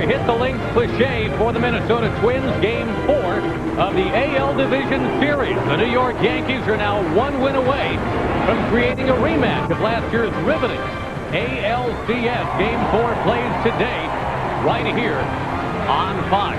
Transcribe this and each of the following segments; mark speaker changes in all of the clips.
Speaker 1: hit the links cliche for the Minnesota Twins. Game 4 of the AL Division Series. The New York Yankees are now 1 win away from creating a rematch of last year's riveting ALDS. Game 4 plays today right here on Fox.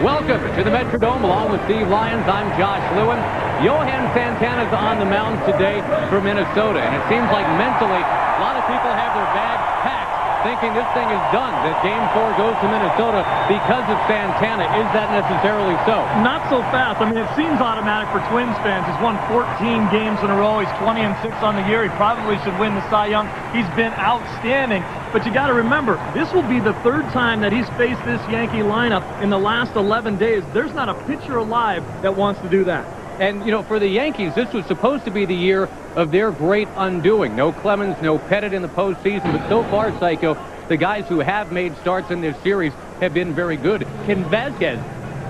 Speaker 1: Welcome to the Metrodome along with Steve Lyons. I'm Josh Lewin. Johan Santana's on the mound today for Minnesota, and it seems like mentally a lot of people have their bags packed thinking this thing is done, that Game 4 goes to Minnesota because of Santana. Is that necessarily so?
Speaker 2: Not so fast. I mean, it seems automatic for Twins fans. He's won 14 games in a row. He's 20-6 on the year. He probably should win the Cy Young. He's been outstanding. But you got to remember, this will be the third time that he's faced this Yankee lineup in the last 11 days. There's not a pitcher alive that wants to do that.
Speaker 1: And, you know, for the Yankees, this was supposed to be the year of their great undoing. No Clemens, no Pettit in the postseason, but so far, Psycho, the guys who have made starts in this series have been very good. Can Vasquez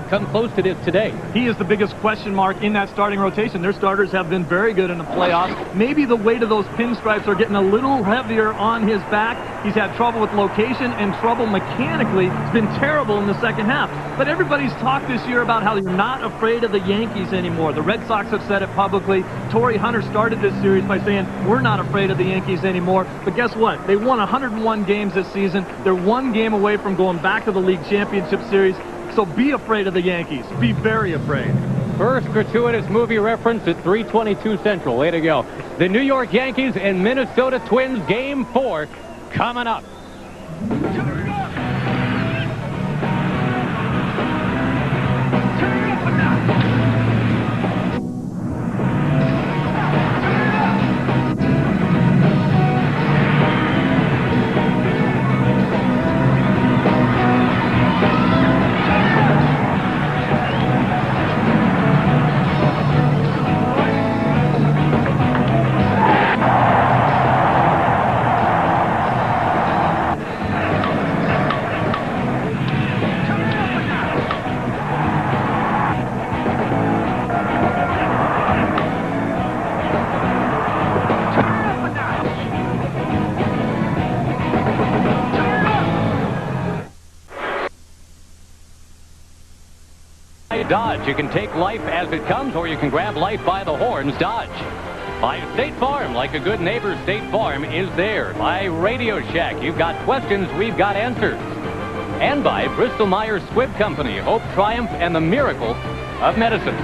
Speaker 1: come close to this today?
Speaker 2: He is the biggest question mark in that starting rotation. Their starters have been very good in the playoffs. Maybe the weight of those pinstripes are getting a little heavier on his back. He's had trouble with location and trouble mechanically. It's been terrible in the second half. But everybody's talked this year about how you're not afraid of the Yankees anymore. The Red Sox have said it publicly. Torrey Hunter started this series by saying, we're not afraid of the Yankees anymore. But guess what? They won 101 games this season. They're 1 game away from going back to the League Championship Series. So be afraid of the Yankees. Be very afraid.
Speaker 1: First gratuitous movie reference at 3:22 Central. Way to go. The New York Yankees and Minnesota Twins Game 4 coming up. Dodge. You can take life as it comes, or you can grab life by the horns. Dodge. By State Farm, like a good neighbor, State Farm is there. By Radio Shack, you've got questions, we've got answers. And by Bristol Myers Squibb Company, hope, triumph, and the miracle of medicine.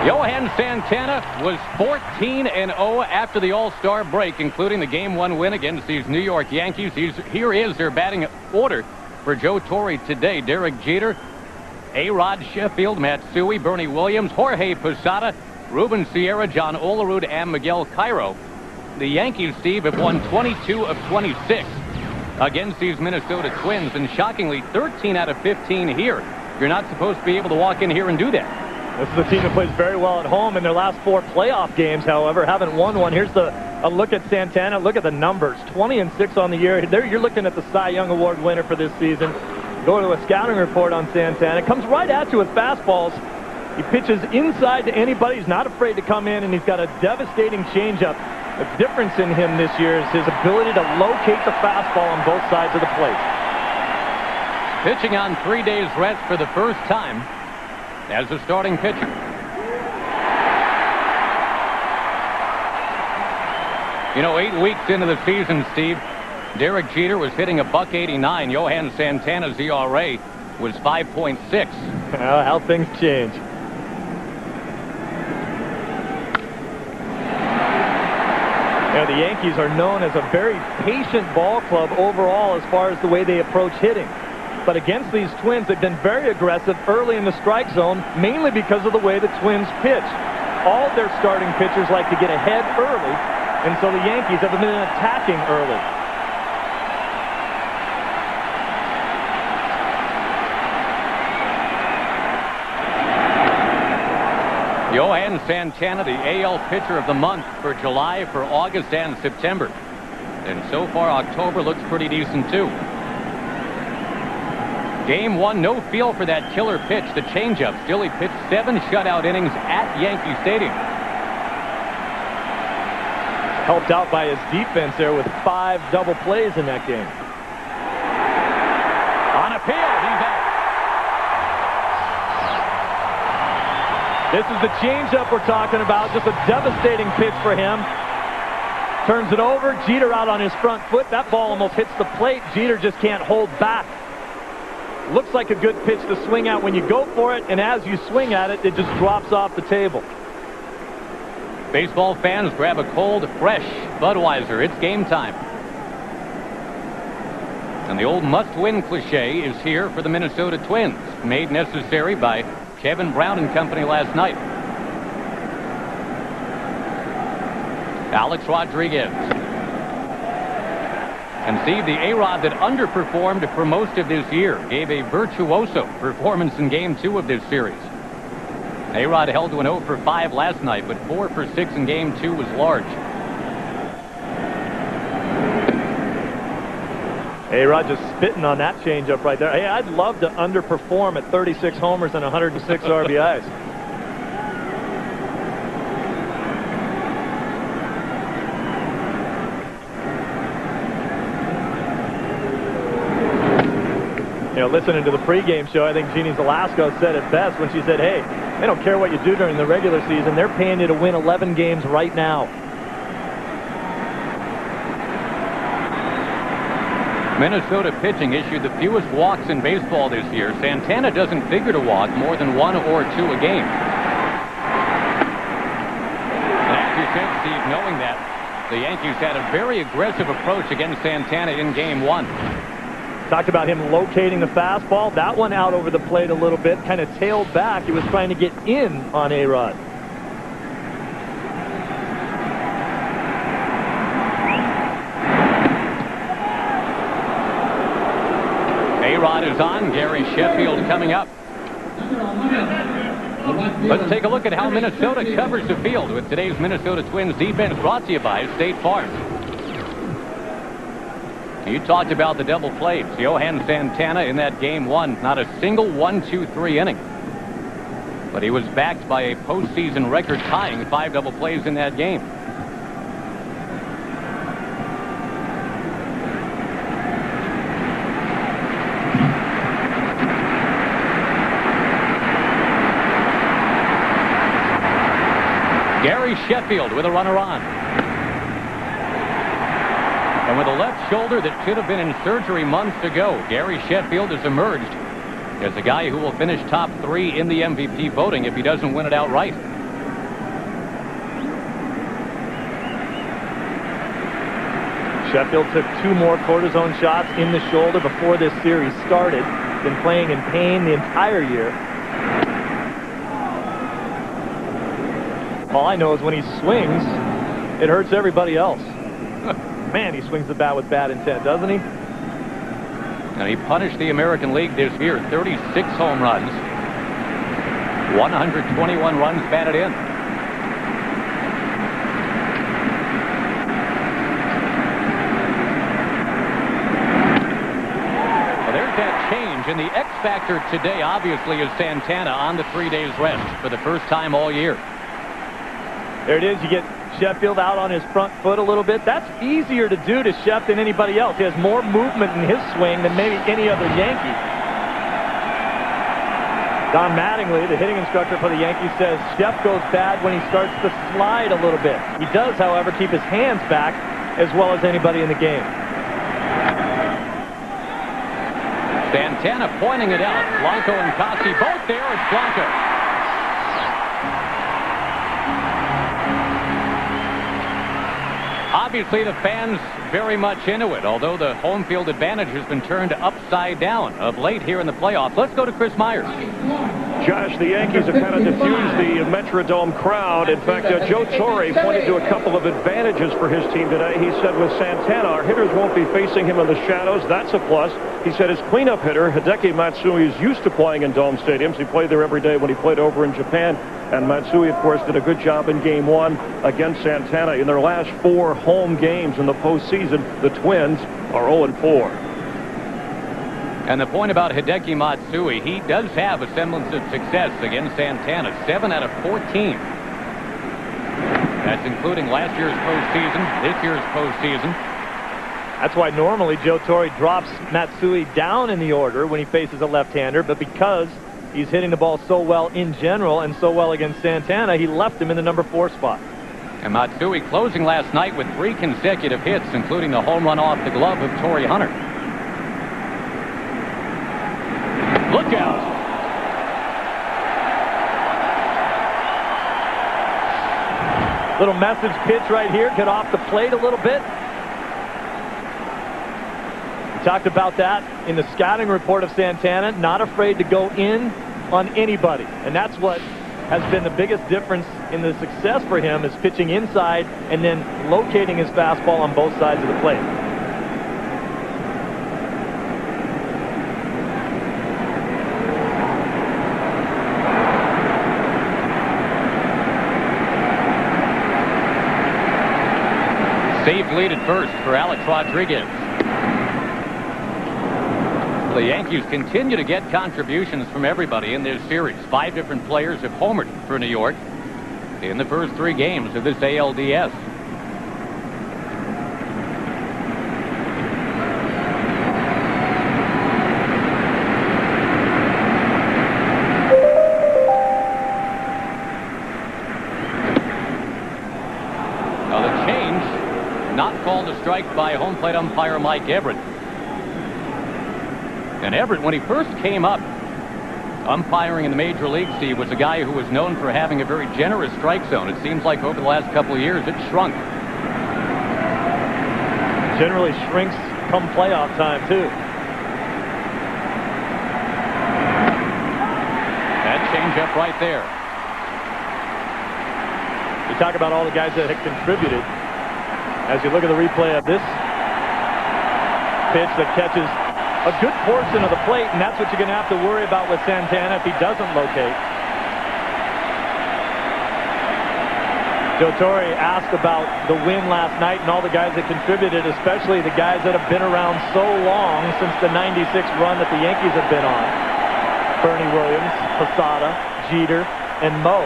Speaker 1: Johan Santana was 14-0 after the All-Star break, including the Game 1 win against these New York Yankees. Here is their batting order for Joe Torre today. Derek Jeter, A-Rod Sheffield, Matt Suey, Bernie Williams, Jorge Posada, Ruben Sierra, John Olerud, and Miguel Cairo. The Yankees, Steve, have won 22 of 26 against these Minnesota Twins, and shockingly 13 out of 15 here. You're not supposed to be able to walk in here and do that.
Speaker 2: This is a team that plays very well at home. In their last 4 playoff games, however, haven't won one. Here's a look at Santana. Look at the numbers. 20-6 on the year. There you're looking at the Cy Young Award winner for this season. Go to a scouting report on Santana. Comes right at you with fastballs. He pitches inside to anybody. He's not afraid to come in, and he's got a devastating changeup. The difference in him this year is his ability to locate the fastball on both sides of the plate.
Speaker 1: Pitching on 3 days rest for the first time as a starting pitcher. You know, 8 weeks into the season, Steve, Derek Jeter was hitting a .189. Johan Santana's ERA was 5.6.
Speaker 2: Well, how things change. You know, the Yankees are known as a very patient ball club overall as far as the way they approach hitting. But against these Twins, they've been very aggressive early in the strike zone, mainly because of the way the Twins pitch. All their starting pitchers like to get ahead early, and so the Yankees have been attacking early.
Speaker 1: Johan Santana, the AL pitcher of the month for July, for August, and September. And so far, October looks pretty decent, too. Game 1, no feel for that killer pitch, the changeup. Still, he pitched 7 shutout innings at Yankee Stadium.
Speaker 3: helped out by his defense there with 5 double plays in that game.
Speaker 1: On appeal, he's out.
Speaker 3: This is the changeup we're talking about. Just a devastating pitch for him. Turns it over. Jeter out on his front foot. That ball almost hits the plate. Jeter just can't hold back. Looks like a good pitch to swing at when you go for it, and as you swing at it, it just drops off the table.
Speaker 1: Baseball fans, grab a cold, fresh Budweiser. It's game time. And the old must-win cliche is here for the Minnesota Twins, made necessary by Kevin Brown and company last night. Alex Rodriguez. Conceived the A-Rod that underperformed for most of this year. Gave a virtuoso performance in Game 2 of this series. A-Rod held to an 0 for 5 last night, but 4 for 6 in Game 2 was large.
Speaker 3: A-Rod just spitting on that changeup right there. Hey, I'd love to underperform at 36 homers and 106 RBIs. You know, listening to the pregame show, I think Jeannie Zalasko said it best when she said, hey, they don't care what you do during the regular season. They're paying you to win 11 games right now.
Speaker 1: Minnesota pitching issued the fewest walks in baseball this year. Santana doesn't figure to walk more than 1 or 2 a game. And as you said, Steve, knowing that, the Yankees had a very aggressive approach against Santana in Game 1.
Speaker 3: Talked about him locating the fastball. That one out over the plate a little bit, kind of tailed back. He was trying to get in on A-Rod.
Speaker 1: A-Rod is on. Gary Sheffield coming up. Let's take a look at how Minnesota covers the field with today's Minnesota Twins defense, brought to you by State Farm. You talked about the double plays. Johan Santana in that Game 1, not a single 1-2-3 inning. But he was backed by a postseason record-tying 5 double plays in that game. Gary Sheffield with a runner on. And with a left shoulder that should have been in surgery months ago, Gary Sheffield has emerged as a guy who will finish top 3 in the MVP voting if he doesn't win it outright.
Speaker 3: Sheffield took 2 more cortisone shots in the shoulder before this series started. Been playing in pain the entire year. All I know is when he swings, it hurts everybody else. Man, he swings the bat with bad intent, doesn't he?
Speaker 1: And he punished the American League this year. 36 home runs. 121 runs batted in. Well, there's that change. And the X factor today, obviously, is Santana on the 3 days rest for the first time all year.
Speaker 3: There it is. You get Sheffield out on his front foot a little bit. That's easier to do to Shep than anybody else. He has more movement in his swing than maybe any other Yankee. Don Mattingly, the hitting instructor for the Yankees, says Shep goes bad when he starts to slide a little bit. He does, however, keep his hands back as well as anybody in the game.
Speaker 1: Santana pointing it out. Blanco and Cossey both there. It's Blanco. Obviously, the fans very much into it, although the home field advantage has been turned upside down of late here in the playoffs. Let's go to Chris Myers.
Speaker 4: Josh, the Yankees have kind of diffused the Metrodome crowd. In fact, Joe Torre pointed to a couple of advantages for his team today. He said with Santana, our hitters won't be facing him in the shadows. That's a plus. He said his cleanup hitter, Hideki Matsui, is used to playing in dome stadiums. He played there every day when he played over in Japan. And Matsui, of course, did a good job in Game 1 against Santana. In their last 4 home games in the postseason, the Twins are 0-4.
Speaker 1: And the point about Hideki Matsui, he does have a semblance of success against Santana. 7 out of 14. That's including last year's postseason, this year's postseason.
Speaker 3: That's why normally Joe Torre drops Matsui down in the order when he faces a left-hander, but because he's hitting the ball so well in general and so well against Santana, he left him in the number 4 spot.
Speaker 1: And Matsui closing last night with 3 consecutive hits, including the home run off the glove of Torrey Hunter. Look out.
Speaker 3: Little message pitch right here. Get off the plate a little bit. We talked about that in the scouting report of Santana. Not afraid to go in on anybody. And that's what has been the biggest difference in the success for him, is pitching inside and then locating his fastball on both sides of the plate.
Speaker 1: Safe lead at first for Alex Rodriguez. The Yankees continue to get contributions from everybody in this series. 5 different players have homered for New York in the first 3 games of this ALDS. Now the change, not called a strike by home plate umpire Mike Everett. And Everett, when he first came up umpiring in the major leagues, he was a guy who was known for having a very generous strike zone. It seems like over the last couple of years, it shrunk.
Speaker 3: Generally shrinks come playoff time, too.
Speaker 1: That changeup right there.
Speaker 3: You talk about all the guys that have contributed. As you look at the replay of this pitch that catches a good portion of the plate, and that's what you're going to have to worry about with Santana if he doesn't locate. Joe Torre asked about the win last night and all the guys that contributed, especially the guys that have been around so long since the '96 run that the Yankees have been on. Bernie Williams, Posada, Jeter, and Mo.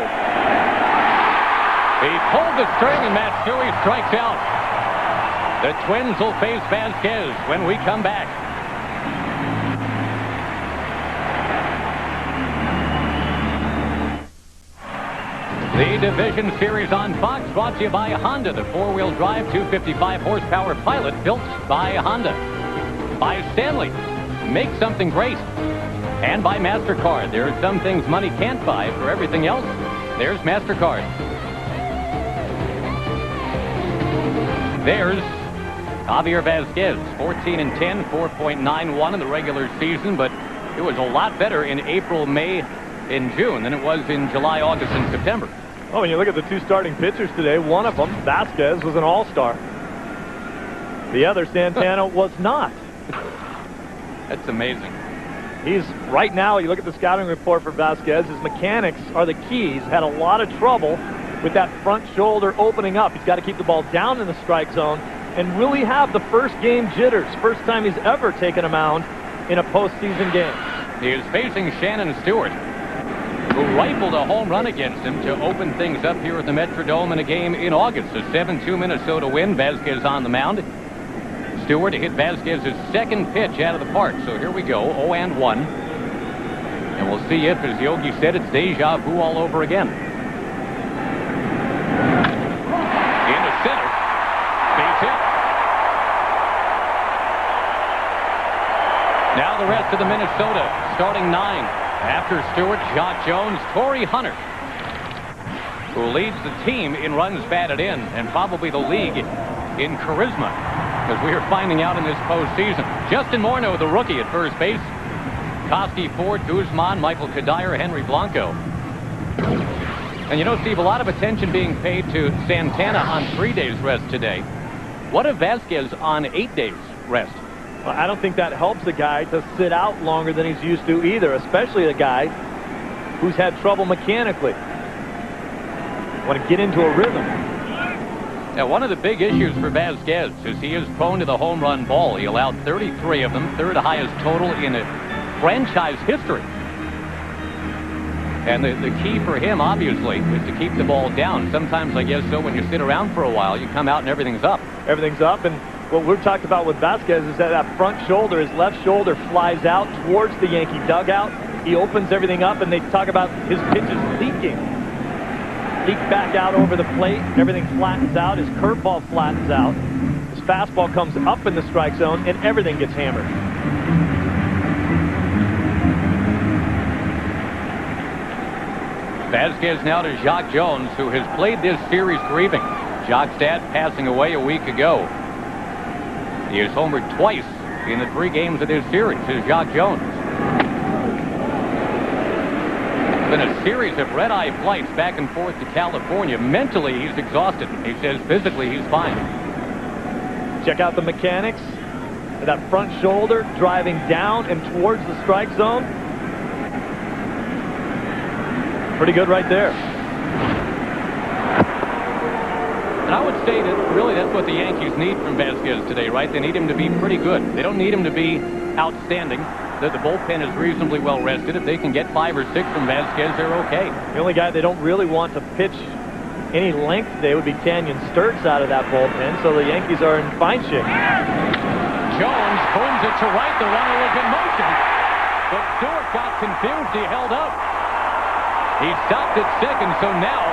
Speaker 1: He pulled the string and Matsui strikes out. The Twins will face Vasquez when we come back. The Division Series on Fox, brought to you by Honda, the 4-wheel drive 255 horsepower Pilot built by Honda. By Stanley, make something great. And by MasterCard. There are some things money can't buy. For everything else, there's MasterCard. There's Javier Vasquez, 14-10, 4.91 in the regular season, but it was a lot better in April, May, and June than it was in July, August, and September.
Speaker 3: Oh, when you look at the 2 starting pitchers today, one of them, Vasquez, was an all-star. The other, Santana, was not.
Speaker 1: That's amazing.
Speaker 3: He's, right now, you look at the scouting report for Vasquez, his mechanics are the keys. Had a lot of trouble with that front shoulder opening up. He's got to keep the ball down in the strike zone and really have the first game jitters. First time he's ever taken a mound in a postseason game.
Speaker 1: He is facing Shannon Stewart, who rifled a home run against him to open things up here at the Metrodome in a game in August. A 7-2 Minnesota win. Vasquez on the mound. Stewart hit Vasquez's second pitch out of the park. So here we go, 0-1. And we'll see if, as Yogi said, it's deja vu all over again. Into center. Base hit. Now the rest of the Minnesota starting 9. After Stewart, Jock Jones, Torrey Hunter, who leads the team in runs batted in and probably the league in charisma, as we are finding out in this postseason. Justin Morneau, the rookie at first base. Koski, Ford, Guzman, Michael Kadire, Henry Blanco. And you know, Steve, a lot of attention being paid to Santana on 3 days rest today. What of Vasquez on 8 days rest?
Speaker 3: Well, I don't think that helps a guy to sit out longer than he's used to either, especially a guy who's had trouble mechanically. Want to get into a rhythm.
Speaker 1: Now, one of the big issues for Vasquez is he is prone to the home run ball. He allowed 33 of them, 3rd highest total in franchise history. And the key for him, obviously, is to keep the ball down. Sometimes, I guess so, when you sit around for a while, you come out and everything's up.
Speaker 3: Everything's up, and what we've talked about with Vasquez is that front shoulder, his left shoulder flies out towards the Yankee dugout. He opens everything up, and they talk about his pitches leaking. Leak back out over the plate. Everything flattens out. His curveball flattens out. His fastball comes up in the strike zone, and everything gets hammered.
Speaker 1: Vasquez now to Jacques Jones, who has played this series grieving. Jacques' dad passing away a week ago. He has homered twice in the 3 games of this series. Here's Jacques Jones. It's been a series of red-eye flights back and forth to California. Mentally, he's exhausted. He says physically he's fine.
Speaker 3: Check out the mechanics. That front shoulder driving down and towards the strike zone. Pretty good right there.
Speaker 1: And I would say that really that's what the Yankees need from Vasquez today, right? They need him to be pretty good. They don't need him to be outstanding. The bullpen is reasonably well rested. If they can get 5 or 6 from Vasquez, they're okay.
Speaker 3: The only guy they don't really want to pitch any length today would be Canyon Sturtz out of that bullpen, so the Yankees are in fine shape.
Speaker 1: Jones booms it to right. The runner was in motion. But Stewart got confused. He held up. He stopped at second, so now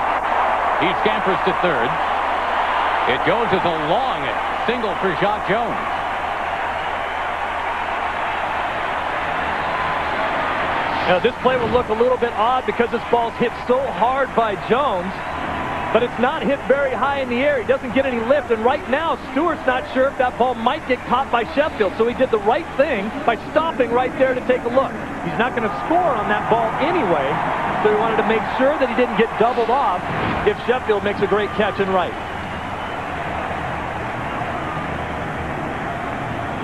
Speaker 1: he scampers to third. It goes as a long single for Jacques Jones.
Speaker 3: Now, this play will look a little bit odd because this ball's hit so hard by Jones, but it's not hit very high in the air. He doesn't get any lift, and right now, Stewart's not sure if that ball might get caught by Sheffield, so he did the right thing by stopping right there to take a look. He's not going to score on that ball anyway, so he wanted to make sure that he didn't get doubled off if Sheffield makes a great catch and right.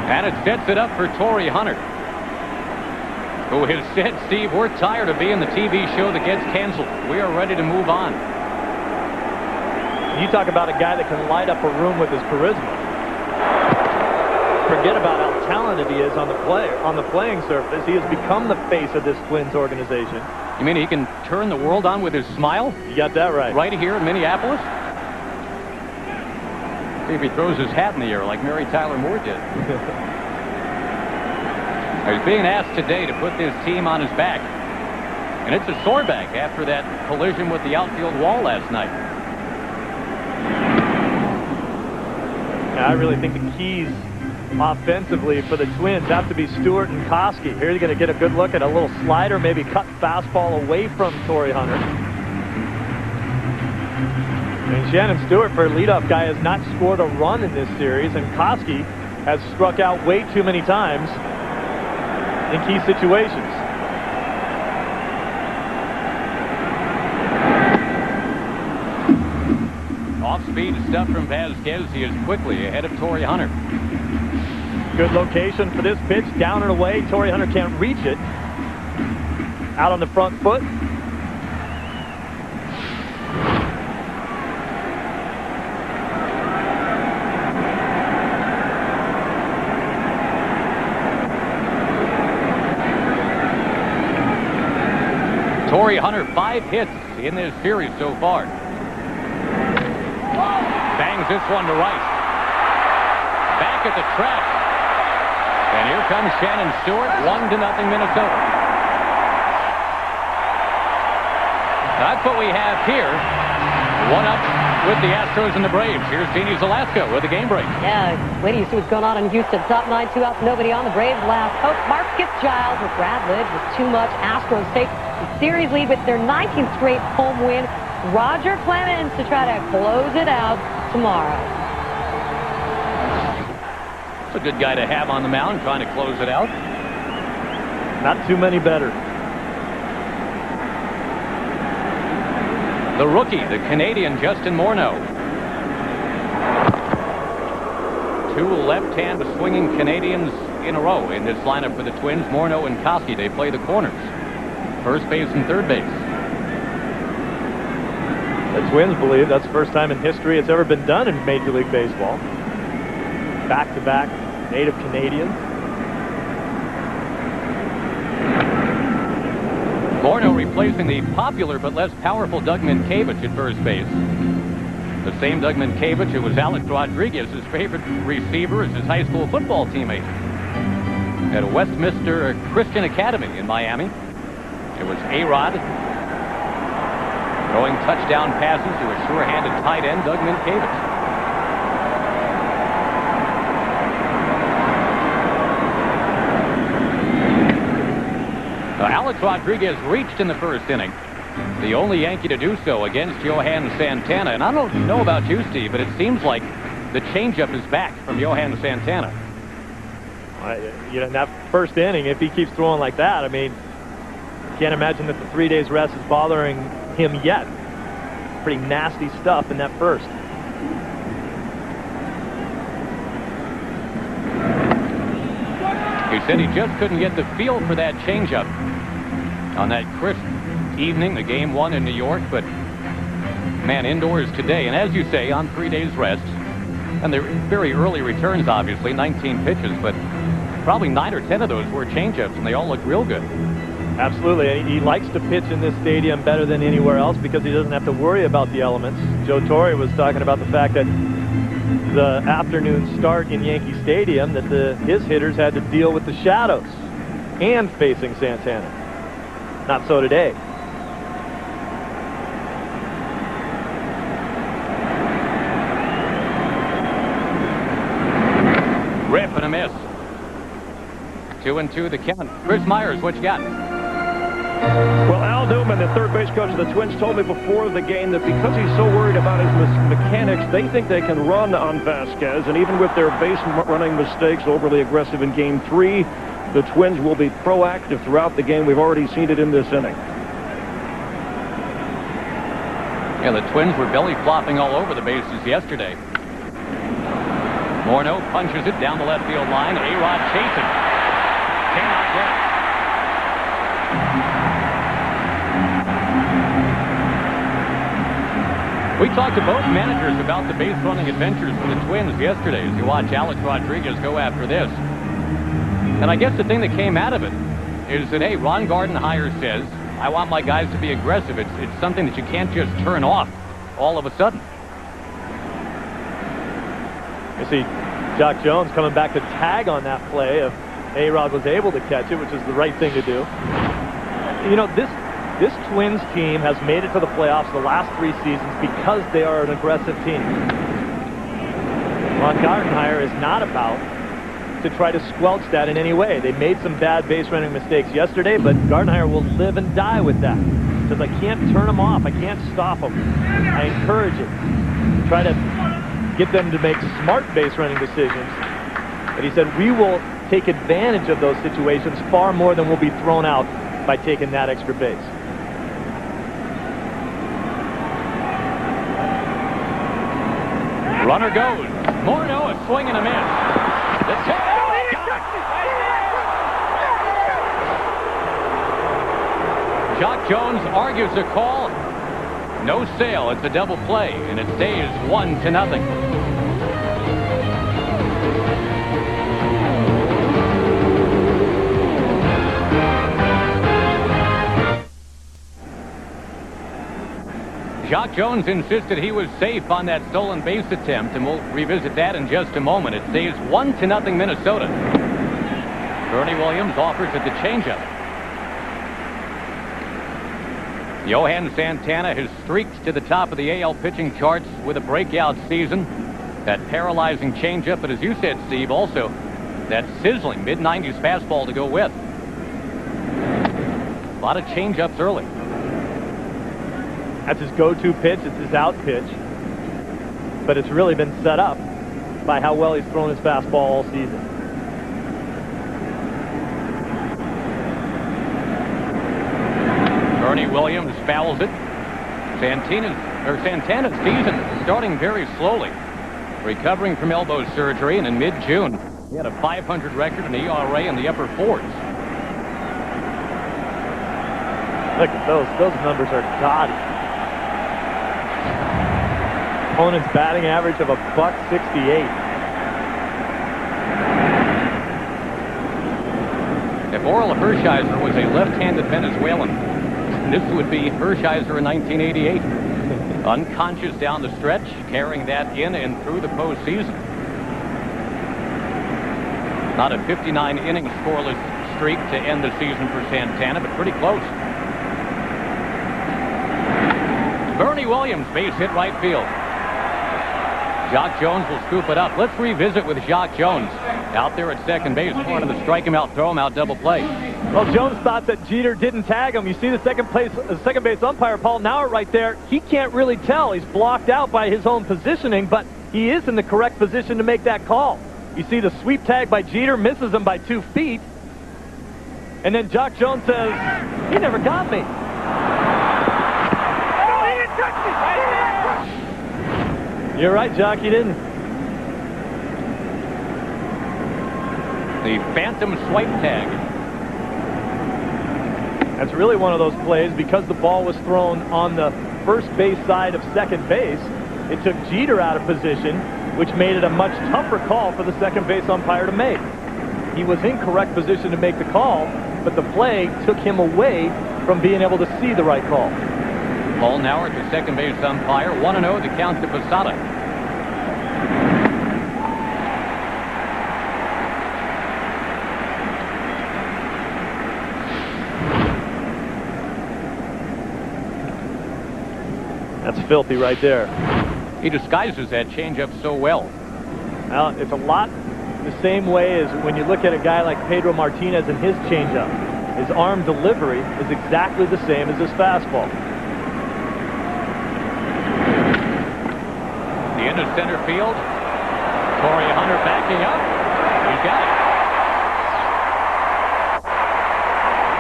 Speaker 1: And it sets it up for Torrey Hunter, who has said, Steve, we're tired of being the TV show that gets canceled. We are ready to move on.
Speaker 3: You talk about a guy that can light up a room with his charisma. Forget about how talented he is on the playing surface. He has become the face of this Twins organization.
Speaker 1: You mean he can turn the world on with his smile?
Speaker 3: You got that right.
Speaker 1: Right here in Minneapolis? See if he throws his hat in the air like Mary Tyler Moore did. He's being asked today to put this team on his back. And it's a sore back after that collision with the outfield wall last night.
Speaker 3: I really think the keys offensively for the Twins have to be Stewart and Koski. Here you're going to get a good look at a little slider, maybe cut fastball away from Torrey Hunter. And Shannon Stewart, for a leadoff guy, has not scored a run in this series, and Koski has struck out way too many times in key situations.
Speaker 1: Off-speed stuff from Vasquez. He is quickly ahead of Torrey Hunter.
Speaker 3: Good location for this pitch. Down and away. Torrey Hunter can't reach it. Out on the front foot.
Speaker 1: Torrey Hunter, 5 hits in this series so far. Bangs this one to right. Back at the track. And here comes Shannon Stewart, 1-0 Minnesota. That's what we have here. 1-up with the Astros and the Braves. Here's Jeannie Zalaska with the game break.
Speaker 5: Yeah, wait till you see what's going on in Houston. Top 9, 2 outs, nobody on. The Braves last hope. Marcus Giles with Bradley with too much. Astros take the series lead with their 19th straight home win. Roger Clemens to try to close it out tomorrow.
Speaker 1: It's a good guy to have on the mound trying to close it out.
Speaker 3: Not too many better.
Speaker 1: The rookie, the Canadian Justin Morneau. 2 left-hand swinging Canadians in a row in this lineup for the Twins. Morneau and Koski, they play the corners. First base and third base.
Speaker 3: The Twins believe that's the first time in history it's ever been done in Major League Baseball. Back-to-back native Canadians.
Speaker 1: Morneau replacing the popular but less powerful Doug Minkiewicz at first base. The same Doug Minkiewicz who was Alex Rodriguez's favorite receiver as his high school football teammate at Westminster Christian Academy in Miami. It was A-Rod throwing touchdown passes to a sure-handed tight end, Doug Minkiewicz. Alex Rodriguez reached in the first inning. The only Yankee to do so against Johan Santana. And I don't know about you, Steve, but it seems like the changeup is back from Johan Santana.
Speaker 3: You know, in that first inning, if he keeps throwing like that, I mean, can't imagine that the 3 days rest is bothering him yet. Pretty nasty stuff in that first.
Speaker 1: He said he just couldn't get the feel for that changeup on that crisp evening, the game one in New York, but man, indoors today, and as you say, on 3 days rest, and they're very early returns, obviously, 19 pitches, but probably 9 or 10 of those were changeups, and they all look real good.
Speaker 3: Absolutely. He likes to pitch in this stadium better than anywhere else because he doesn't have to worry about the elements. Joe Torre was talking about the fact that the afternoon start in Yankee Stadium, that his hitters had to deal with the shadows and facing Santana. Not so today.
Speaker 1: Rip and a miss. 2-2 the count. Chris Myers, what you got?
Speaker 4: Well, Al Newman, the third base coach of the Twins, told me before the game that because he's so worried about his mechanics, they think they can run on Vasquez. And even with their base running mistakes, overly aggressive in Game 3, the Twins will be proactive throughout the game. We've already seen it in this inning.
Speaker 1: Yeah, the Twins were belly flopping all over the bases yesterday. Morneau punches it down the left field line. A-Rod chasing. Cannot get it. We talked to both managers about the base running adventures for the Twins yesterday as you watch Alex Rodriguez go after this. And I guess the thing that came out of it is that, hey, Ron Gardenhire says, I want my guys to be aggressive. It's something that you can't just turn off all of a sudden.
Speaker 3: You see Jock Jones coming back to tag on that play if A-Rod was able to catch it, which is the right thing to do. You know, this Twins team has made it to the playoffs the last 3 seasons because they are an aggressive team. Ron Gardenhire is not about to try to squelch that in any way. They made some bad base running mistakes yesterday, but Gardenhire will live and die with that. Because I can't turn them off. I can't stop them. I encourage it. Try to get them to make smart base running decisions. But he said, we will take advantage of those situations far more than we'll be thrown out by taking that extra base.
Speaker 1: Runner goes. Morneau, a swing and a miss. The tip. Jock Jones argues the call. No sale. It's a double play, and it stays 1-0. Jock Jones insisted he was safe on that stolen base attempt, and we'll revisit that in just a moment. It stays 1-0 Minnesota. Bernie Williams offers at the changeup. Johan Santana has streaked to the top of the AL pitching charts with a breakout season. That paralyzing changeup, but as you said, Steve, also that sizzling mid-90s fastball to go with. A lot of changeups early.
Speaker 3: That's his go-to pitch. It's his out pitch. But it's really been set up by how well he's thrown his fastball all season.
Speaker 1: Bernie Williams fouls it. Santana's season starting very slowly. Recovering from elbow surgery, and in mid-June, he had a .500 record, an ERA in the upper 4s.
Speaker 3: Look at those. Those numbers are gaudy. Opponent's batting average of a .68.
Speaker 1: If Oral Hershiser was a left-handed Venezuelan, This would be Hershiser in 1988. Unconscious down the stretch, carrying that in and through the postseason. Not a 59-inning scoreless streak to end the season for Santana, but pretty close. Bernie Williams, base hit right field. Jacques Jones will scoop it up. Let's revisit with Jacques Jones out there at second base. Part of the strike him out, throw him out double play.
Speaker 3: Well, Jones thought that Jeter didn't tag him. You see the second base umpire, Paul Nauert, right there. He can't really tell. He's blocked out by his own positioning, but he is in the correct position to make that call. You see the sweep tag by Jeter, misses him by 2 feet. And then Jacques Jones says, he never got me. You're right, Jock, he didn't.
Speaker 1: The phantom swipe tag.
Speaker 3: That's really one of those plays because the ball was thrown on the first base side of second base. It took Jeter out of position, which made it a much tougher call for the second base umpire to make. He was in correct position to make the call, but the play took him away from being able to see the right call.
Speaker 1: Paul Nauert, the second base umpire, 1-0 the count to Posada.
Speaker 3: That's filthy right there.
Speaker 1: He disguises that changeup so well.
Speaker 3: Well, it's a lot the same way as when you look at a guy like Pedro Martinez and his changeup. His arm delivery is exactly the same as his fastball.
Speaker 1: The end of center field. Torrey Hunter backing up. He's got it.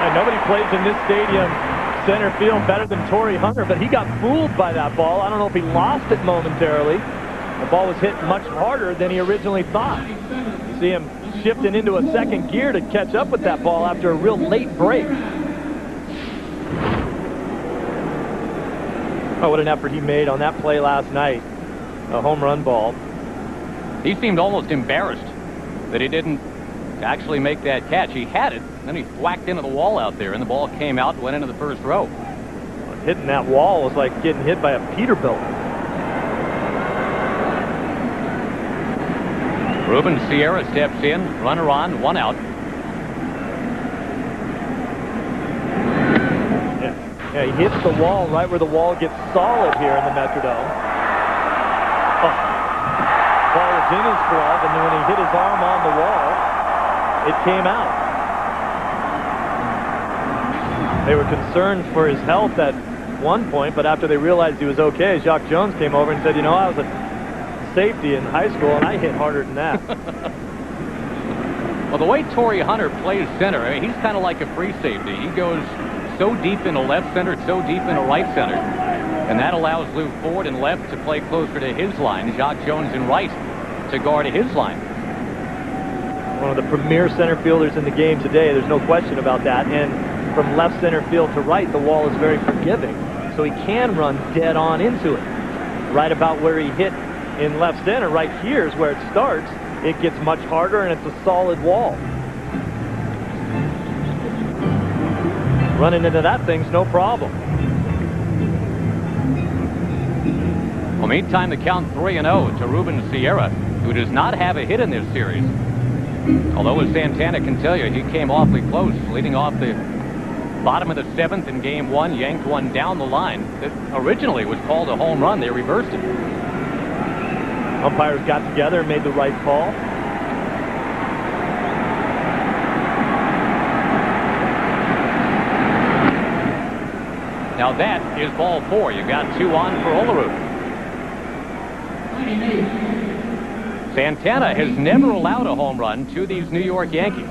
Speaker 3: And nobody plays in this stadium center field better than Torrey Hunter, but he got fooled by that ball. I don't know if he lost it momentarily. The ball was hit much harder than he originally thought. You see him shifting into a second gear to catch up with that ball after a real late break. Oh, what an effort he made on that play last night. A home run ball.
Speaker 1: He seemed almost embarrassed that he didn't actually make that catch. He had it, then he whacked into the wall out there, and the ball came out and went into the first row.
Speaker 3: Hitting that wall was like getting hit by a Peterbilt.
Speaker 1: Ruben Sierra steps in, runner on, 1 out.
Speaker 3: Yeah, he hits the wall right where the wall gets solid here in the Metrodome. Oh. Ball was in his glove, and then when he hit his arm on the wall, it came out. They were concerned for his health at one point, but after they realized he was okay, Jacques Jones came over and said, you know, I was a safety in high school, and I hit harder than that.
Speaker 1: Well, the way Torrey Hunter plays center, I mean, he's kind of like a free safety. He goes so deep into left center, so deep into right center, and that allows Lou Ford in left to play closer to his line, Jacques Jones in right to guard his line.
Speaker 3: One of the premier center fielders in the game today, there's no question about that, and from left center field to right, the wall is very forgiving, so he can run dead on into it. Right about where he hit in left center, right here is where it starts. It gets much harder, and it's a solid wall. Running into that thing's no problem.
Speaker 1: Well, meantime, the count 3-0 to Ruben Sierra, who does not have a hit in this series. Although, as Santana can tell you, he came awfully close, leading off the bottom of the 7th in Game 1, yanked one down the line that originally was called a home run. They reversed it.
Speaker 3: Umpires got together and made the right call.
Speaker 1: Now that is ball 4. You've got 2 on for Olerud. Santana has never allowed a home run to these New York Yankees.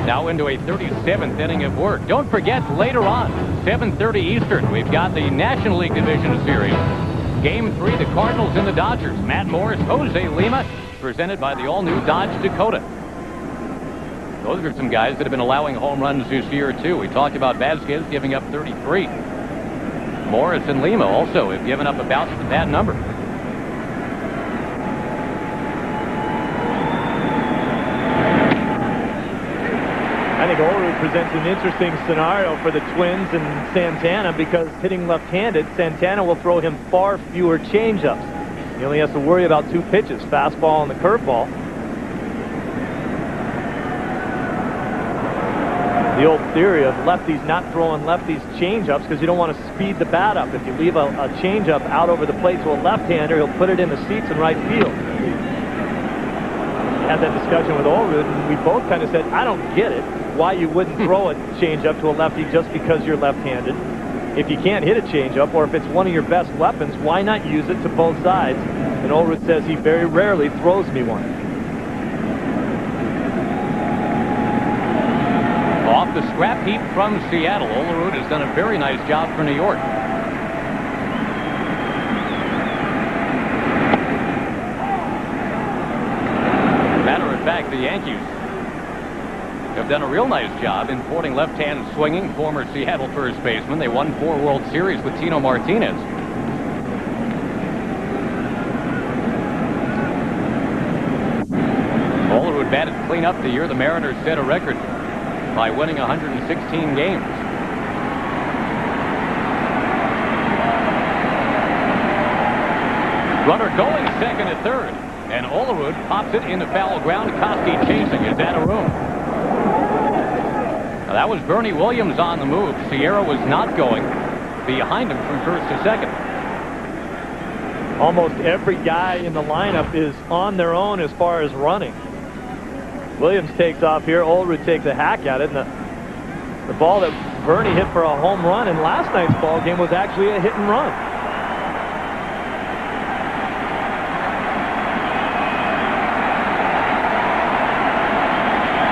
Speaker 1: Now into a 37th inning of work. Don't forget, later on, 7:30 Eastern, we've got the National League Division Series. Game 3, the Cardinals and the Dodgers. Matt Morris, Jose Lima, presented by the all-new Dodge Dakota. Those are some guys that have been allowing home runs this year, too. We talked about Vasquez giving up 33. Morris and Lima also have given up about that number.
Speaker 3: I think Olerud presents an interesting scenario for the Twins and Santana because hitting left-handed, Santana will throw him far fewer changeups. He only has to worry about 2 pitches, fastball and the curveball. The old theory of lefties not throwing lefties changeups because you don't want to speed the bat up. If you leave a changeup out over the plate to a left-hander, he'll put it in the seats in right field. I had that discussion with Allrood, and we both kind of said, I don't get it, why you wouldn't throw a changeup to a lefty just because you're left-handed. If you can't hit a changeup, or if it's one of your best weapons, why not use it to both sides? And Allrood says he very rarely throws me one.
Speaker 1: Off the scrap heap from Seattle, Allrood has done a very nice job for New York. Matter of fact, the Yankees have done a real nice job importing left-hand swinging former Seattle first baseman. They won 4 World Series with Tino Martinez. Allrood batted clean up the year the Mariners set a record by winning 116 games. Runner going second at third, and Allrood pops it into foul ground. Koski chasing is out of room. Now that was Bernie Williams on the move. Sierra was not going behind him from first to second.
Speaker 3: Almost every guy in the lineup is on their own as far as running. Williams takes off here. Allrood takes a hack at it. And the ball that Bernie hit for a home run in last night's ball game was actually a hit and run.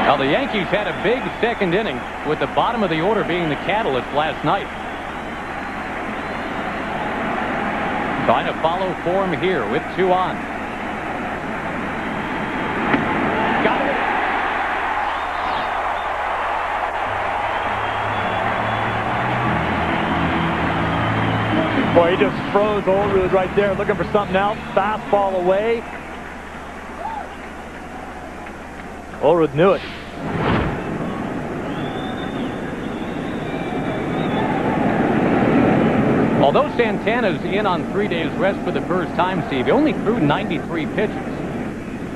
Speaker 1: Now the Yankees had a big second inning with the bottom of the order being the catalyst last night. Trying to follow form here with 2 on. Got it.
Speaker 3: Boy, he just froze Allrood right there, looking for something else. Fastball away. Allrood knew it.
Speaker 1: Although Santana's in on 3 days rest for the first time, Steve, he only threw 93 pitches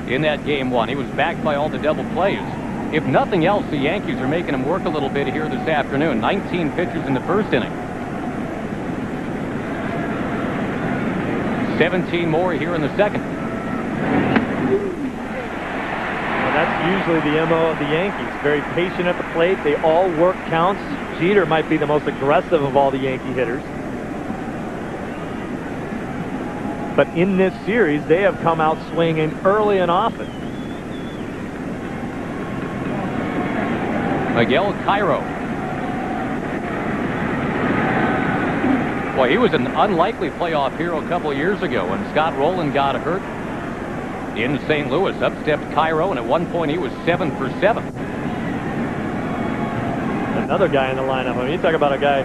Speaker 1: in that game 1. He was backed by all the double plays. If nothing else, the Yankees are making him work a little bit here this afternoon. 19 pitches in the first inning. 17 more here in the second.
Speaker 3: Well, that's usually the MO of the Yankees. Very patient at the plate. They all work counts. Jeter might be the most aggressive of all the Yankee hitters. But in this series, they have come out swinging early and often.
Speaker 1: Miguel Cairo. Boy, he was an unlikely playoff hero a couple of years ago when Scott Rowland got hurt in St. Louis. Up stepped Cairo, and at one point he was 7 for 7.
Speaker 3: Another guy in the lineup. I mean, you talk about a guy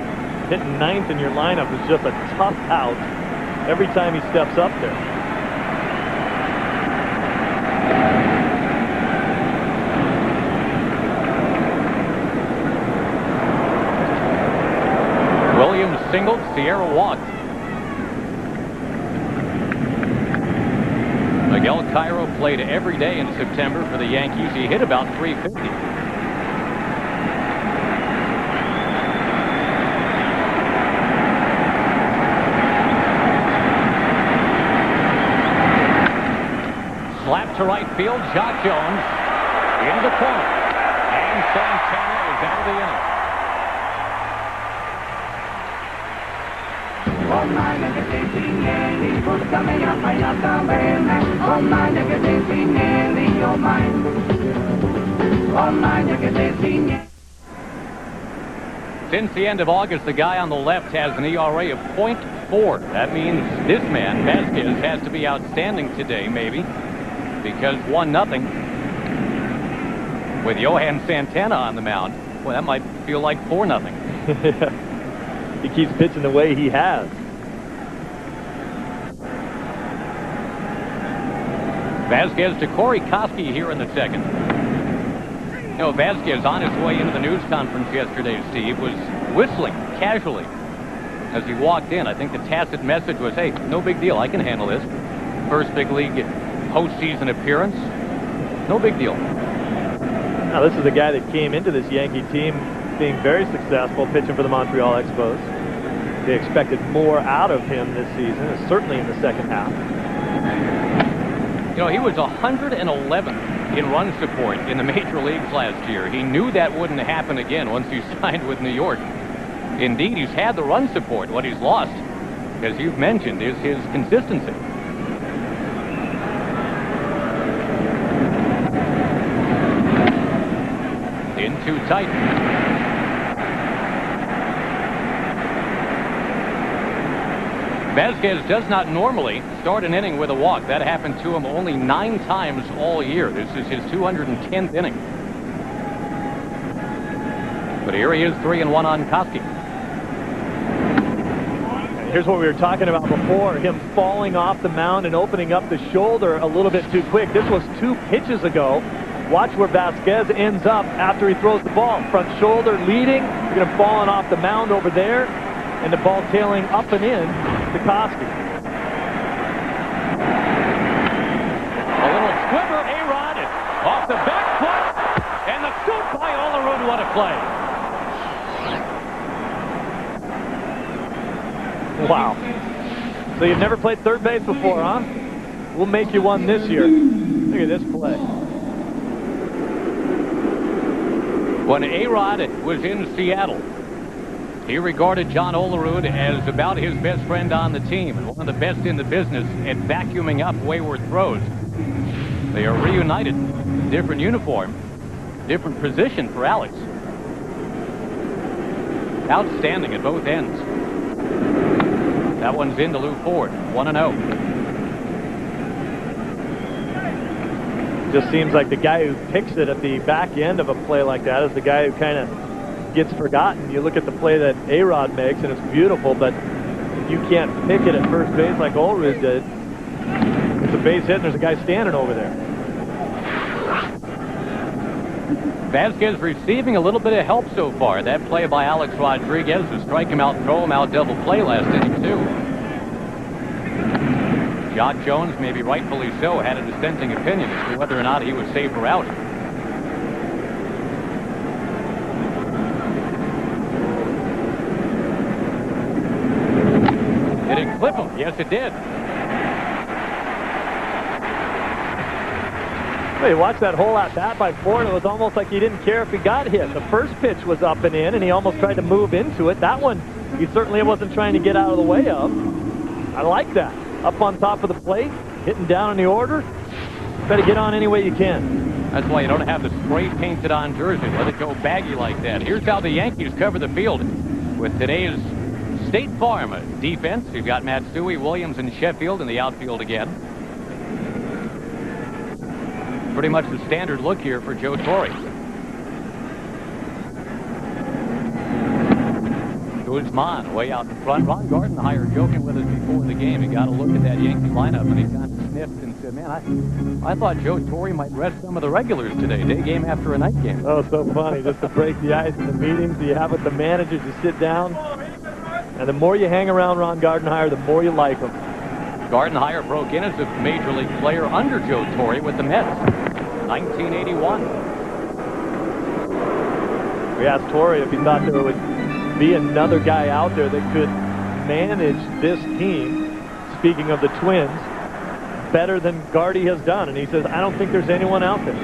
Speaker 3: hitting 9th in your lineup is just a tough out every time he steps up there.
Speaker 1: Williams singled, Sierra walked. Miguel Cairo played every day in September for the Yankees. He hit about 350. Slap to right field, Jock Jones into the corner. And Santana is out of the inning. Since the end of August, the guy on the left has an ERA of .4. That means this man, Vasquez, has to be outstanding today, maybe, because 1-0 with Johan Santana on the mound. Well, that might feel like 4-0.
Speaker 3: He keeps pitching the way he has.
Speaker 1: Vasquez to Corey Koski here in the second. You know, Vasquez, on his way into the news conference yesterday, Steve, was whistling casually as he walked in. I think the tacit message was, hey, no big deal. I can handle this. First big league postseason appearance. No big deal.
Speaker 3: Now, this is a guy that came into this Yankee team being very successful, pitching for the Montreal Expos. They expected more out of him this season, certainly in the second half.
Speaker 1: You know, he was 111 in run support in the major leagues last year. He knew that wouldn't happen again once he signed with New York. Indeed, he's had the run support. What he's lost, as you've mentioned, is his consistency. In too tight. Vasquez does not normally start an inning with a walk. That happened to him only 9 times all year. This is his 210th inning. But here he is, 3-1 on Koski.
Speaker 3: Here's what we were talking about before, him falling off the mound and opening up the shoulder a little bit too quick. This was 2 pitches ago. Watch where Vasquez ends up after he throws the ball. Front shoulder leading. Look at him falling off the mound over there. And the ball tailing up and in to Koski.
Speaker 1: A little squibber, A-Rod, off the back foot. And the scoop by Olerud. What a play.
Speaker 3: Wow. So you've never played third base before, huh? We'll make you one this year. Look at this play.
Speaker 1: When A-Rod was in Seattle, he regarded John Olerud as about his best friend on the team and one of the best in the business at vacuuming up wayward throws. They are reunited. Different uniform, different position for Alex. Outstanding at both ends. That one's into Lou Ford, 1-0.
Speaker 3: Just seems like the guy who picks it at the back end of a play like that is the guy who kind of gets forgotten. You look at the play that A-Rod makes, and it's beautiful, but if you can't pick it at first base like Olerud did, it's a base hit, and there's a guy standing over there.
Speaker 1: Vasquez receiving a little bit of help so far. That play by Alex Rodriguez to strike him out, throw him out, double play last inning, too. Jock Jones, maybe rightfully so, had a dissenting opinion as to whether or not he was safe or out. Did it clip him? Yes, it did.
Speaker 3: Hey, watch that whole at bat by Ford. It was almost like he didn't care if he got hit. The first pitch was up and in, and he almost tried to move into it. That one, he certainly wasn't trying to get out of the way of. I like that. Up on top of the plate, hitting down in the order. Try to get on any way you can.
Speaker 1: That's why you don't have the spray painted on jersey. Let it go baggy like that. Here's how the Yankees cover the field with today's State Farm defense. You've got Matsui, Williams, and Sheffield in the outfield again. Pretty much the standard look here for Joe Torre. Guzman way out in front. Ron Gardenhire joking with us before the game. He got a look at that Yankee lineup and he kind of sniffed and said, man, I thought Joe Torre might rest some of the regulars today. Day game after a night game.
Speaker 3: Oh, so funny. Just to break the ice in the meetings you have with the managers, you sit down. And the more you hang around Ron Gardenhire, the more you like him.
Speaker 1: Gardenhire broke in as a major league player under Joe Torre with the Mets. 1981.
Speaker 3: We asked Torre if he thought there would be another guy out there that could manage this team, speaking of the Twins, better than Gardy has done. And he says, I don't think there's anyone out there.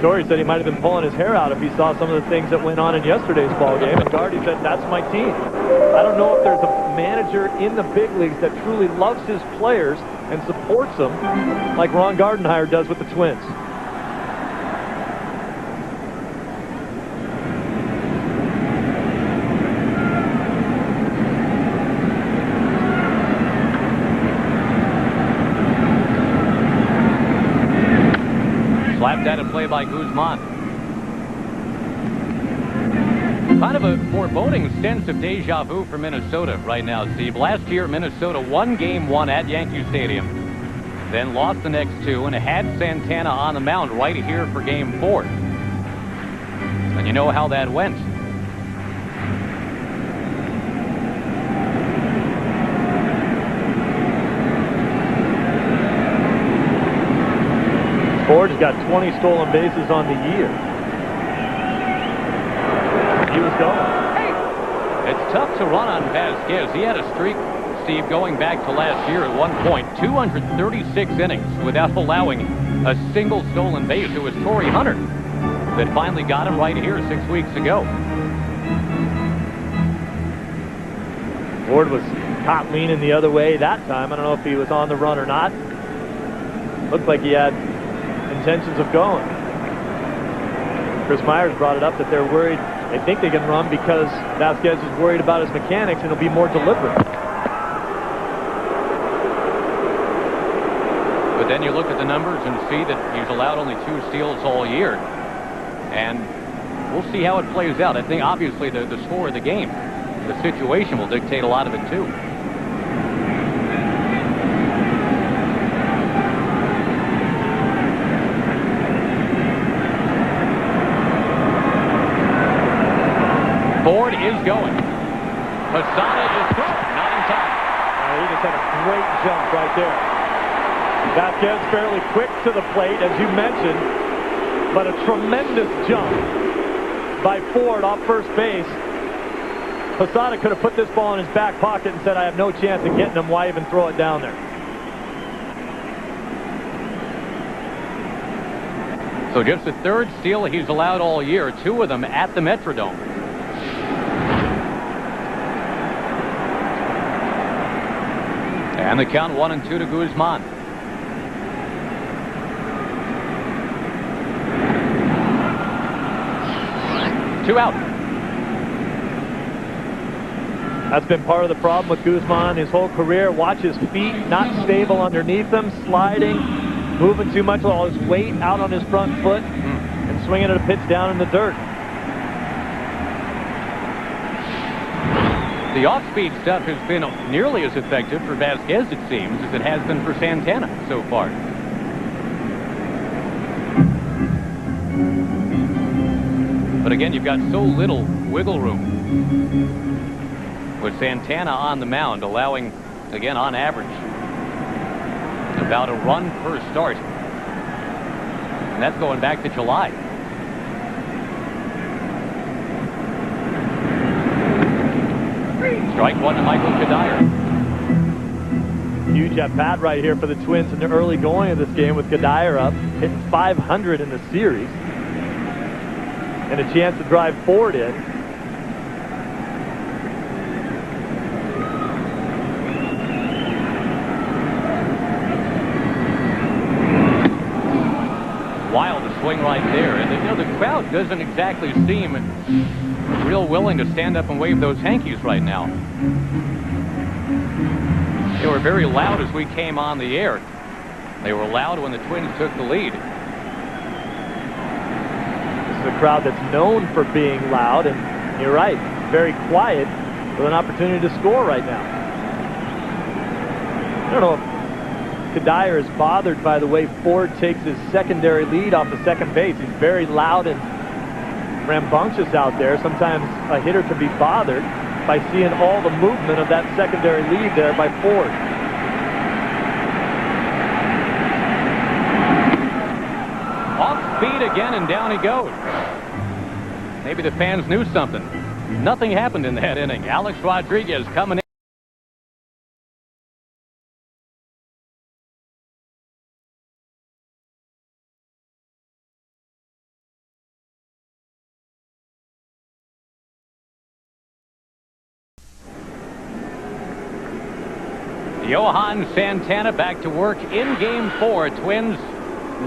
Speaker 3: Torre said he might have been pulling his hair out if he saw some of the things that went on in yesterday's ball game. And Gardy said, that's my team. I don't know if there's a manager in the big leagues that truly loves his players and supports them like Ron Gardenhire does with the Twins.
Speaker 1: Slapped at a play by Guzman. Kind of a foreboding sense of deja vu for Minnesota right now, Steve. Last year, Minnesota won Game 1 at Yankee Stadium. then lost the next two, and had Santana on the mound right here for Game 4. And you know how that went.
Speaker 3: Ford's got 20 stolen bases on the year. He was going.
Speaker 1: It's tough to run on Vasquez. He had a streak, Steve, going back to last year at one point, 236 innings without allowing a single stolen base. It was Torrey Hunter that finally got him right here 6 weeks ago.
Speaker 3: Ford was caught leaning the other way that time. I don't know if he was on the run or not. Looked like he had intentions of going. Chris Myers brought it up that they're worried. They think they can run because Vasquez is worried about his mechanics and he'll be more deliberate.
Speaker 1: But then you look at the numbers and see that he's allowed only 2 steals all year. And we'll see how it plays out. I think obviously the score of the game, the situation will dictate a lot of it too. Ford is going. Posada is throwing, not in time.
Speaker 3: He just had a great jump right there. Vasquez fairly quick to the plate, as you mentioned, but a tremendous jump by Ford off first base. Posada could have put this ball in his back pocket and said, I have no chance of getting him. Why even throw it down there?
Speaker 1: So just the 3rd steal he's allowed all year, 2 of them at the Metrodome. And the count 1-2 to Guzman. Two out.
Speaker 3: That's been part of the problem with Guzman his whole career. Watch his feet, not stable underneath him, sliding, moving too much with all his weight out on his front foot, and swinging at a pitch down in the dirt.
Speaker 1: The off-speed stuff has been nearly as effective for Vasquez, it seems, as it has been for Santana so far. But again, you've got so little wiggle room with Santana on the mound, allowing, again, on average, about a run per start. And that's going back to July. Strike 1 to Michael Kadire.
Speaker 3: Huge at bat right here for the Twins in the early going of this game with Kadire up, hitting 500 in the series. And a chance to drive Ford in.
Speaker 1: Wild to swing right there. And you know, the crowd doesn't exactly seem real willing to stand up and wave those hankies right now. They were very loud as we came on the air. They were loud when the Twins took the lead.
Speaker 3: This is a crowd that's known for being loud, and you're right, very quiet with an opportunity to score right now. I don't know if Kadire is bothered by the way Ford takes his secondary lead off the second base. He's very loud and rambunctious out there. Sometimes a hitter can be bothered by seeing all the movement of that secondary lead there by Ford.
Speaker 1: Off speed again, and down he goes. Maybe the fans knew something. Nothing happened in that inning. Alex Rodriguez coming in. Johan Santana back to work in Game 4. Twins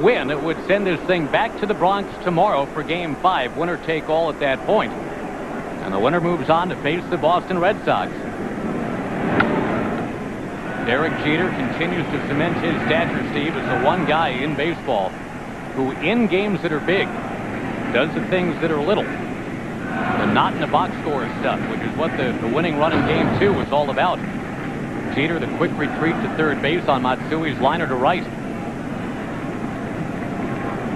Speaker 1: win. It would send this thing back to the Bronx tomorrow for Game 5. Winner take all at that point. And the winner moves on to face the Boston Red Sox. Derek Jeter continues to cement his stature, Steve, as the one guy in baseball who, in games that are big, does the things that are little. The not-in-the-box score stuff, which is what the winning run in Game 2 was all about. Jeter, the quick retreat to third base on Matsui's liner to right.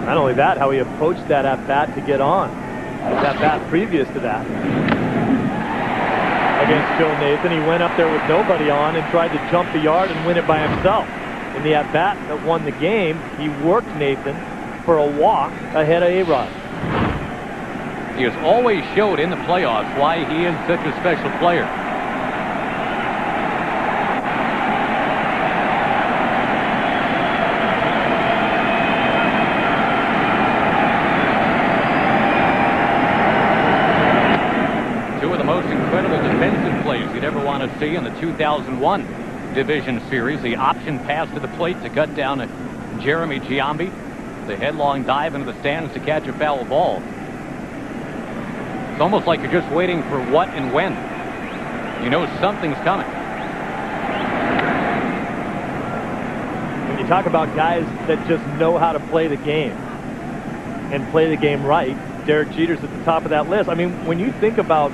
Speaker 3: Not only that, how he approached that at-bat to get on. That bat previous to that. Against Joe Nathan, he went up there with nobody on and tried to jump the yard and win it by himself. In the at-bat that won the game, he worked Nathan for a walk ahead of A-Rod.
Speaker 1: He has always showed in the playoffs why he is such a special player. Two of the most incredible defensive plays you'd ever want to see in the 2001 division series. The option pass to the plate to cut down Jeremy Giambi. The headlong dive into the stands to catch a foul ball. It's almost like you're just waiting for what and when. You know something's coming.
Speaker 3: When you talk about guys that just know how to play the game and play the game right, Derek Jeter's at the top of that list. I mean, when you think about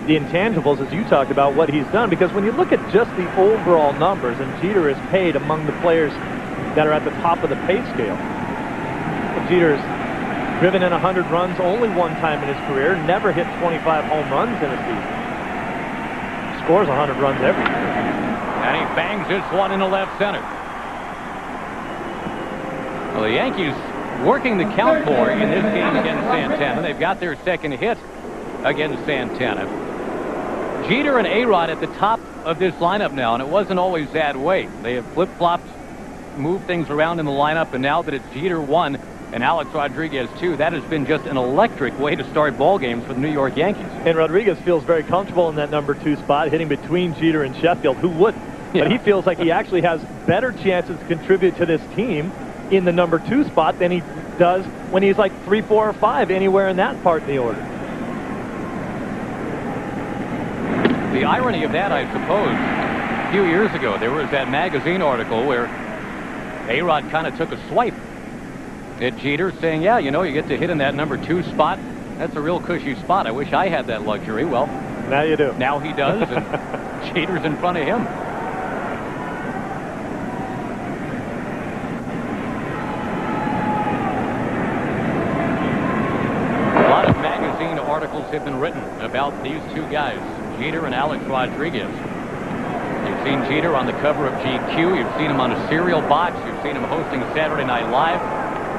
Speaker 3: the intangibles, as you talked about, what he's done, because when you look at just the overall numbers, and Jeter is paid among the players that are at the top of the pay scale. Jeter's driven in 100 runs only one time in his career, never hit 25 home runs in a season. Scores 100 runs every year.
Speaker 1: And he bangs this one into left center. Well, the Yankees working the count more in this game against Santana. They've got their second hit against Santana. Jeter and A-Rod at the top of this lineup now, and it wasn't always that way. They have flip-flopped, moved things around in the lineup, and now that it's Jeter 1 and Alex Rodriguez 2, that has been just an electric way to start ball games for the New York Yankees.
Speaker 3: And Rodriguez feels very comfortable in that number 2 spot, hitting between Jeter and Sheffield. Who wouldn't?
Speaker 1: Yeah.
Speaker 3: But he feels like he actually has better chances to contribute to this team in the number 2 spot than he does when he's like 3, 4, or 5 anywhere in that part of the order.
Speaker 1: The irony of that, I suppose, a few years ago, there was that magazine article where A-Rod kind of took a swipe at Jeter, saying, yeah, you know, you get to hit in that number 2 spot. That's a real cushy spot. I wish I had that luxury. Well,
Speaker 3: now you do.
Speaker 1: Now he does, and Jeter's in front of him. A lot of magazine articles have been written about these two guys, Jeter and Alex Rodriguez. You've seen Jeter on the cover of GQ. You've seen him on a cereal box. You've seen him hosting Saturday Night Live,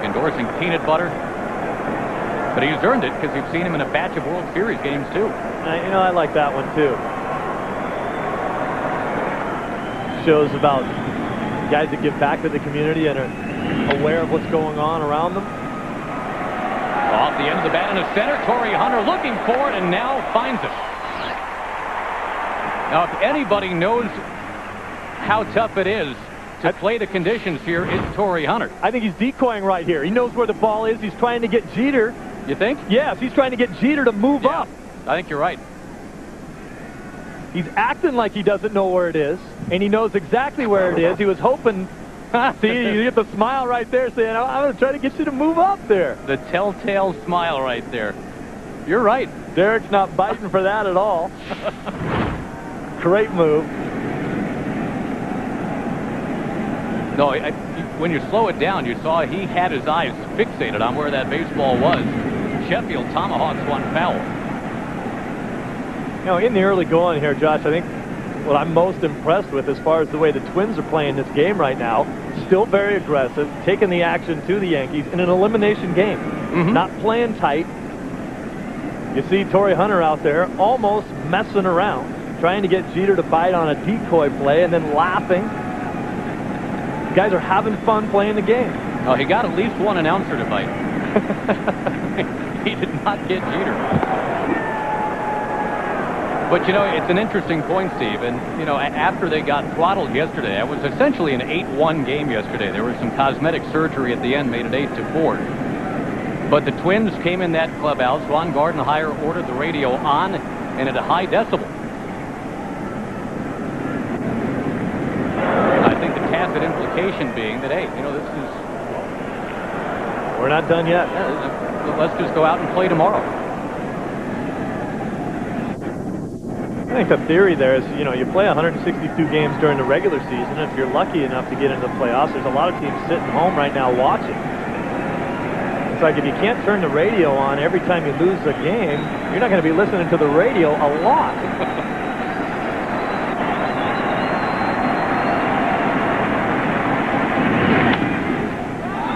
Speaker 1: endorsing peanut butter. But he's earned it because you've seen him in a batch of World Series games, too.
Speaker 3: You know, I like that one, too. Shows about guys that give back to the community and are aware of what's going on around them.
Speaker 1: Off the end of the bat in the center, Torrey Hunter looking for it and now finds it. Now, if anybody knows how tough it is to play the conditions here, it's Torrey Hunter.
Speaker 3: I think he's decoying right here. He knows where the ball is. He's trying to get Jeter.
Speaker 1: You think?
Speaker 3: Yes, he's trying to get Jeter to move up.
Speaker 1: I think you're right.
Speaker 3: He's acting like he doesn't know where it is, and he knows exactly where it is. He was hoping, see, you get the smile right there saying, I'm going to try to get you to move up there.
Speaker 1: The telltale smile right there. You're right.
Speaker 3: Derek's not biting for that at all. Great move.
Speaker 1: No, when you slow it down, you saw he had his eyes fixated on where that baseball was. Sheffield tomahawks one foul.
Speaker 3: You know, in the early going here, Josh, I think what I'm most impressed with as far as the way the Twins are playing this game right now, still very aggressive, taking the action to the Yankees in an elimination game. Not playing tight. You see Torrey Hunter out there almost messing around, trying to get Jeter to bite on a decoy play and then laughing. The guys are having fun playing the game.
Speaker 1: Oh, he got at least one announcer to bite. He did not get Jeter. But, you know, it's an interesting point, Steve. And, you know, after they got throttled yesterday, it was essentially an 8-1 game yesterday. There was some cosmetic surgery at the end, made it 8-4. But the Twins came in that clubhouse. Ron Gardenhire ordered the radio on and at a high decibel. I think the tacit implication being that, hey, you know, this is...
Speaker 3: We're not done yet.
Speaker 1: Yeah, let's just go out and play tomorrow.
Speaker 3: I think the theory there is, you know, you play 162 games during the regular season. If you're lucky enough to get into the playoffs, there's a lot of teams sitting home right now watching. It's like if you can't turn the radio on every time you lose a game, you're not going to be listening to the radio a lot.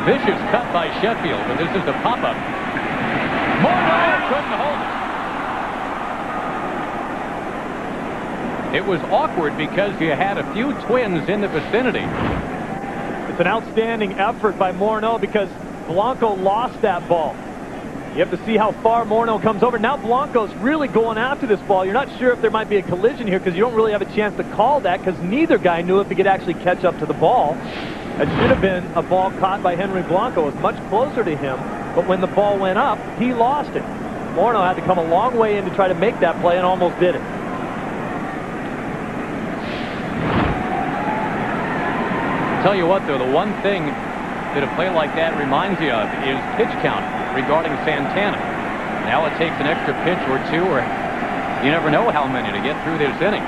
Speaker 1: Vicious cut by Sheffield, but this is the pop-up. Morneau couldn't hold it. It was awkward because you had a few Twins in the vicinity.
Speaker 3: It's an outstanding effort by Morneau because Blanco lost that ball. You have to see how far Morneau comes over. Now Blanco's really going after this ball. You're not sure if there might be a collision here because you don't really have a chance to call that because neither guy knew if he could actually catch up to the ball. It should have been a ball caught by Henry Blanco. It was much closer to him, but when the ball went up, he lost it. Morneau had to come a long way in to try to make that play and almost did it.
Speaker 1: Tell you what, though, the one thing that a play like that reminds you of is pitch count regarding Santana. Now it takes an extra pitch or two, or you never know how many to get through this inning.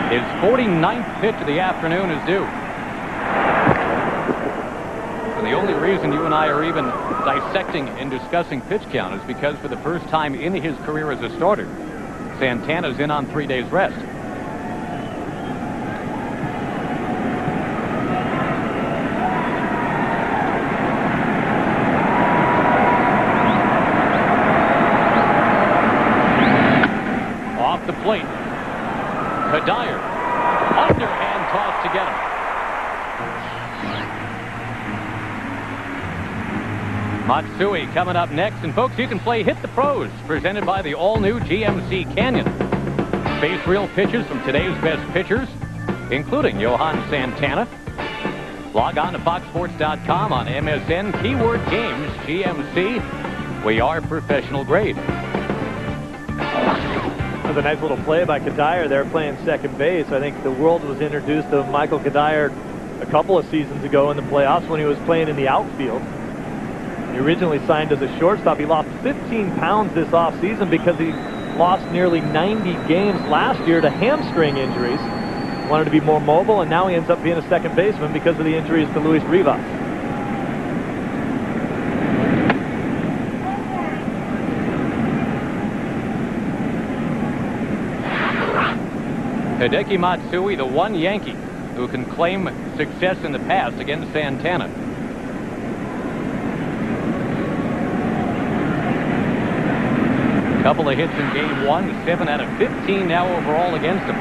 Speaker 1: His 49th pitch of the afternoon is due. And the only reason you and I are even dissecting and discussing pitch count is because for the first time in his career as a starter, Santana's in on 3 days rest. Off the plate. Kadire, underhand toss to get him. Matsui coming up next. And folks, you can play Hit the Pros, presented by the all-new GMC Canyon. Base reel pitches from today's best pitchers, including Johan Santana. Log on to foxsports.com on MSN, keyword games, GMC. We are professional grade.
Speaker 3: That was a nice little play by Kadire there playing second base. I think the world was introduced to Michael Kadire a couple of seasons ago in the playoffs when he was playing in the outfield. He originally signed as a shortstop. He lost 15 pounds this offseason because he lost nearly 90 games last year to hamstring injuries. Wanted to be more mobile, and now he ends up being a second baseman because of the injuries to Luis Rivas.
Speaker 1: Hideki Matsui, the one Yankee who can claim success in the past against Santana. Couple of hits in game one, 7 out of 15 now overall against him.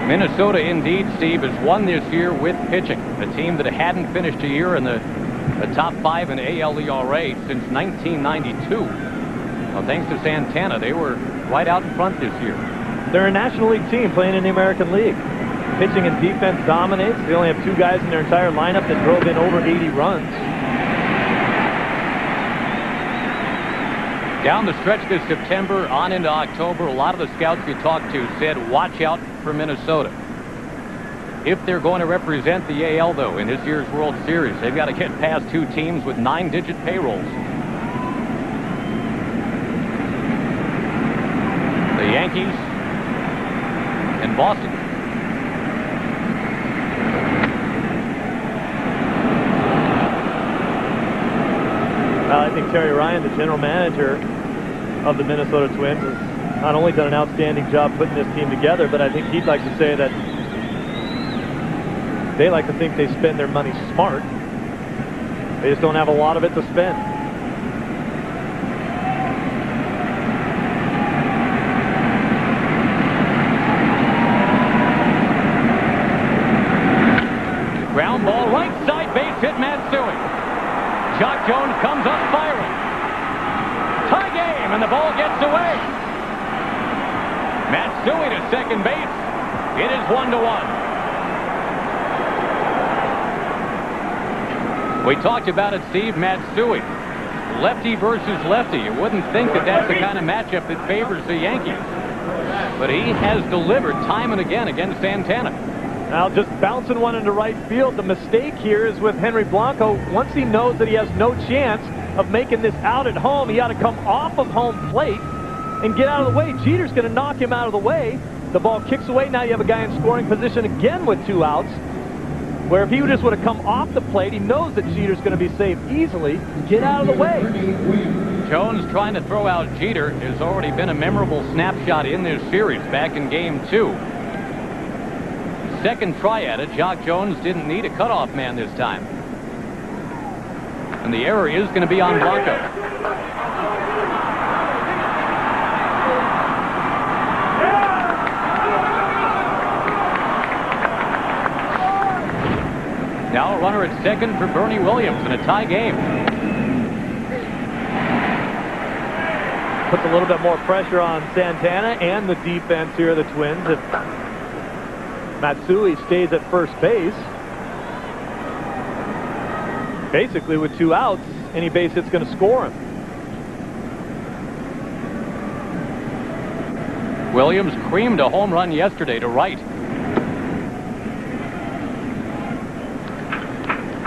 Speaker 1: Minnesota, indeed, Steve, has won this year with pitching. A team that hadn't finished a year in the top 5 in AL ERA since 1992. Well, thanks to Santana, they were right out in front this year.
Speaker 3: They're a National League team playing in the American League. Pitching and defense dominates. They only have 2 guys in their entire lineup that drove in over 80 runs.
Speaker 1: Down the stretch this September, on into October, a lot of the scouts you talked to said, watch out for Minnesota. If they're going to represent the AL, though, in this year's World Series, they've got to get past 2 teams with 9-digit payrolls. The Yankees and Boston.
Speaker 3: Well, I think Terry Ryan, the general manager of the Minnesota Twins, has not only done an outstanding job putting this team together, but I think he'd like to say that they like to think they spend their money smart. They just don't have a lot of it to spend.
Speaker 1: Ground ball, right side, base hit, Matsui. Jock Jones comes up firing. Tie game, and the ball gets away. Matsui to second base. It is 1-1. We talked about it, Steve. Matsui, lefty versus lefty. You wouldn't think that that's the kind of matchup that favors the Yankees. But he has delivered time and again against Santana.
Speaker 3: Now just bouncing one into right field. The mistake here is with Henry Blanco. Once he knows that he has no chance of making this out at home, he ought to come off of home plate and get out of the way. Jeter's going to knock him out of the way. The ball kicks away. Now you have a guy in scoring position again with 2 outs. Where if he just would have come off the plate, he knows that Jeter's going to be safe easily. Get out of the way.
Speaker 1: Jones trying to throw out Jeter has already been a memorable snapshot in this series back in Game 2. Second try at it, Jock Jones didn't need a cutoff man this time. And the error is going to be on Blanco. Now a runner at second for Bernie Williams in a tie game.
Speaker 3: Puts a little bit more pressure on Santana and the defense here of the Twins. If Matsui stays at first base, basically with 2 outs, any base hit's going to score him.
Speaker 1: Williams creamed a home run yesterday to right.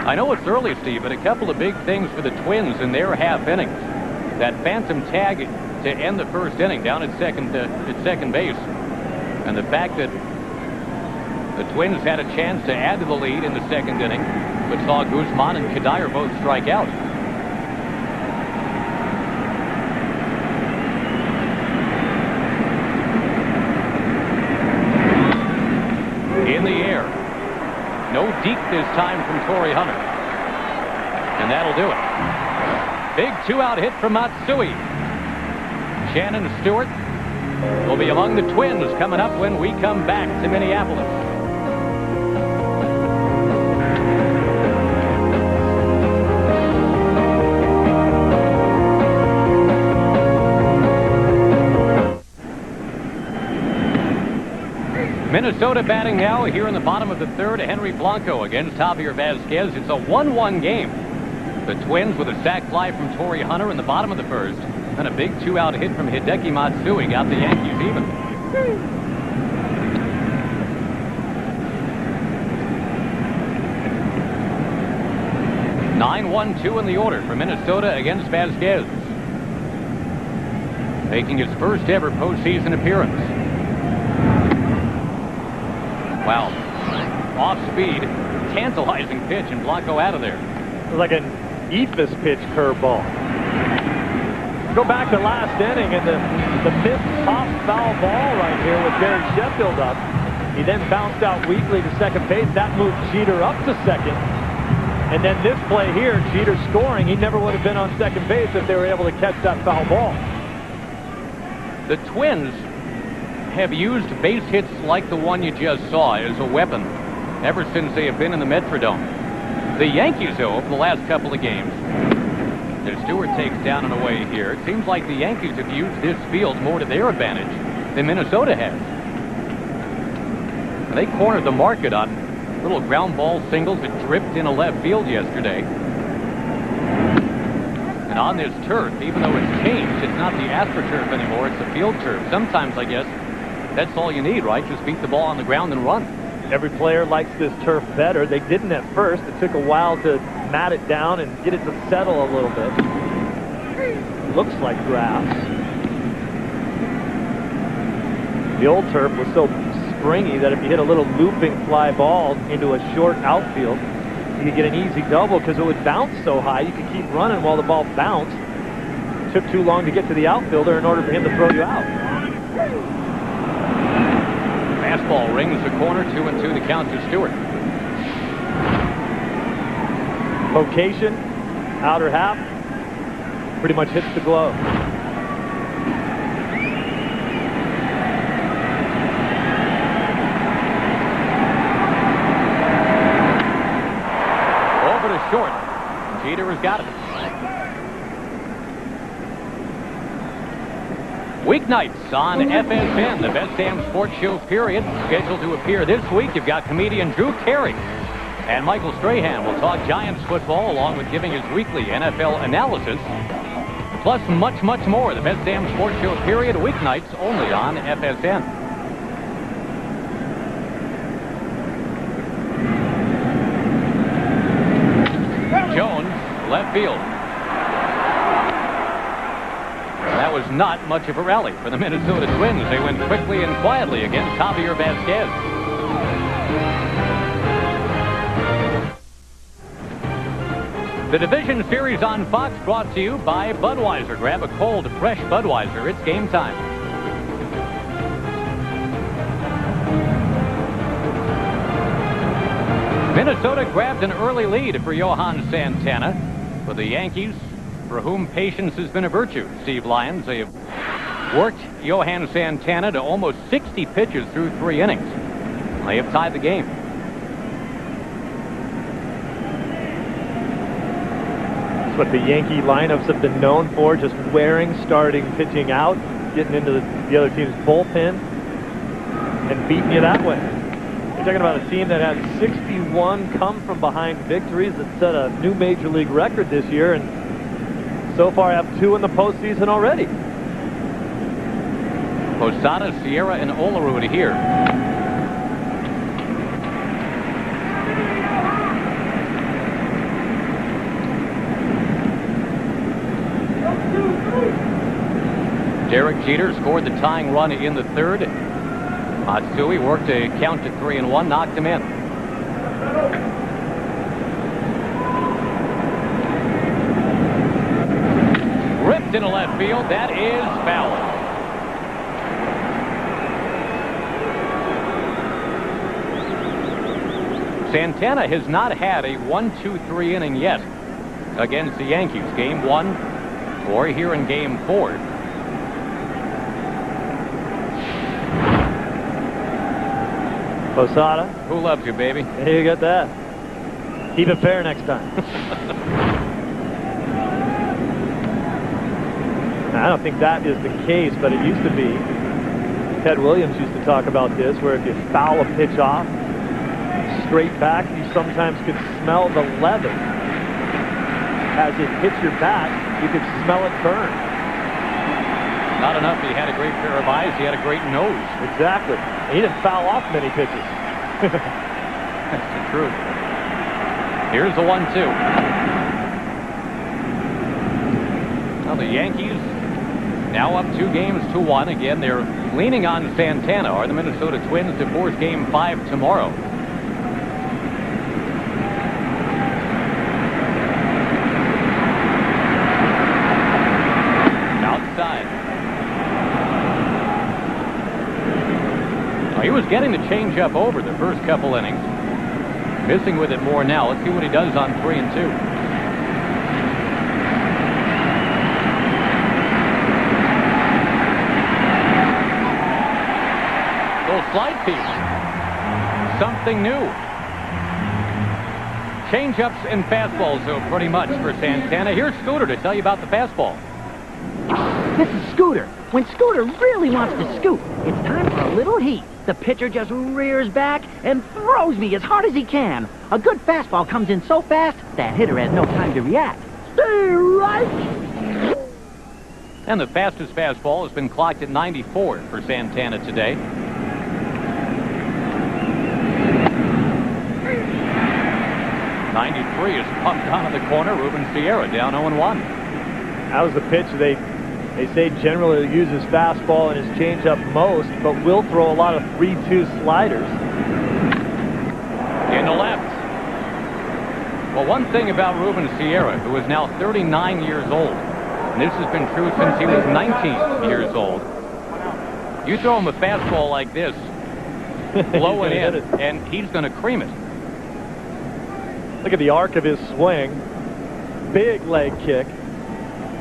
Speaker 1: I know it's early, Steve, but a couple of big things for the Twins in their half innings. That phantom tag to end the first inning down at second base, and the fact that the Twins had a chance to add to the lead in the second inning, but saw Guzman and Kadire both strike out. In the air. No deep this time from Torrey Hunter. And that'll do it. Big 2-out hit from Matsui. Shannon Stewart will be among the Twins coming up when we come back to Minneapolis. Minnesota batting now here in the bottom of the third. Henry Blanco against Javier Vazquez. It's a 1-1 game. The Twins with a sac fly from Torrey Hunter in the bottom of the first. And a big 2-out hit from Hideki Matsui got the Yankees even. (9-1-2) in the order for Minnesota against Vazquez. Making his first ever postseason appearance. Wow. Off speed, tantalizing pitch, and Blanco out of there.
Speaker 3: It was like an Ephus pitch curveball. Go back to last inning and the missed pop foul ball right here with Gary Sheffield up. He then bounced out weakly to second base. That moved Jeter up to second. And then this play here, Jeter scoring. He never would have been on second base if they were able to catch that foul ball.
Speaker 1: The Twins have used base hits like the one you just saw as a weapon ever since they have been in the Metrodome. The Yankees, though, over the last couple of games, as Stewart takes down and away here, it seems like the Yankees have used this field more to their advantage than Minnesota has. They cornered the market on little ground ball singles that dripped into left field yesterday. And on this turf, even though it's changed, it's not the AstroTurf anymore, it's the field turf. Sometimes, I guess, that's all you need, right? Just beat the ball on the ground and run.
Speaker 3: Every player likes this turf better. They didn't at first. It took a while to mat it down and get it to settle a little bit. Looks like grass. The old turf was so springy that if you hit a little looping fly ball into a short outfield, you could get an easy double because it would bounce so high you could keep running while the ball bounced. It took too long to get to the outfielder in order for him to throw you out.
Speaker 1: Fastball rings the corner, 2-2 the count to Stewart.
Speaker 3: Location, outer half, pretty much hits the glove.
Speaker 1: Over to short. Jeter has got it. Weeknights on FSN, the best damn sports show period. Scheduled to appear this week, you've got comedian Drew Carey. And Michael Strahan will talk Giants football along with giving his weekly NFL analysis. Plus much, much more. The best damn sports show period, weeknights only on FSN. not much of a rally for the Minnesota Twins. They went quickly and quietly against Javier Vasquez. The division series on Fox brought to you by Budweiser. Grab a cold, fresh Budweiser. It's game time. Minnesota grabbed an early lead for Johan Santana. For the Yankees, for whom patience has been a virtue, Steve Lyons, they have worked Johan Santana to almost 60 pitches through 3 innings. They have tied the game.
Speaker 3: That's what the Yankee lineups have been known for, just wearing starting pitching out, getting into the other team's bullpen, and beating you that way. You're talking about a team that had 61 come-from-behind victories that set a new Major League record this year, and so far have 2 in the postseason already.
Speaker 1: Posada, Sierra, and Olerud here. Derek Jeter scored the tying run in the 3rd. Matsui worked a count to 3-1, knocked him in. Ripped into left field. That is foul. Santana has not had a 1-2-3 inning yet against the Yankees. Game 1 or here in Game 4.
Speaker 3: Posada.
Speaker 1: Who loves you, baby?
Speaker 3: Hey, you got that. Keep it fair next time. I don't think that is the case, but it used to be. Ted Williams used to talk about this, where if you foul a pitch off straight back, you sometimes could smell the leather. As it hits your bat, you could smell it burn.
Speaker 1: Not enough. He had a great pair of eyes. He had a great nose.
Speaker 3: Exactly. He didn't foul off many pitches.
Speaker 1: That's the truth. Here's the 1-2. Well, the Yankees now up 2 games to 1. Again, they're leaning on Santana. Are the Minnesota Twins to force Game 5 tomorrow? He was getting the changeup over the first couple innings. Missing with it more now. Let's see what he does on 3-2. Little slide piece. Something new. Changeups and fastballs, so pretty much for Santana. Here's Scooter to tell you about the fastball.
Speaker 6: This is Scooter. When Scooter really wants to scoop, it's time for a little heat. The pitcher just rears back and throws me as hard as he can. A good fastball comes in so fast, that hitter has no time to react. Stay right.
Speaker 1: And the fastest fastball has been clocked at 94 for Santana today. .93 is pumped onto the corner. Ruben Sierra down 0-1.
Speaker 3: That was the pitch they say generally uses fastball and his changeup most, but will throw a lot of 3-2 sliders.
Speaker 1: In the left. Well, one thing about Ruben Sierra, who is now 39 years old, and this has been true since he was 19 years old, you throw him a fastball like this, blow it in, and he's going to cream it.
Speaker 3: Look at the arc of his swing. Big leg kick.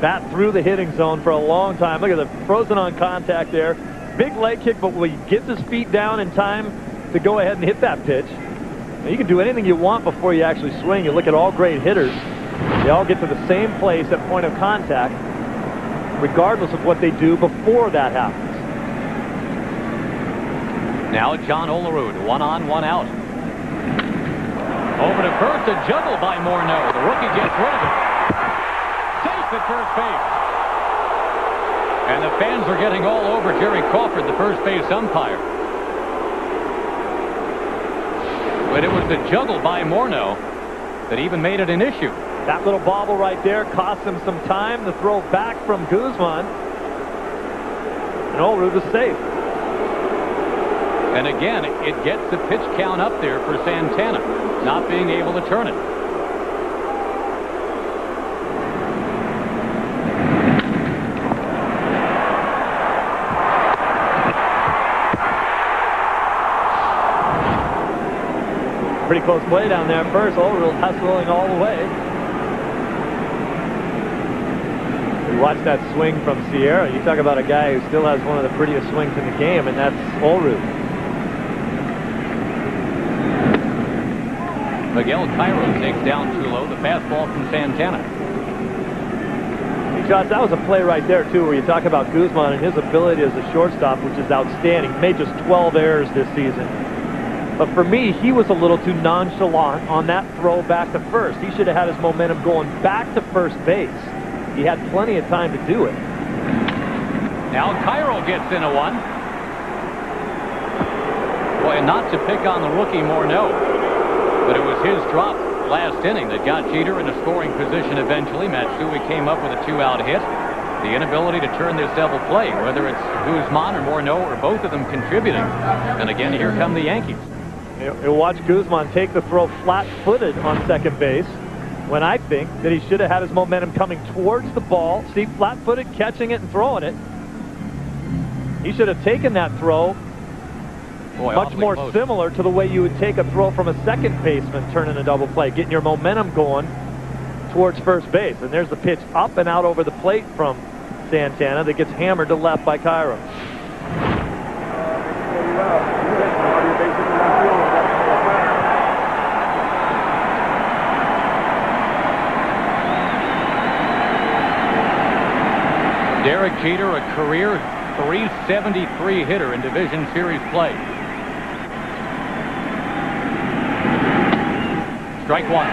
Speaker 3: Bat through the hitting zone for a long time. Look at the frozen on contact there. Big leg kick, but when he gets his feet down in time to go ahead and hit that pitch. Now, you can do anything you want before you actually swing. You look at all great hitters. They all get to the same place at point of contact, regardless of what they do before that happens.
Speaker 1: Now John Olerud, 1 on, 1 out. Over to first, a juggle by Morneau. The rookie gets rid of it. Safe at first base. And the fans are getting all over Jerry Crawford, the first base umpire. But it was the juggle by Morneau that even made it an issue.
Speaker 3: That little bobble right there cost him some time. The throw back from Guzman. And Olerud was safe.
Speaker 1: And again, it gets the pitch count up there for Santana, not being able to turn it.
Speaker 3: Pretty close play down there first. Olerud hustling all the way. We watched that swing from Sierra. You talk about a guy who still has one of the prettiest swings in the game, and that's Olerud.
Speaker 1: Miguel Cairo takes down too low. The fastball from Santana.
Speaker 3: Hey, Josh, that was a play right there, too, where you talk about Guzman and his ability as a shortstop, which is outstanding. He made just 12 errors this season. But for me, he was a little too nonchalant on that throw back to first. He should have had his momentum going back to first base. He had plenty of time to do it.
Speaker 1: Now Cairo gets into one. Boy, and not to pick on the rookie Morneau, but it was his drop last inning that got Jeter in a scoring position eventually. Matsui came up with a 2-out hit. The inability to turn this double play, whether it's Guzman or Morneau or both of them contributing. And again, here come the Yankees.
Speaker 3: You'll watch Guzman take the throw flat-footed on second base, when I think that he should have had his momentum coming towards the ball. See, flat-footed, catching it and throwing it. He should have taken that throw much more
Speaker 1: close.
Speaker 3: Similar to the way you would take a throw from a second baseman turning a double play, getting your momentum going towards first base. And there's the pitch up and out over the plate from Santana that gets hammered to left by Cairo.
Speaker 1: Derek Jeter, a career .373 hitter in Division Series play. Strike one.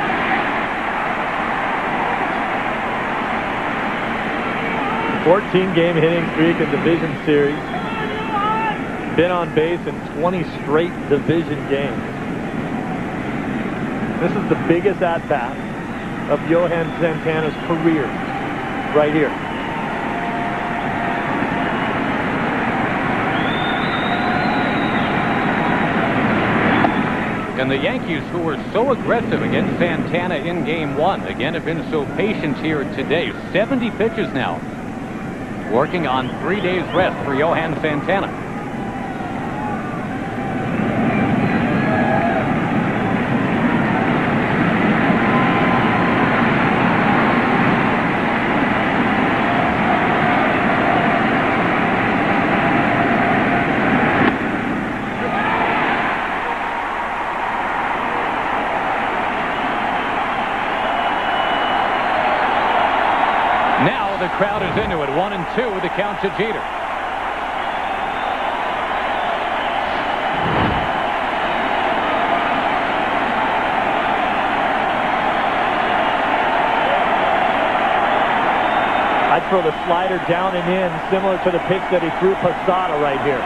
Speaker 3: A 14-game hitting streak in Division Series. Been on base in 20 straight division games. This is the biggest at-bat of Johan Santana's career right here.
Speaker 1: And the Yankees, who were so aggressive against Santana in Game 1, again have been so patient here today. 70 pitches now. Working on 3 days rest for Johan Santana. The crowd is into it. 1-2, the count to Jeter.
Speaker 3: I'd throw the slider down and in, similar to the pitch that he threw Posada right here.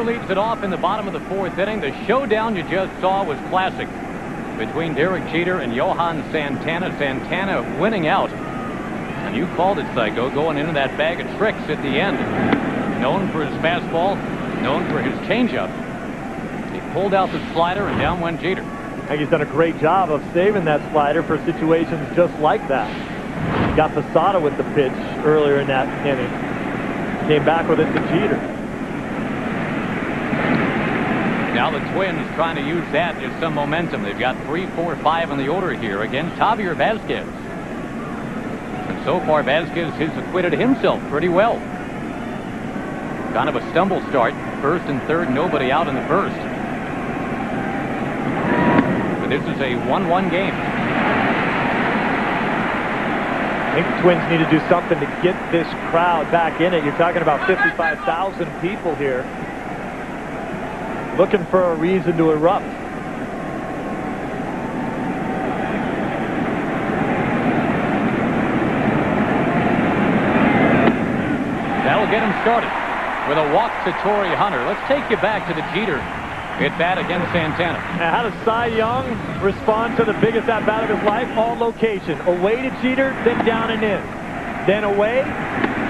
Speaker 1: Leads it off in the bottom of the 4th inning. The showdown you just saw was classic between Derek Jeter and Johan Santana. Santana winning out. And you called it, Psycho, going into that bag of tricks at the end. Known for his fastball, known for his changeup. He pulled out the slider and down went Jeter.
Speaker 3: I think he's done a great job of saving that slider for situations just like that. Got Posada with the pitch earlier in that inning. Came back with it to Jeter.
Speaker 1: Now the Twins trying to use that as some momentum. They've got 3, 4, 5 in the order here against Javier Vazquez. And so far, Vazquez has acquitted himself pretty well. Kind of a stumble start. 1st and 3rd, nobody out in the 1st. But this is a 1-1 game.
Speaker 3: I think the Twins need to do something to get this crowd back in it. You're talking about 55,000 people here. looking for a reason to erupt.
Speaker 1: That'll get him started with a walk to Torrey Hunter. Let's take you back to the Jeter at-bat against Santana.
Speaker 3: Now, how does Cy Young respond to the biggest at-bat of his life? All location. Away to Jeter, then down and in. Then away,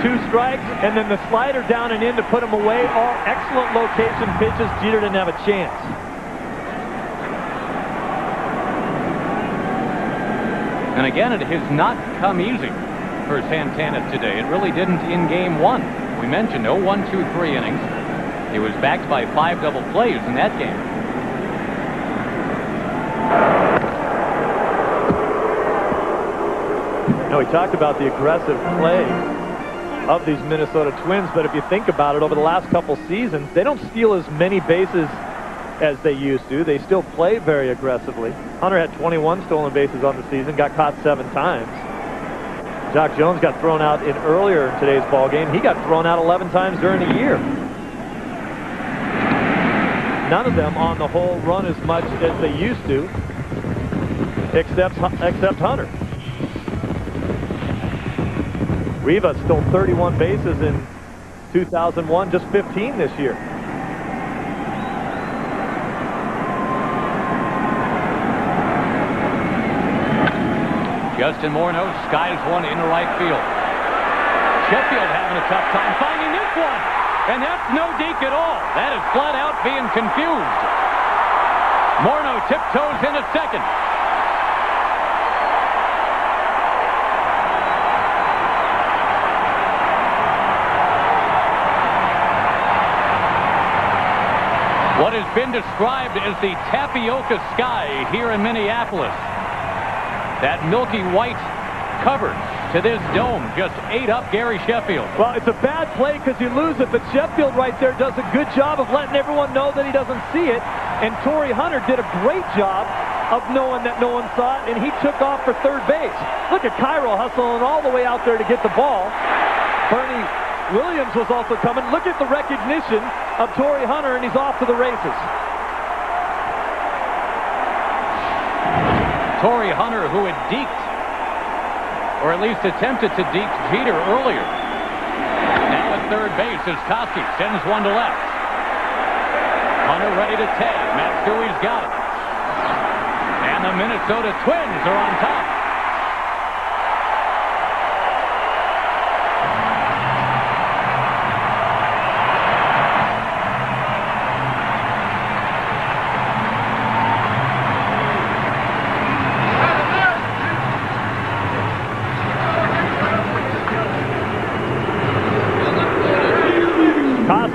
Speaker 3: 2 strikes, and then the slider down and in to put him away. All excellent location pitches. Jeter didn't have a chance.
Speaker 1: And again, it has not come easy for Santana today. It really didn't in game 1. We mentioned no 1, 2, 3 innings. He was backed by 5 double plays in that game.
Speaker 3: Now, we talked about the aggressive play of these Minnesota Twins, but if you think about it, over the last couple seasons, they don't steal as many bases as they used to. They still play very aggressively. Hunter had 21 stolen bases on the season, got caught 7 times. Jock Jones got thrown out in earlier in today's ball game. He got thrown out 11 times during the year. None of them on the whole run as much as they used to, except Hunter. Rivas stole 31 bases in 2001, just 15 this year.
Speaker 1: Justin Morneau skies one into right field. Sheffield having a tough time finding this one. And that's no deke at all. That is flat out being confused. Morneau tiptoes into second. What has been described as the tapioca sky here in Minneapolis. That milky white cover to this dome just ate up Gary Sheffield.
Speaker 3: Well, it's a bad play because you lose it, but Sheffield right there does a good job of letting everyone know that he doesn't see it. And Torrey Hunter did a great job of knowing that no one saw it, and he took off for third base. Look at Cairo hustling all the way out there to get the ball. Bernie Williams was also coming. Look at the recognition of Torrey Hunter, and he's off to the races.
Speaker 1: Torrey Hunter, who had deked, or at least attempted to deke Jeter earlier. Now at third base as Koski sends one to left. Hunter ready to tag. Matsui's got it. And the Minnesota Twins are on top.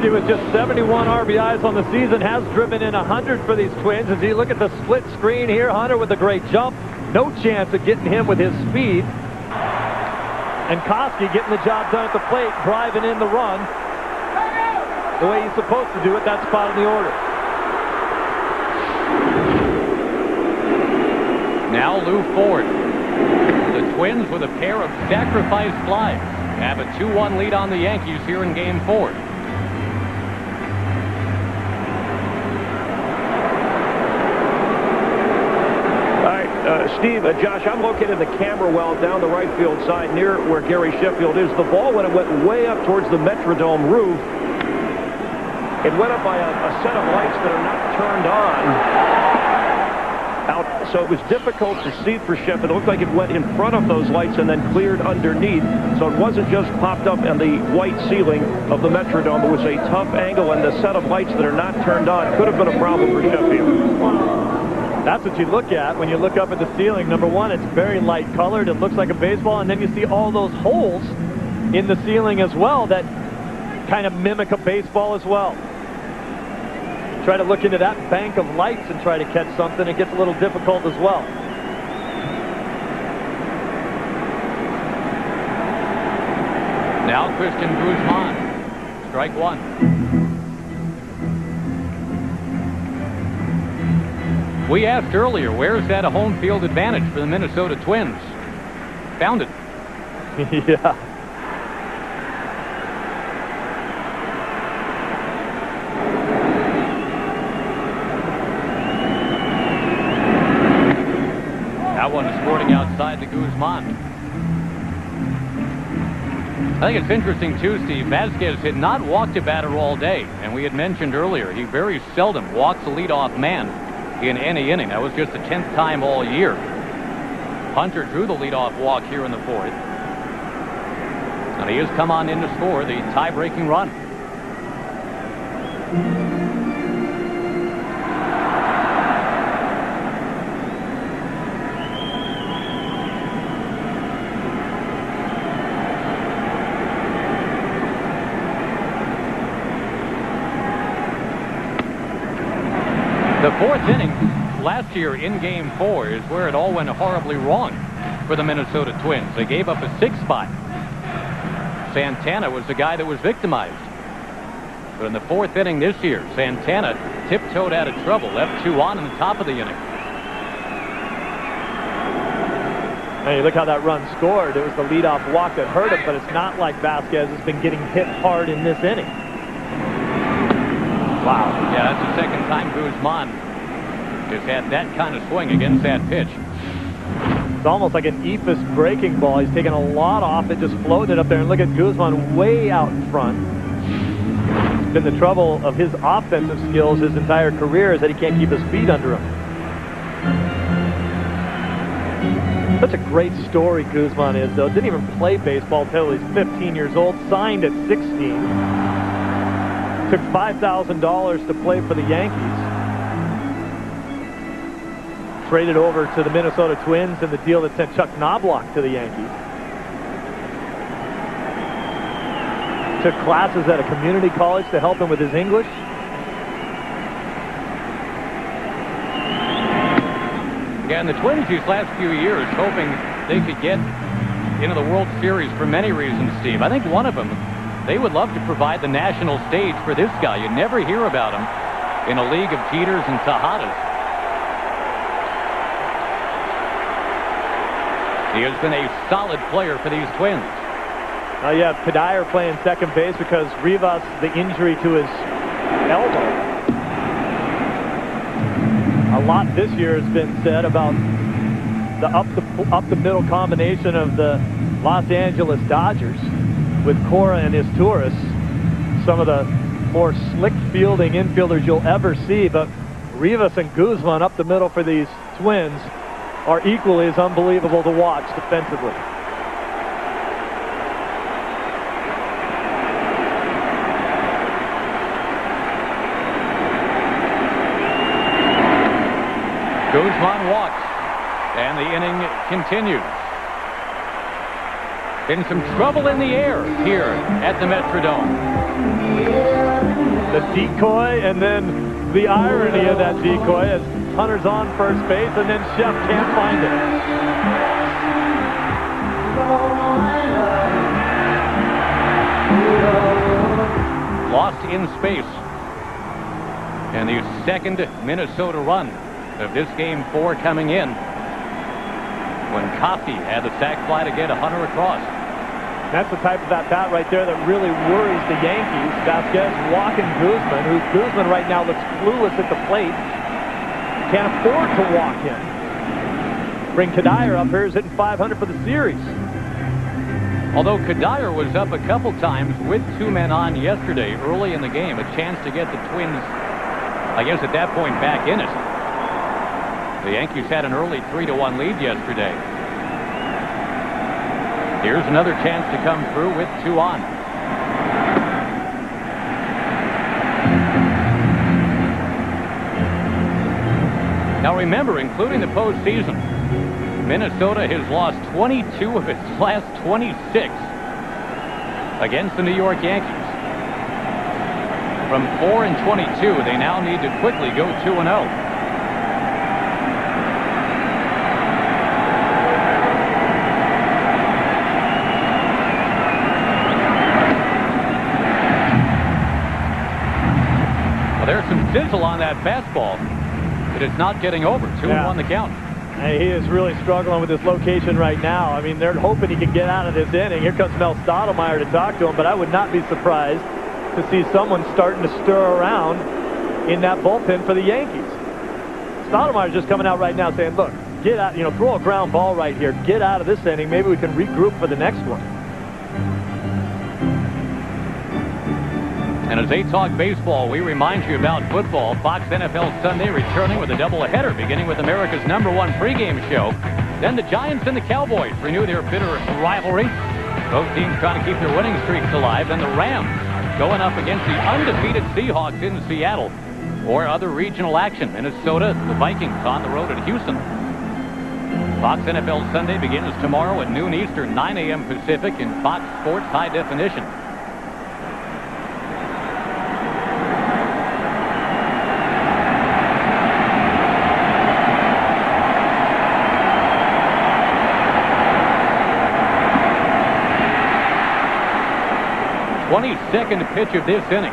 Speaker 3: With just 71 RBIs on the season, has driven in 100 for these Twins. As you look at the split screen here, Hunter with a great jump. No chance of getting him with his speed. And Koski getting the job done at the plate, driving in the run. The way he's supposed to do it, that spot in the order.
Speaker 1: Now Lou Ford. The Twins with a pair of sacrifice flies have a 2-1 lead on the Yankees here in game 4.
Speaker 4: Steve, Josh, I'm located in the camera well down the right field side near where Gary Sheffield is. The ball, when it went way up towards the Metrodome roof, it went up by a set of lights that are not turned on. Out, so it was difficult to see for Sheffield. It looked like it went in front of those lights and then cleared underneath. So it wasn't just popped up in the white ceiling of the Metrodome. It was a tough angle, and the set of lights that are not turned on could have been a problem for Sheffield.
Speaker 3: That's what you look at when you look up at the ceiling. Number one, it's very light colored. It looks like a baseball, and then you see all those holes in the ceiling as well that kind of mimic a baseball as well. Try to look into that bank of lights and try to catch something. It gets a little difficult as well.
Speaker 1: Now Christian Guzman, strike one. We asked earlier, where's that a home field advantage for the Minnesota Twins? Found it.
Speaker 3: Yeah.
Speaker 1: That one is sporting outside the Guzman. I think it's interesting, too, Steve. Vasquez had not walked a batter all day, and we had mentioned earlier he very seldom walks a leadoff man in any inning. That was just the 10th time all year. Hunter drew the leadoff walk here in the 4th. And he has come on in to score the tie-breaking run. The 4th inning last year in Game 4 is where it all went horribly wrong for the Minnesota Twins. They gave up a 6 spot. Santana was the guy that was victimized. But in the 4th inning this year, Santana tiptoed out of trouble, left 2 on in the top of the inning.
Speaker 3: Hey, look how that run scored. It was the leadoff walk that hurt him, but it's not like Vasquez has been getting hit hard in this inning. Wow.
Speaker 1: Yeah, that's the second time Guzman has had that kind of swing against that pitch.
Speaker 3: It's almost like an eephus breaking ball. He's taken a lot off it, just floated up there, and look at Guzman way out in front. It's been the trouble of his offensive skills his entire career is that he can't keep his feet under him. Such a great story Guzman is, though. Didn't even play baseball until he's 15 years old, signed at 16. Took $5,000 to play for the Yankees. Traded over to the Minnesota Twins in the deal that sent Chuck Knobloch to the Yankees. Took classes at a community college to help him with his English.
Speaker 1: Yeah, and the Twins these last few years hoping they could get into the World Series for many reasons, Steve. I think one of them, they would love to provide the national stage for this guy. You never hear about him in a league of Jeters and Tejadas. He has been a solid player for these Twins.
Speaker 3: You have Kadire playing second base because Rivas, the injury to his elbow. A lot this year has been said about the up the middle combination of the Los Angeles Dodgers with Cora and his tourists. Some of the more slick fielding infielders you'll ever see, but Rivas and Guzman up the middle for these Twins are equally as unbelievable to watch defensively.
Speaker 1: Guzman walks, and the inning continues. Been some trouble in the air here at the Metrodome.
Speaker 3: The decoy, and then the irony of that decoy as Hunter's on first base, and then Sheff can't find it.
Speaker 1: Lost in space. And the second Minnesota run of this Game 4 coming in when Coffey had the sac fly to get a Hunter across.
Speaker 3: That's the type of at-bat right there that really worries the Yankees. Vasquez walking Guzman, who Guzman right now looks clueless at the plate. Can't afford to walk him. Bring Kadire up here, is hitting .500 for the series.
Speaker 1: Although Kadire was up a couple times with 2 men on yesterday early in the game, a chance to get the Twins, I guess at that point, back in it. The Yankees had an early 3-1 lead yesterday. Here's another chance to come through with 2 on. Now remember, including the postseason, Minnesota has lost 22 of its last 26 against the New York Yankees. From 4-22, they now need to quickly go 2-0. There's some sizzle on that fastball, but it's not getting over. 2-1 the count.
Speaker 3: Hey, he is really struggling with his location right now. I mean, they're hoping he can get out of this inning. Here comes Mel Stottlemyre to talk to him, but I would not be surprised to see someone starting to stir around in that bullpen for the Yankees. Stottlemyre's just coming out right now saying, look, get out, throw a ground ball right here. Get out of this inning. Maybe we can regroup for the next one.
Speaker 1: And as they talk baseball, we remind you about football. Fox NFL Sunday returning with a doubleheader, beginning with America's #1 pregame show. Then the Giants and the Cowboys renew their bitter rivalry. Both teams trying to keep their winning streaks alive. Then the Rams going up against the undefeated Seahawks in Seattle. Or other regional action. Minnesota, the Vikings on the road at Houston. Fox NFL Sunday begins tomorrow at noon Eastern, 9 a.m. Pacific in Fox Sports High Definition. Second pitch of this inning.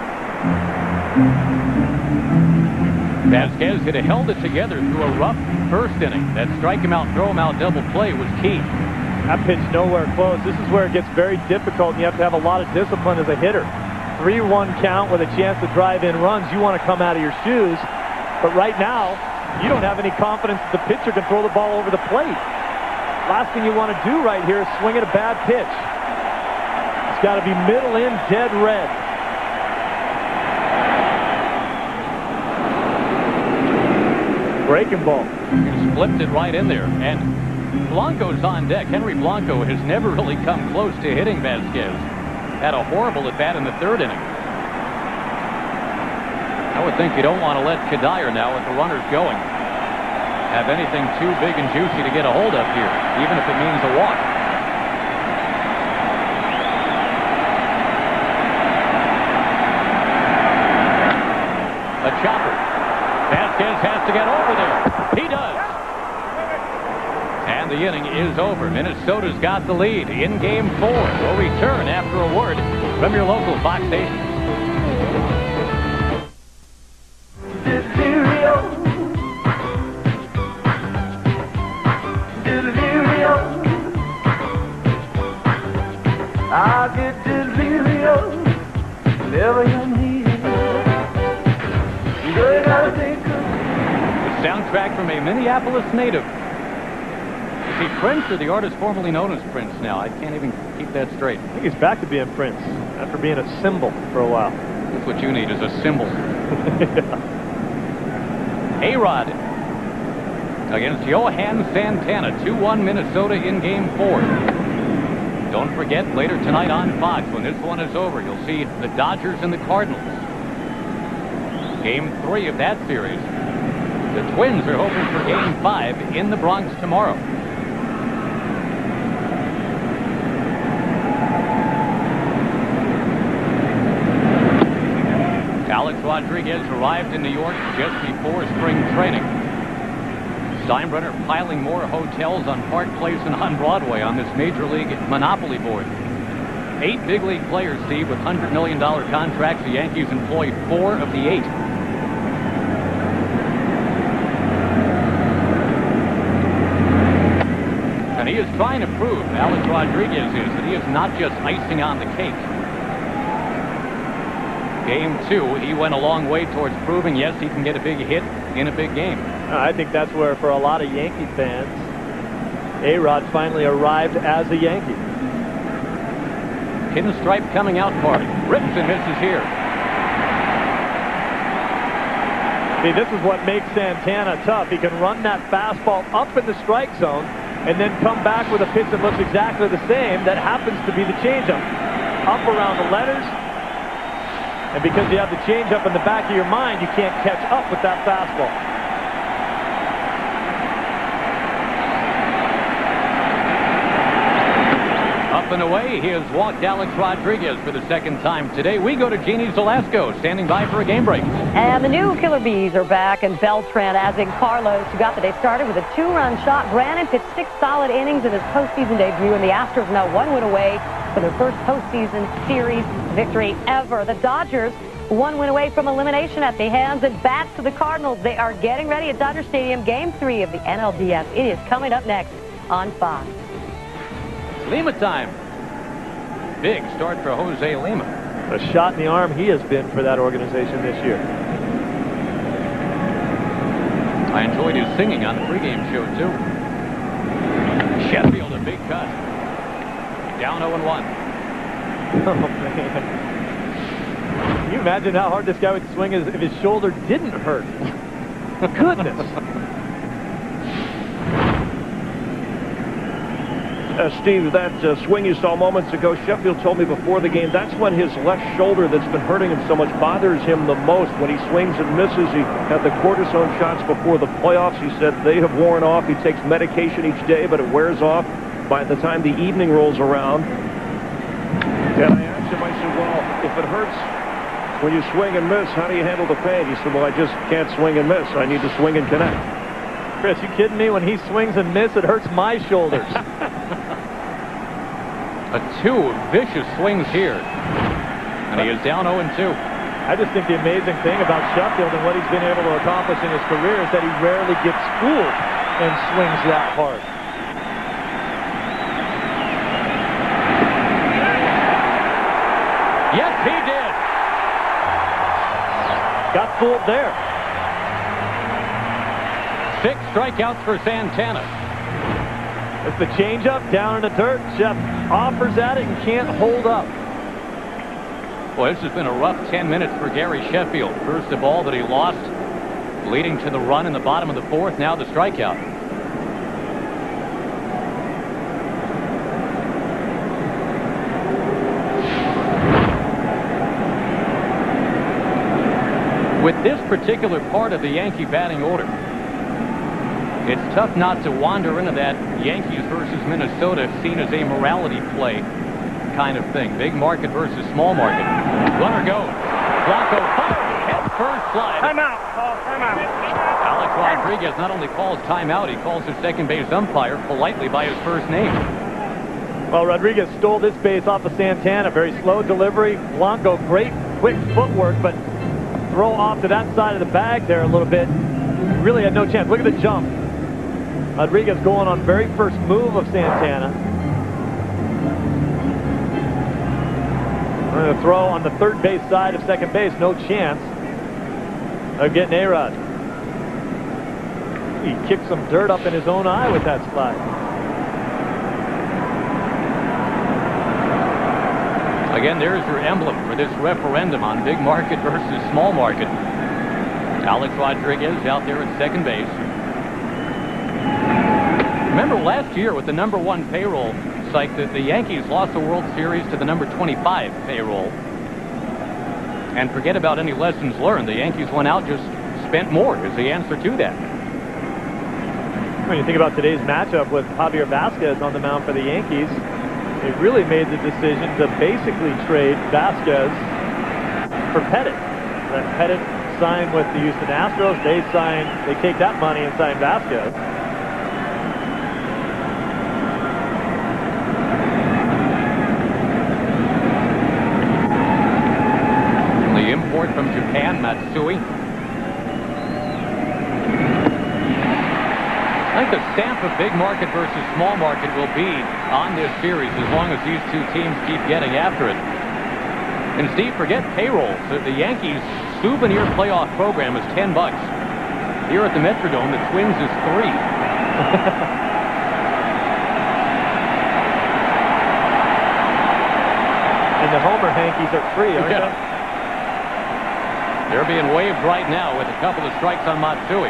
Speaker 1: Vasquez had held it together through a rough first inning. That strike him out, throw him out double play was key.
Speaker 3: That pitch nowhere close. This is where it gets very difficult, and you have to have a lot of discipline as a hitter. 3-1 count with a chance to drive in runs. You want to come out of your shoes, but right now, you don't have any confidence that the pitcher can throw the ball over the plate. Last thing you want to do right here is swing at a bad pitch. It's got to be middle in, dead red. Breaking ball.
Speaker 1: He flipped it right in there. And Blanco's on deck. Henry Blanco has never really come close to hitting Vasquez. Had a horrible at bat in the third inning. I would think you don't want to let Kadire now with the runners going have anything too big and juicy to get a hold of here, even if it means a walk. A chopper. Vasquez has to get over there. He does. And the inning is over. Minnesota's got the lead in Game 4. We'll return after a word from your local Fox station.
Speaker 7: I'll get delirious whenever you need it. You gotta think of
Speaker 1: The soundtrack from a Minneapolis native. Is he Prince or the artist formerly known as Prince now? I can't even keep that straight.
Speaker 3: I think he's back to being Prince after being a symbol for a while.
Speaker 1: That's what you need, is a symbol. A-Rod against Johan Santana. 2-1 Minnesota in Game 4. Don't forget, later tonight on Fox, when this one is over, you'll see the Dodgers and the Cardinals. Game 3 of that series. The Twins are hoping for Game 5 in the Bronx tomorrow. Alex Rodriguez arrived in New York just before spring training. Steinbrenner piling more hotels on Park Place and on Broadway on this Major League Monopoly board. 8 big league players, Steve, with $100 million contracts. The Yankees employ 4 of the 8. And he is trying to prove, Alex Rodriguez is, that he is not just icing on the cake. Game 2, he went a long way towards proving, yes, he can get a big hit in a big game.
Speaker 3: I think that's where, for a lot of Yankee fans, A-Rod finally arrived as a Yankee.
Speaker 1: Pinstripe coming out party. Rips and misses here.
Speaker 3: See, this is what makes Santana tough. He can run that fastball up in the strike zone and then come back with a pitch that looks exactly the same that happens to be the changeup. Up around the letters. And because you have the changeup in the back of your mind, you can't catch up with that fastball.
Speaker 1: Up and away, he has walked Alex Rodriguez for the second time today. We go to Jeannie Zelasco, standing by for a game break.
Speaker 5: And the new Killer Bees are back, and Beltran, as in Carlos, who got the day started with a 2-run shot. Brannon pitched 6 solid innings in his postseason debut, and the Astros now 1 win away for their first postseason series victory ever. The Dodgers 1 win away from elimination at the hands and bats to the Cardinals. They are getting ready at Dodger Stadium. Game 3 of the NLDS. It is coming up next on Fox.
Speaker 1: Lima time. Big start for Jose Lima.
Speaker 3: A shot in the arm he has been for that organization this year.
Speaker 1: I enjoyed his singing on the pregame show, too. down 0-1.
Speaker 3: Oh, man. Can you imagine how hard this guy would swing if his shoulder didn't hurt? Goodness.
Speaker 4: Steve, that swing you saw moments ago, Sheffield told me before the game, that's when his left shoulder that's been hurting him so much bothers him the most. When he swings and misses, he had the cortisone shots before the playoffs. He said they have worn off. He takes medication each day, but it wears off by the time the evening rolls around. And I asked him, I said, well, if it hurts when you swing and miss, how do you handle the pain? He said, well, I just can't swing and miss. I need to swing and connect.
Speaker 3: Chris, you kidding me? When he swings and misses, it hurts my shoulders.
Speaker 1: Two vicious swings here. And he is down 0-2.
Speaker 3: I just think the amazing thing about Sheffield and what he's been able to accomplish in his career is that he rarely gets fooled and swings that hard.
Speaker 1: Yes, he did.
Speaker 3: Got fooled there.
Speaker 1: 6 strikeouts for Santana.
Speaker 3: It's the changeup down in the dirt. Jeff offers at it and can't hold up.
Speaker 1: Boy, this has been a rough 10 minutes for Gary Sheffield. First, the ball that he lost, leading to the run in the bottom of the 4th. Now the strikeout. With this particular part of the Yankee batting order, it's tough not to wander into that Yankees versus Minnesota seen as a morality play kind of thing. Big market versus small market. Runner goes. Blanco fires. Head first slide.
Speaker 8: Timeout. Call timeout.
Speaker 1: Alex Rodriguez not only calls timeout, he calls his second base umpire politely by his first name.
Speaker 3: Well, Rodriguez stole this base off of Santana. Very slow delivery. Blanco, great quick footwork, but throw off to that side of the bag there a little bit. Really had no chance. Look at the jump. Rodriguez going on very first move of Santana. We're going to throw on the third base side of second base. No chance of getting A-Rod. He kicked some dirt up in his own eye with that slide.
Speaker 1: Again, there's your emblem for this referendum on big market versus small market. Alex Rodriguez out there at second base. Remember last year with the #1 payroll site that the Yankees lost the World Series to the #25 payroll. And forget about any lessons learned. The Yankees went out, just spent more is the answer to that.
Speaker 3: When you think about today's matchup with Javier Vasquez on the mound for the Yankees, they really made the decision to basically trade Vasquez for Pettit. That Pettit signed with the Houston Astros. They take that money and sign Vasquez.
Speaker 1: From Japan, Matsui. I think the stamp of big market versus small market will be on this series as long as these two teams keep getting after it. And Steve, forget payrolls. The Yankees souvenir playoff program is $10. Here at the Metrodome, the Twins is $3.
Speaker 3: And the Homer Hankies are free, aren't they?
Speaker 1: They're being waved right now with a couple of strikes on Matsui.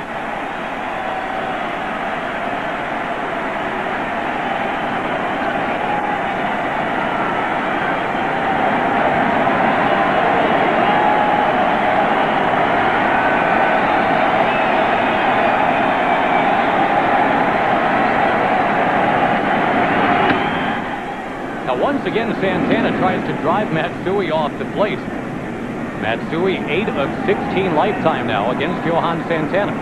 Speaker 1: Now once again, Santana tries to drive Matsui off the plate. Matsui 8 of 16 lifetime now against Johan Santana.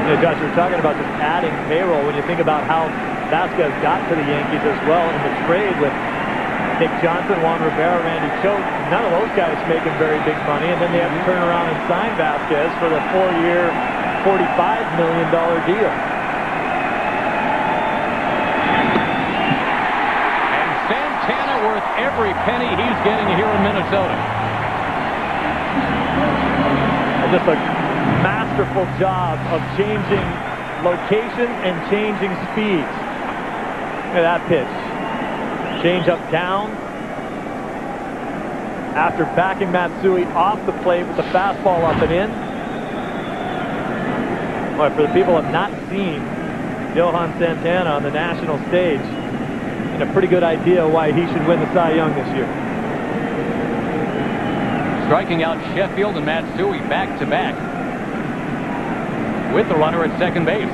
Speaker 3: Yeah, Josh, you're talking about just adding payroll. When you think about how Vasquez got to the Yankees as well in the trade with Nick Johnson, Juan Rivera, Randy Choate, none of those guys making very big money, and then they have to turn around and sign Vasquez for the 4-year, $45 million deal.
Speaker 1: Worth every penny he's getting here in Minnesota.
Speaker 3: And just a masterful job of changing location and changing speeds. Look at that pitch. Change up down. After backing Matsui off the plate with the fastball up and in. Boy, for the people who have not seen Johan Santana on the national stage, and a pretty good idea why he should win the Cy Young this year.
Speaker 1: Striking out Sheffield and Matsui back-to-back with the runner at second base.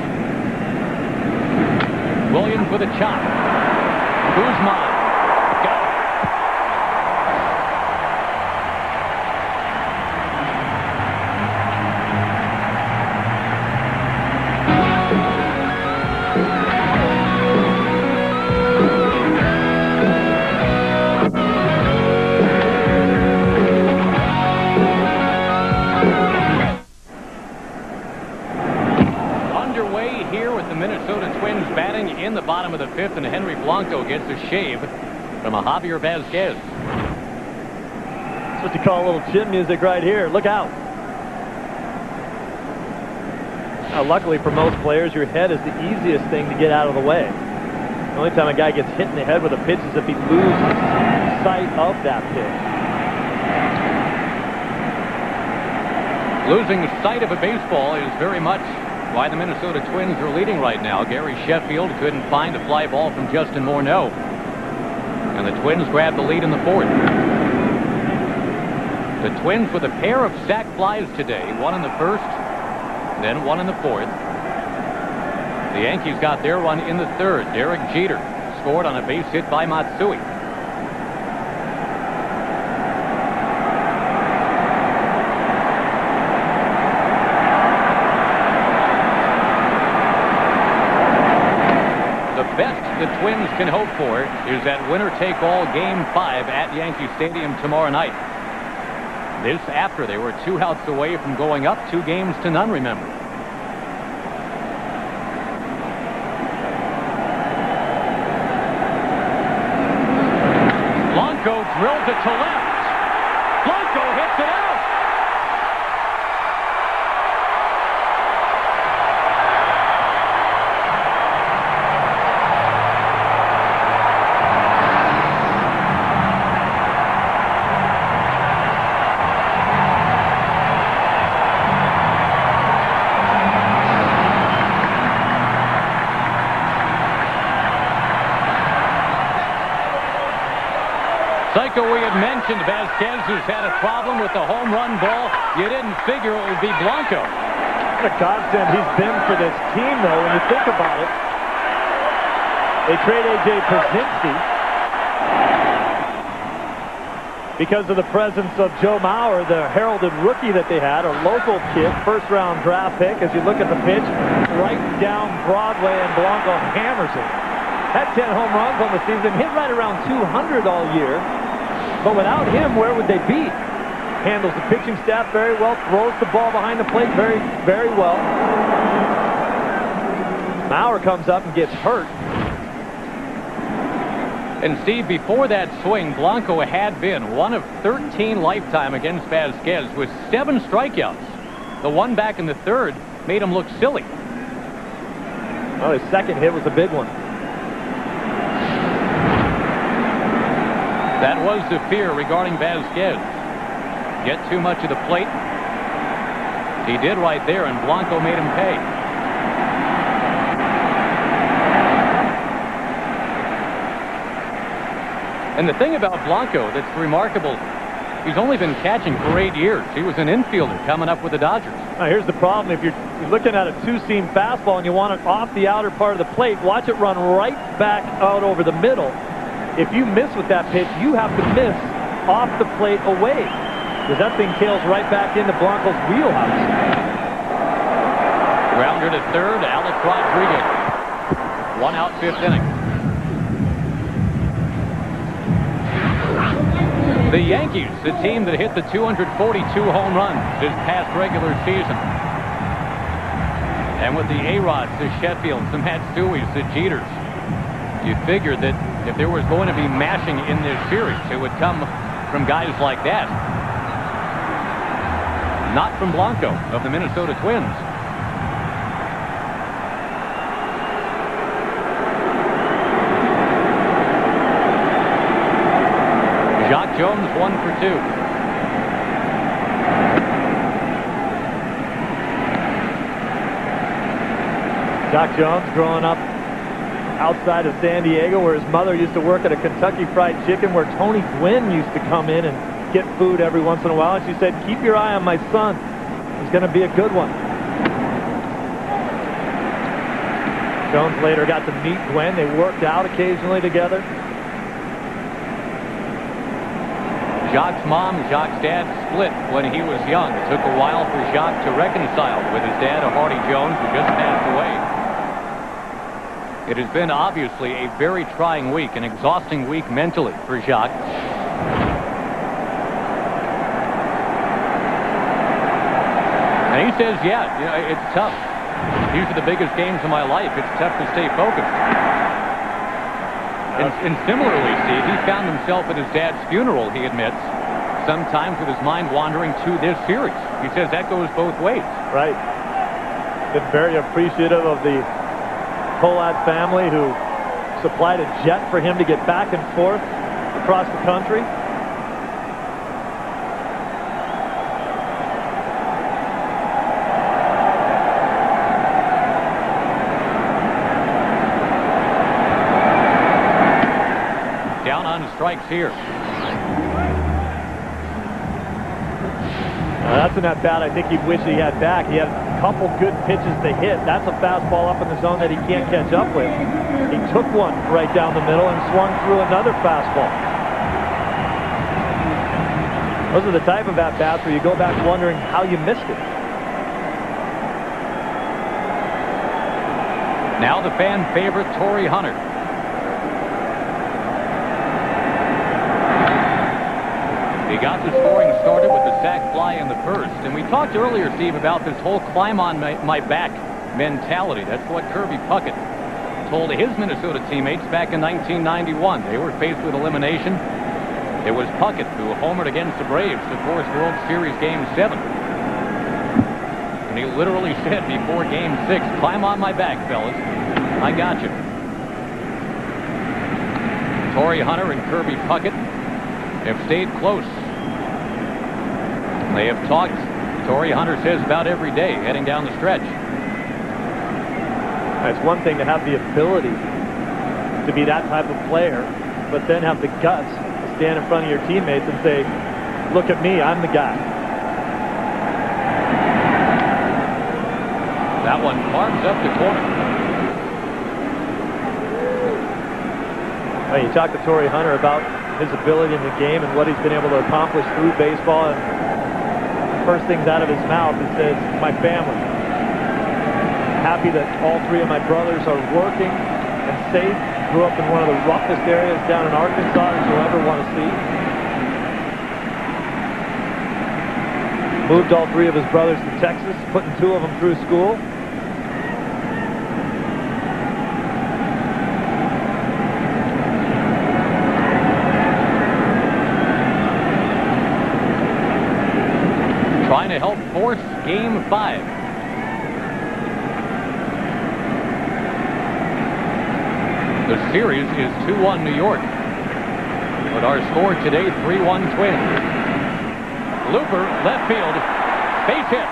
Speaker 1: Williams with a chop. Guzman. Got it. Underway here with the Minnesota Twins batting in the bottom of the fifth, and Henry Blanco gets a shave from a Javier Vazquez.
Speaker 3: That's what you call a little chin music right here. Look out. Now, luckily for most players, your head is the easiest thing to get out of the way. The only time a guy gets hit in the head with a pitch is if he loses sight of that pitch.
Speaker 1: Losing sight of a baseball is very much why the Minnesota Twins are leading right now. Gary Sheffield couldn't find a fly ball from Justin Morneau. And the Twins grab the lead in the fourth. The Twins with a pair of sac flies today. One in the first, then one in the fourth. The Yankees got their run in the third. Derek Jeter scored on a base hit by Matsui. Best the Twins can hope for is that winner-take-all Game 5 at Yankee Stadium tomorrow night. This after they were 2 outs away from going up 2-0, remember. Blanco drills it to left. Blanco hits it out. Psycho, we had mentioned Vazquez, who's had a problem with the home run ball. You didn't figure it would be Blanco.
Speaker 3: What a godsend he's been for this team, though, when you think about it. They trade A.J. Pierzynski because of the presence of Joe Mauer, the heralded rookie that they had, a local kid, first-round draft pick. As you look at the pitch, right down Broadway, and Blanco hammers it. Had 10 home runs on the season, hit right around 200 all year. But without him, where would they be? Handles the pitching staff very well, throws the ball behind the plate very, very well. Mauer comes up and gets hurt.
Speaker 1: And Steve, before that swing, Blanco had been 1 of 13 lifetime against Vazquez with 7 strikeouts. The one back in the third made him look silly.
Speaker 3: Well, his second hit was a big one.
Speaker 1: That was the fear regarding Vazquez. Get too much of the plate. He did right there, and Blanco made him pay. And the thing about Blanco that's remarkable, he's only been catching for 8 years. He was an infielder coming up with the Dodgers.
Speaker 3: Now, here's the problem. If you're looking at a two-seam fastball and you want it off the outer part of the plate, watch it run right back out over the middle. If you miss with that pitch, you have to miss off the plate away, because that thing tails right back into Blanco's wheelhouse.
Speaker 1: Grounder to third, Alex Rodriguez. 1 out, 5th inning. The Yankees, the team that hit the 242 home runs this past regular season. And with the A-Rods, the Sheffields, the Matsuis, the Jeters, you figured that if there was going to be mashing in this series, it would come from guys like that. Not from Blanco of the Minnesota Twins. Jones 1 for 2.
Speaker 3: Doc Jones growing up outside of San Diego, where his mother used to work at a Kentucky Fried Chicken, where Tony Gwynn used to come in and get food every once in a while. And she said, keep your eye on my son. He's going to be a good one. Jones later got to meet Gwen. They worked out occasionally together.
Speaker 1: Jacques' mom and Jacques' dad split when he was young. It took a while for Jacques to reconcile with his dad, Hardy Jones, who just passed away. It has been obviously a very trying week, an exhausting week mentally for Jacques. And he says, yeah, it's tough. These are the biggest games of my life. It's tough to stay focused. And similarly, Steve, he found himself at his dad's funeral, he admits, sometimes with his mind wandering to this series. He says that goes both ways.
Speaker 3: Right. Been very appreciative of the Pohlad family who supplied a jet for him to get back and forth across the country.
Speaker 1: Strikes here.
Speaker 3: That's an at-bat I think he wished he had back. He had a couple good pitches to hit. That's a fastball up in the zone that he can't catch up with. He took one right down the middle and swung through another fastball. Those are the type of at-bats where you go back wondering how you missed it.
Speaker 1: Now the fan favorite, Torrey Hunter. He got the scoring started with the sac fly in the first. And we talked earlier, Steve, about this whole climb on my back mentality. That's what Kirby Puckett told his Minnesota teammates back in 1991. They were faced with elimination. It was Puckett who homered against the Braves to force World Series Game 7. And he literally said before Game 6, climb on my back, fellas. I got you. Torrey Hunter and Kirby Puckett have stayed close. They have talked, Torrey Hunter says, about every day heading down the stretch.
Speaker 3: It's one thing to have the ability to be that type of player, but then have the guts to stand in front of your teammates and say, look at me, I'm the guy.
Speaker 1: That one farms up the corner.
Speaker 3: Well, you talk to Torrey Hunter about his ability in the game and what he's been able to accomplish through baseball, and first things out of his mouth, he says, my family. Happy that all three of my brothers are working and safe. Grew up in one of the roughest areas down in Arkansas that you'll ever want to see. Moved all three of his brothers to Texas, putting two of them through school.
Speaker 1: Trying to help force Game 5. The series is 2-1 New York. But our score today, 3-1 Twins. Looper, left field, base hit.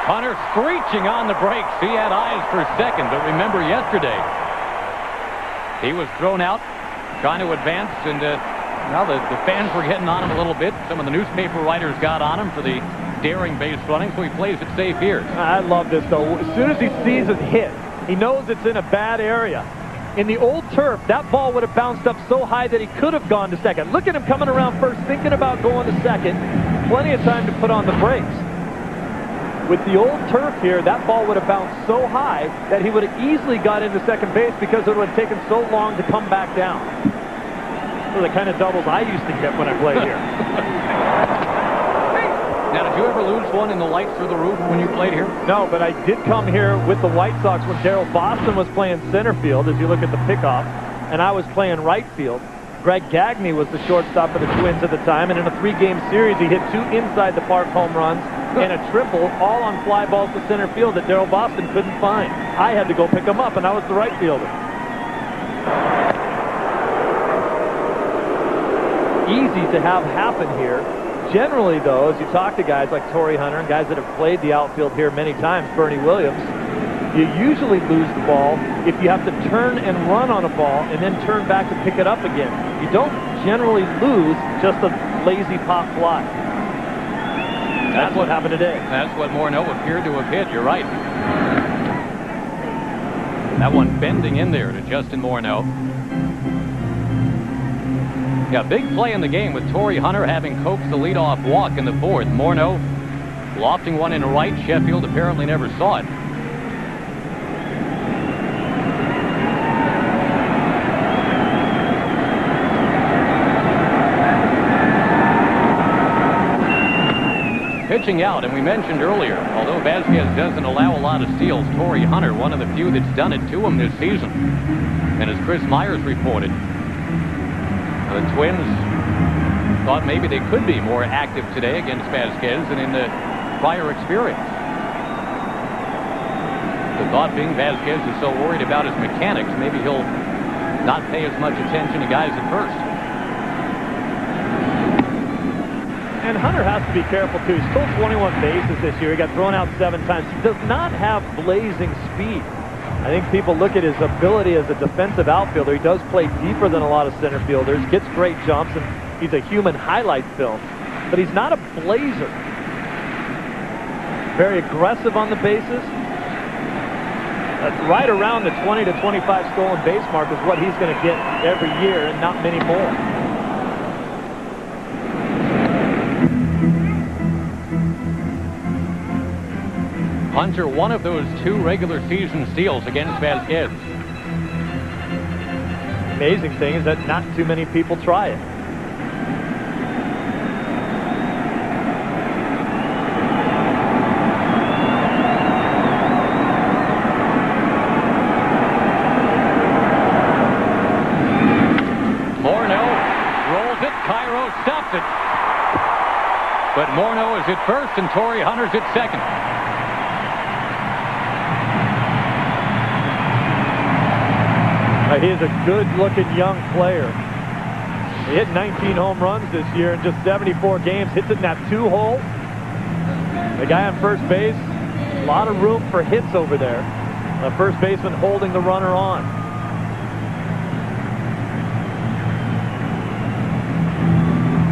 Speaker 1: Hunter screeching on the brakes. He had eyes for second, but remember yesterday, he was thrown out trying to advance, and well, the fans were getting on him a little bit. Some of the newspaper writers got on him for the daring base running, so he plays it safe here.
Speaker 3: I love this, though. As soon as he sees it hit, he knows it's in a bad area. In the old turf, that ball would have bounced up so high that he could have gone to second. Look at him coming around first, thinking about going to second. Plenty of time to put on the brakes. With the old turf here, that ball would have bounced so high that he would have easily got into second base because it would have taken so long to come back down. Those are the kind of doubles I used to get when I played here.
Speaker 1: Now, did you ever lose one in the lights through the roof when you played here?
Speaker 3: No, but I did come here with the White Sox when Darryl Boston was playing center field, as you look at the pickoff, and I was playing right field. Greg Gagne was the shortstop for the Twins at the time, and in a three-game series, he hit 2 inside-the-park home runs and a triple, all on fly balls to center field that Darryl Boston couldn't find. I had to go pick them up, and I was the right fielder. easy to have happen here. Generally, though, as you talk to guys like Torrey Hunter and guys that have played the outfield here many times, Bernie Williams, you usually lose the ball if you have to turn and run on a ball and then turn back to pick it up again. You don't generally lose just a lazy pop fly. That's what happened today.
Speaker 1: That's what Morneau appeared to have hit. You're right. That one bending in there to Justin Morneau. Yeah, big play in the game with Torrey Hunter having coaxed the leadoff walk in the fourth. Morneau lofting one in right. Sheffield apparently never saw it. Pitching out, and we mentioned earlier, although Vasquez doesn't allow a lot of steals, Torrey Hunter, one of the few that's done it to him this season. And as Chris Myers reported, the Twins thought maybe they could be more active today against Vasquez than in the prior experience. The thought being Vasquez is so worried about his mechanics, maybe he'll not pay as much attention to guys at first.
Speaker 3: And Hunter has to be careful, too. He's stole 21 bases this year. He got thrown out 7 times. He does not have blazing speed. I think people look at his ability as a defensive outfielder. He does play deeper than a lot of center fielders, gets great jumps, and he's a human highlight film. But he's not a blazer. Very aggressive on the bases. Right around the 20 to 25 stolen base mark is what he's going to get every year, and not many more.
Speaker 1: Hunter, one of those 2 regular season steals against Vasquez.
Speaker 3: Amazing thing is that not too many people try it.
Speaker 1: Morneau rolls it. Cairo stops it. But Morneau is at first and Torrey Hunter's at second.
Speaker 3: He is a good-looking young player. He hit 19 home runs this year in just 74 games. Hits it in that 2-hole. The guy on first base, a lot of room for hits over there. The first baseman holding the runner on.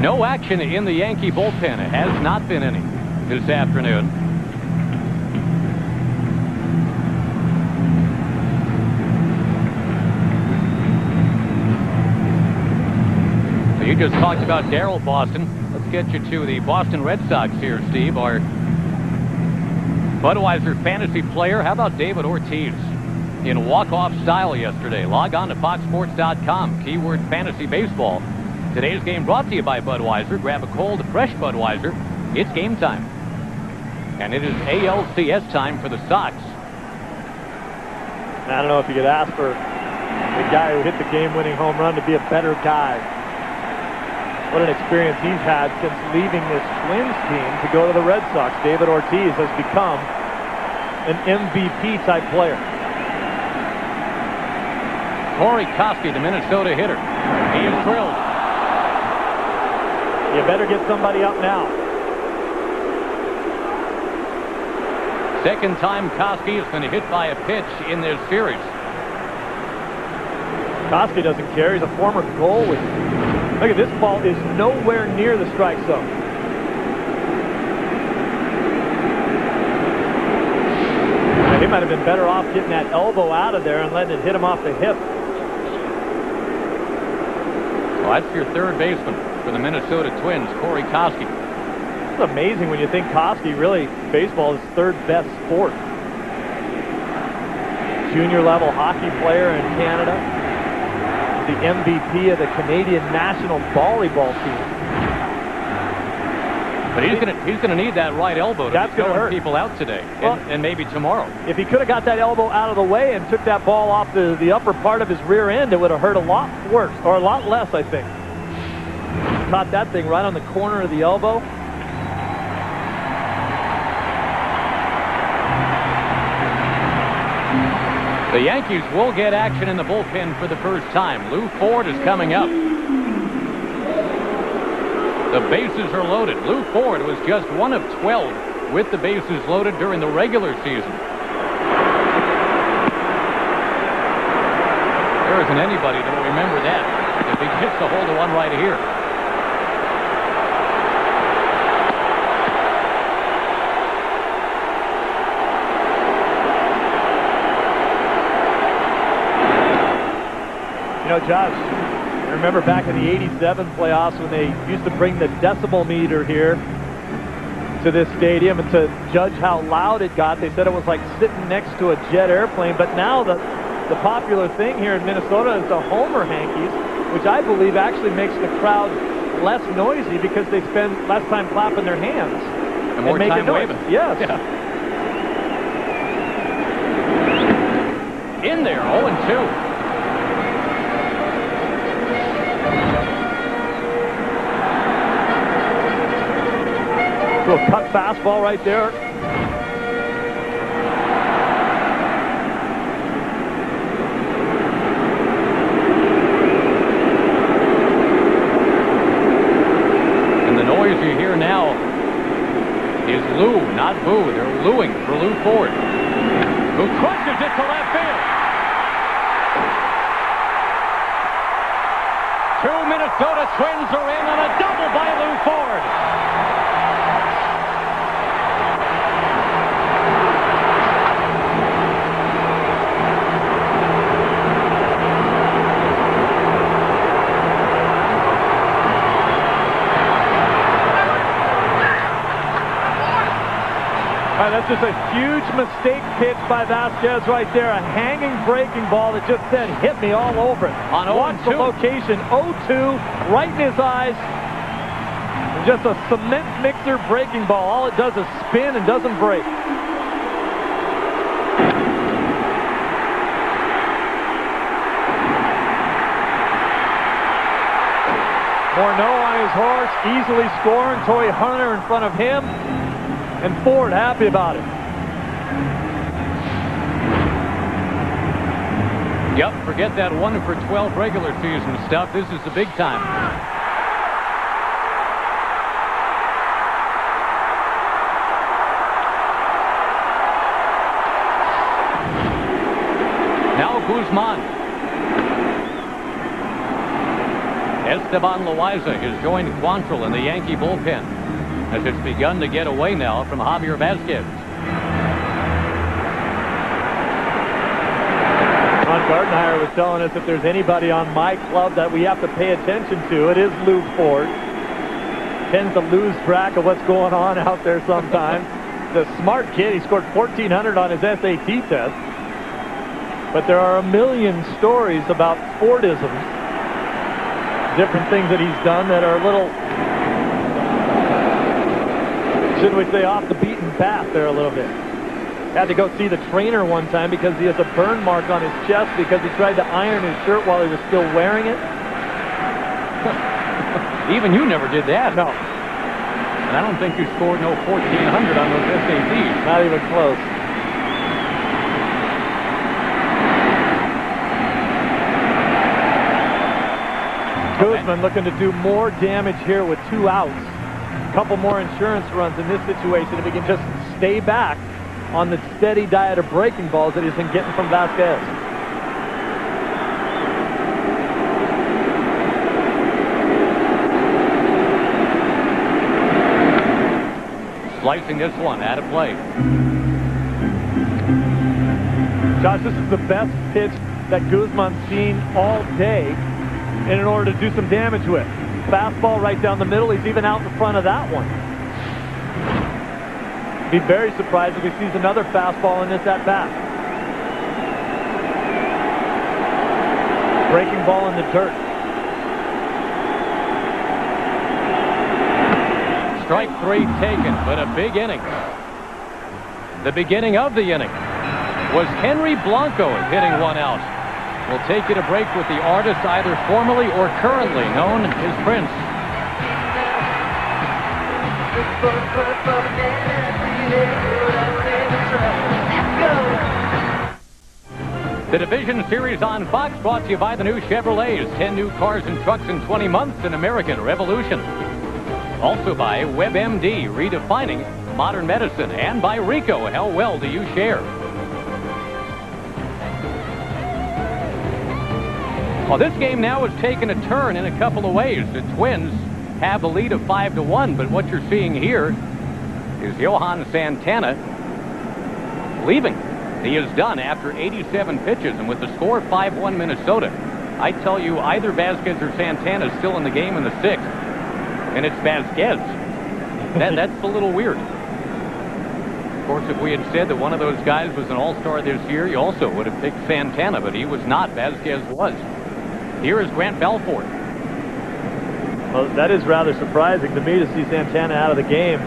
Speaker 1: No action in the Yankee bullpen. It has not been any this afternoon. You just talked about Daryl Boston. Let's get you to the Boston Red Sox here, Steve. Our Budweiser fantasy player. How about David Ortiz in walk-off style yesterday? Log on to foxsports.com. Keyword fantasy baseball. Today's game brought to you by Budweiser. Grab a cold, fresh Budweiser. It's game time. And it is ALCS time for the Sox.
Speaker 3: I don't know if you could ask for the guy who hit the game-winning home run to be a better guy. What an experience he's had since leaving this Twins team to go to the Red Sox. David Ortiz has become an MVP-type player.
Speaker 1: Corey Koski, the Minnesota hitter. He is thrilled.
Speaker 3: You better get somebody up now.
Speaker 1: Second time Koski has been hit by a pitch in this series.
Speaker 3: Koski doesn't care. He's a former goalie. Look at this ball is nowhere near the strike zone. He might have been better off getting that elbow out of there and letting it hit him off the hip.
Speaker 1: Well, that's your third baseman for the Minnesota Twins, Corey Koski.
Speaker 3: It's amazing when you think Koski really, baseball is third best sport. Junior level hockey player in Canada. The MVP of the Canadian national volleyball team.
Speaker 1: But he's going to need that right elbow to hurt people out today, well, and maybe tomorrow.
Speaker 3: If he could have got that elbow out of the way and took that ball off the upper part of his rear end, it would have hurt a lot worse, or a lot less, I think. Caught that thing right on the corner of the elbow.
Speaker 1: The Yankees will get action in the bullpen for the first time. Lou Ford is coming up. The bases are loaded. Lou Ford was just 1 of 12 with the bases loaded during the regular season. There isn't anybody that will remember that if he hits a hole to one right here.
Speaker 3: You know, Josh, I remember back in the '87 playoffs when they used to bring the decibel meter here to this stadium and to judge how loud it got. They said it was like sitting next to a jet airplane. But now the popular thing here in Minnesota is the Homer Hankies, which I believe actually makes the crowd less noisy because they spend less time clapping their hands
Speaker 1: and more time waving.
Speaker 3: Yes.
Speaker 1: Yeah. In there, 0-2.
Speaker 3: A cut fastball right there.
Speaker 1: And the noise you hear now is Lou, not boo. They're looing for Lou Ford, who crushes it to left field. 2 Minnesota Twins are in on a double by Lou Ford.
Speaker 3: That's just a huge mistake pitch by Vasquez right there. A hanging breaking ball that just said, hit me all over it.
Speaker 1: On 0-2.
Speaker 3: Watch the location. 0-2, right in his eyes. And just a cement mixer breaking ball. All it does is spin and doesn't break. Morneau on his horse, easily scoring. Toy Hunter in front of him. And Ford happy about it.
Speaker 1: Yep, forget that 1 for 12 regular season stuff. This is the big time. Now Guzman. Esteban Loaiza has joined Quantrill in the Yankee bullpen, as it's begun to get away now from Javier Vasquez.
Speaker 3: Ron Gardenhire was telling us if there's anybody on my club that we have to pay attention to, it is Lou Ford. Tends to lose track of what's going on out there sometimes. The smart kid, he scored 1,400 on his SAT test. But there are a million stories about Fordisms, different things that he's done that are a little, shouldn't we say, off the beaten path there a little bit. Had to go see the trainer one time because he has a burn mark on his chest because he tried to iron his shirt while he was still wearing it.
Speaker 1: Even you never did that.
Speaker 3: No.
Speaker 1: And I don't think you scored no 1,400 on those SATs.
Speaker 3: Not even close. Guzman looking to do more damage here with 2 outs. A couple more insurance runs in this situation if he can just stay back on the steady diet of breaking balls that he's been getting from Vasquez.
Speaker 1: Slicing this one out of play.
Speaker 3: Josh, this is the best pitch that Guzman's seen all day in order to do some damage with. Fastball right down the middle. He's even out in front of that one. Be very surprised if he sees another fastball in this at-bat. Breaking ball in the dirt.
Speaker 1: Strike 3 taken, but a big inning. The beginning of the inning was Henry Blanco hitting one out. We'll take you to break with the artist either formerly or currently known as Prince. The Division Series on Fox brought to you by the new Chevrolets. 10 new cars and trucks in 20 months, an American revolution. Also by WebMD, redefining modern medicine. And by Rico, how well do you share? Well, this game now has taken a turn in a couple of ways. The Twins have the lead of 5-1, but what you're seeing here is Johan Santana leaving. He is done after 87 pitches, and with the score 5-1 Minnesota, I tell you, either Vasquez or Santana is still in the game in the 6th, and it's Vasquez. That's a little weird. Of course, if we had said that one of those guys was an all-star this year, you also would have picked Santana, but he was not. Vasquez was. Here is Grant Balfour.
Speaker 3: Well, that is rather surprising to me to see Santana out of the game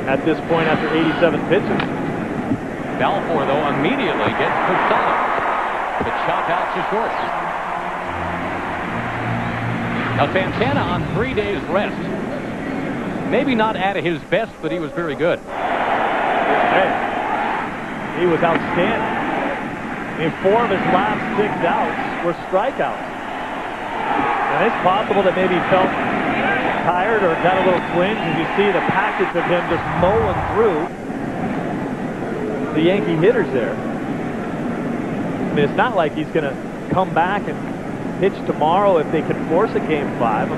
Speaker 3: at this point after 87 pitches.
Speaker 1: Balfour, though, immediately gets Posada to chop out to short. Now, Santana on 3 days rest. Maybe not at his best, but he was very good.
Speaker 3: Hey, he was outstanding. I mean, 4 of his last 6 outs were strikeouts. And it's possible that maybe he felt tired or got a little twinge as you see the package of him just mowing through the Yankee hitters there. I mean, it's not like he's going to come back and pitch tomorrow if they can force a Game 5.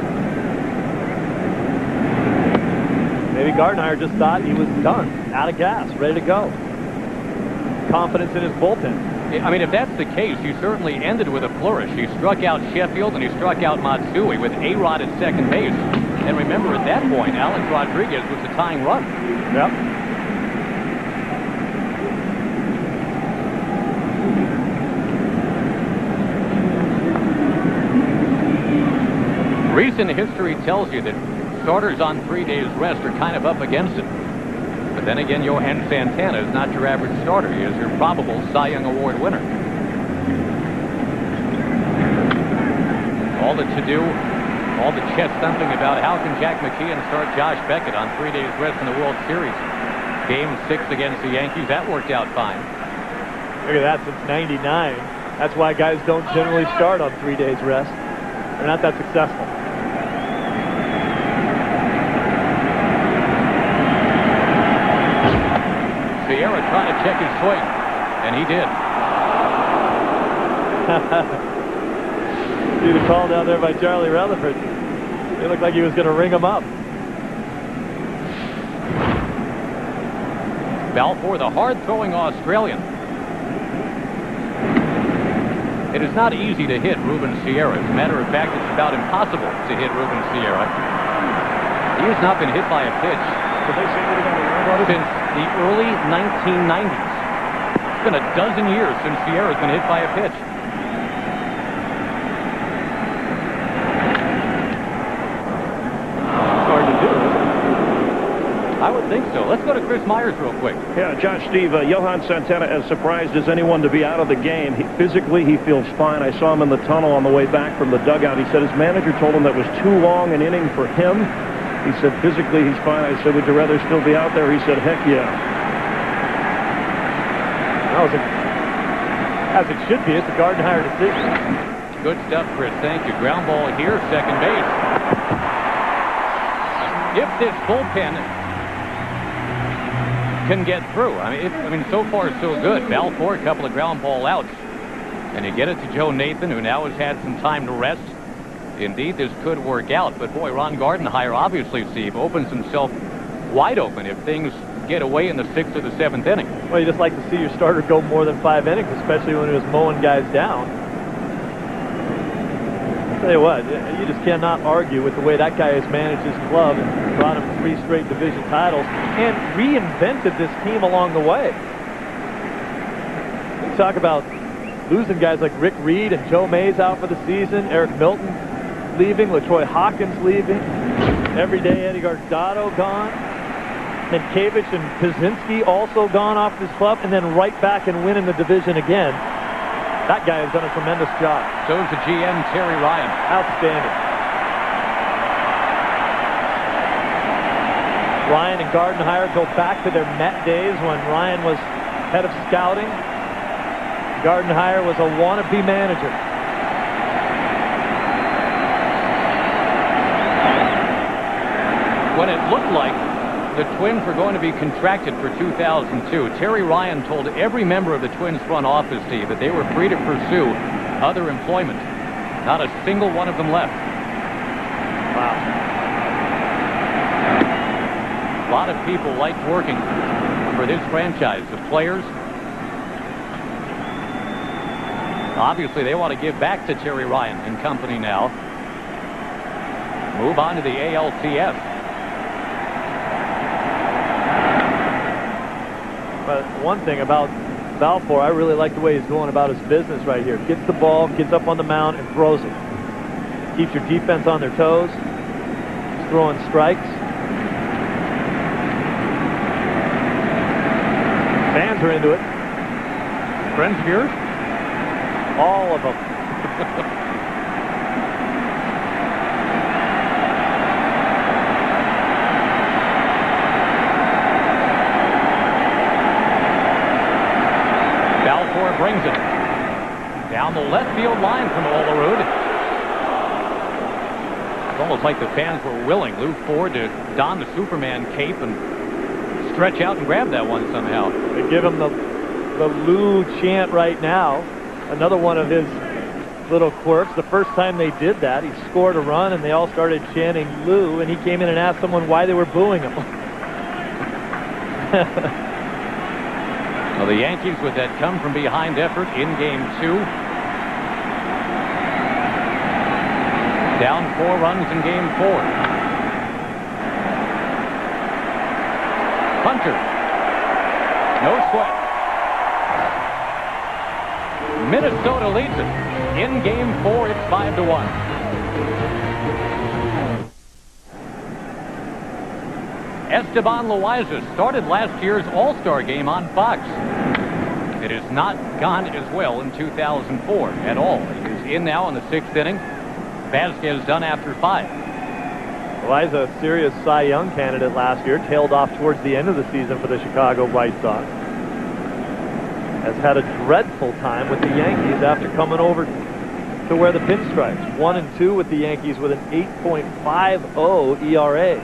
Speaker 3: Maybe Gardenhire just thought he was done, out of gas, ready to go. Confidence in his bullpen.
Speaker 1: I mean, if that's the case, he certainly ended with a flourish. He struck out Sheffield and he struck out Matsui with A-Rod at second base. And remember, at that point, Alex Rodriguez was the tying run.
Speaker 3: Yep.
Speaker 1: Recent history tells you that starters on 3 days rest are kind of up against it. But then again, Johan Santana is not your average starter. He is your probable Cy Young Award winner. All the to-do, all the chest thumping about how can Jack McKeon start Josh Beckett on 3 days rest in the World Series. Game 6 against the Yankees, that worked out fine.
Speaker 3: Look at that, since '99. That's why guys don't generally start on 3 days rest. They're not that successful.
Speaker 1: Sierra trying to check his swing, and he did.
Speaker 3: See the call down there by Charlie Rutherford. It looked like he was going to ring him up.
Speaker 1: Balfour, the hard-throwing Australian. It is not easy to hit Ruben Sierra. As a matter of fact, it's about impossible to hit Ruben Sierra. He has not been hit by a pitch since the early 1990s. It's been a dozen years since Sierra's been hit by a pitch. Hard to do. I would think so. Let's go to Chris Myers real quick.
Speaker 4: Yeah, Josh, Steve, Johan Santana, as surprised as anyone to be out of the game. Physically, he feels fine. I saw him in the tunnel on the way back from the dugout. He said his manager told him that was too long an inning for him. He said physically he's fine. I said, would you rather still be out there? He said, heck yeah.
Speaker 3: As it should be. It's a Gardenhire decision.
Speaker 1: Good stuff, Chris. Thank you. Ground ball here, second base. If this bullpen can get through, I mean, so far so good. Balfour, a couple of ground ball outs, and you get it to Joe Nathan, who now has had some time to rest. Indeed, this could work out, but boy, Ron Gardenhire obviously, Steve, opens himself wide open if things get away in the 6th or the 7th inning.
Speaker 3: Well, you just like to see your starter go more than 5 innings, especially when he was mowing guys down. I'll tell you what, you just cannot argue with the way that guy has managed his club and brought him 3 straight division titles and reinvented this team along the way. We talk about losing guys like Rick Reed and Joe Mays out for the season, Eric Milton leaving, LaTroy Hawkins leaving, everyday Eddie Guardado gone, Minkiewicz and Kaczynski also gone off this club, and then right back and winning the division again. That guy has done a tremendous job.
Speaker 1: So is the GM, Terry Ryan.
Speaker 3: Outstanding. Ryan and Gardenhire go back to their Met days when Ryan was head of scouting. Gardenhire was a wannabe manager.
Speaker 1: when it looked like the Twins were going to be contracted for 2002, Terry Ryan told every member of the Twins front office team that they were free to pursue other employment. Not a single one of them left.
Speaker 3: Wow.
Speaker 1: A lot of people liked working for this franchise. The players, obviously, they want to give back to Terry Ryan and company now. Move on to the ALCS.
Speaker 3: But one thing about Balfour, I really like the way he's going about his business right here. Gets the ball, gets up on the mound, and throws it. Keeps your defense on their toes. He's throwing strikes. Fans are into it.
Speaker 1: Friends of yours?
Speaker 3: All of them.
Speaker 1: Balfour brings it down the left field line from Olerud. It's almost like the fans were willing Lou Ford to don the Superman cape and stretch out and grab that one somehow.
Speaker 3: They give him the Lou chant right now. Another one of his little quirks. The first time they did that, he scored a run and they all started chanting Lou, and he came in and asked someone why they were booing him.
Speaker 1: Well, the Yankees with that come from behind effort in game 2. Down 4 runs in game 4. Hunter. No sweat. Minnesota leads it. In game 4, it's 5-1. Esteban Loaiza started last year's All-Star game on Fox. It has not gone as well in 2004 at all. He is in now in the 6th inning. Vasquez done after 5.
Speaker 3: Loaiza, a serious Cy Young candidate last year, tailed off towards the end of the season for the Chicago White Sox. Has had a dreadful time with the Yankees after coming over to wear the pinstripes. 1-2 with the Yankees with an 8.50 ERA.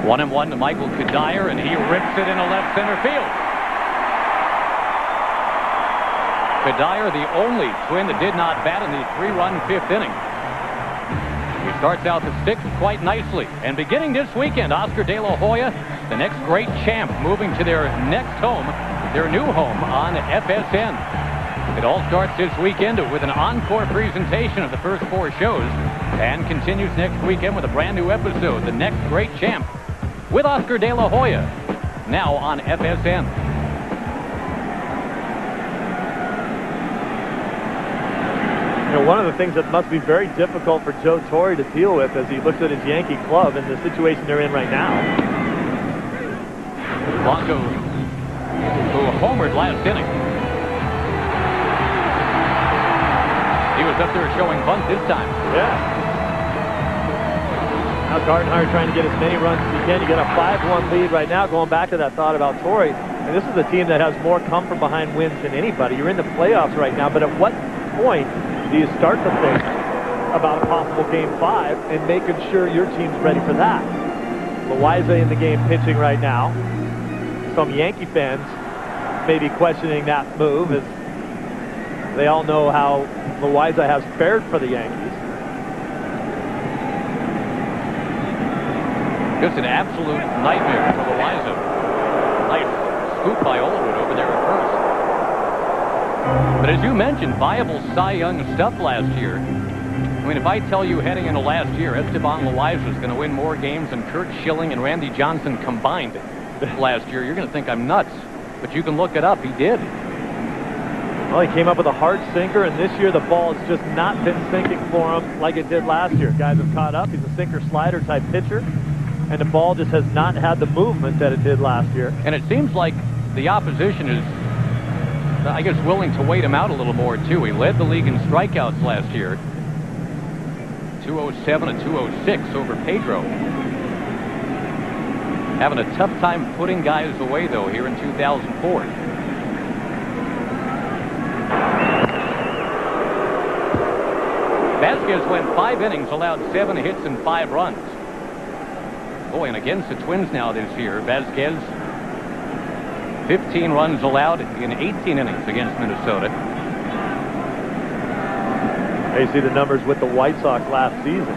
Speaker 1: One and one to Michael Kadire, and he rips it into left center field. Kadire, the only Twin that did not bat in the 3-run 5th inning. He starts out the 6th quite nicely. And beginning this weekend, Oscar De La Hoya, the next great champ, moving to their next home, their new home on FSN. It all starts this weekend with an encore presentation of the first 4 shows and continues next weekend with a brand new episode, The Next Great Champ, with Oscar De La Hoya, now on FSN.
Speaker 3: You know, one of the things that must be very difficult for Joe Torre to deal with as he looks at his Yankee club and the situation they're in right now.
Speaker 1: Blanco, who homered last inning. He was up there showing bunt this time.
Speaker 3: Yeah. Now Gardenhire trying to get as many runs as he can. You get a 5-1 lead right now. Going back to that thought about Torre, and this is a team that has more come from behind wins than anybody. You're in the playoffs right now, but at what point do you start to think about a possible Game 5 and making sure your team's ready for that? Loaiza in the game pitching right now. Some Yankee fans may be questioning that move, as they all know how Loaiza has fared for the Yankees.
Speaker 1: Just an absolute nightmare for Loaiza. Nice scoop by Olerud over there at first. But as you mentioned, viable Cy Young stuff last year. I mean, if I tell you heading into last year, Esteban Loaiza is going to win more games than Kurt Schilling and Randy Johnson combined last year, you're going to think I'm nuts. But you can look it up. He did.
Speaker 3: Well, he came up with a hard sinker, and this year the ball has just not been sinking for him like it did last year. Guys have caught up. He's a sinker-slider type pitcher, and the ball just has not had the movement that it did last year.
Speaker 1: And it seems like the opposition is, I guess, willing to wait him out a little more, too. He led the league in strikeouts last year. 207 and 206 over Pedro. Having a tough time putting guys away, though, here in 2004. Vasquez went 5 innings, allowed 7 hits and 5 runs. Boy, and against the Twins now this year, Vasquez, 15 runs allowed in 18 innings against Minnesota.
Speaker 3: You see the numbers with the White Sox last season.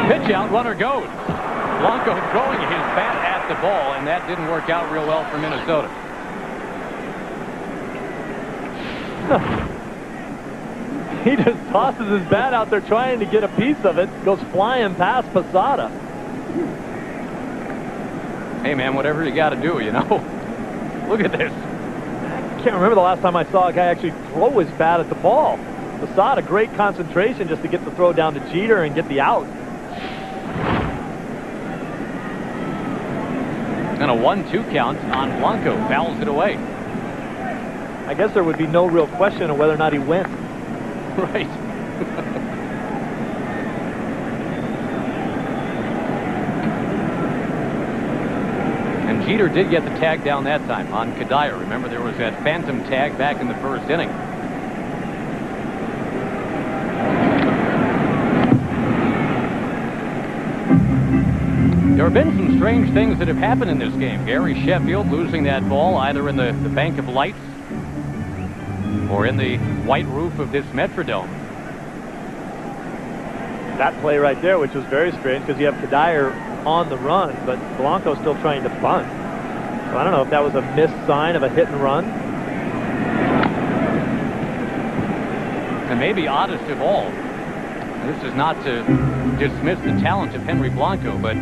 Speaker 1: Pitch out, runner goes. Blanco throwing his bat at the ball, and that didn't work out real well for Minnesota.
Speaker 3: He just tosses his bat out there trying to get a piece of it. Goes flying past Posada.
Speaker 1: Hey, man, whatever you got to do, you know. Look at this.
Speaker 3: I can't remember the last time I saw a guy actually throw his bat at the ball. Posada, great concentration just to get the throw down to Jeter and get the out.
Speaker 1: And a 1-2 count on Blanco. Fouls it away.
Speaker 3: I guess there would be no real question of whether or not he went.
Speaker 1: Right. And Jeter did get the tag down that time on Kadire. Remember, there was that phantom tag back in the first inning. There have been some strange things that have happened in this game. Gary Sheffield losing that ball either in the bank of lights or in the white roof of this Metrodome.
Speaker 3: That play right there, which was very strange because you have Kadire on the run, but Blanco's still trying to bunt. So I don't know if that was a missed sign of a hit and run.
Speaker 1: And maybe oddest of all, this is not to dismiss the talent of Henry Blanco, but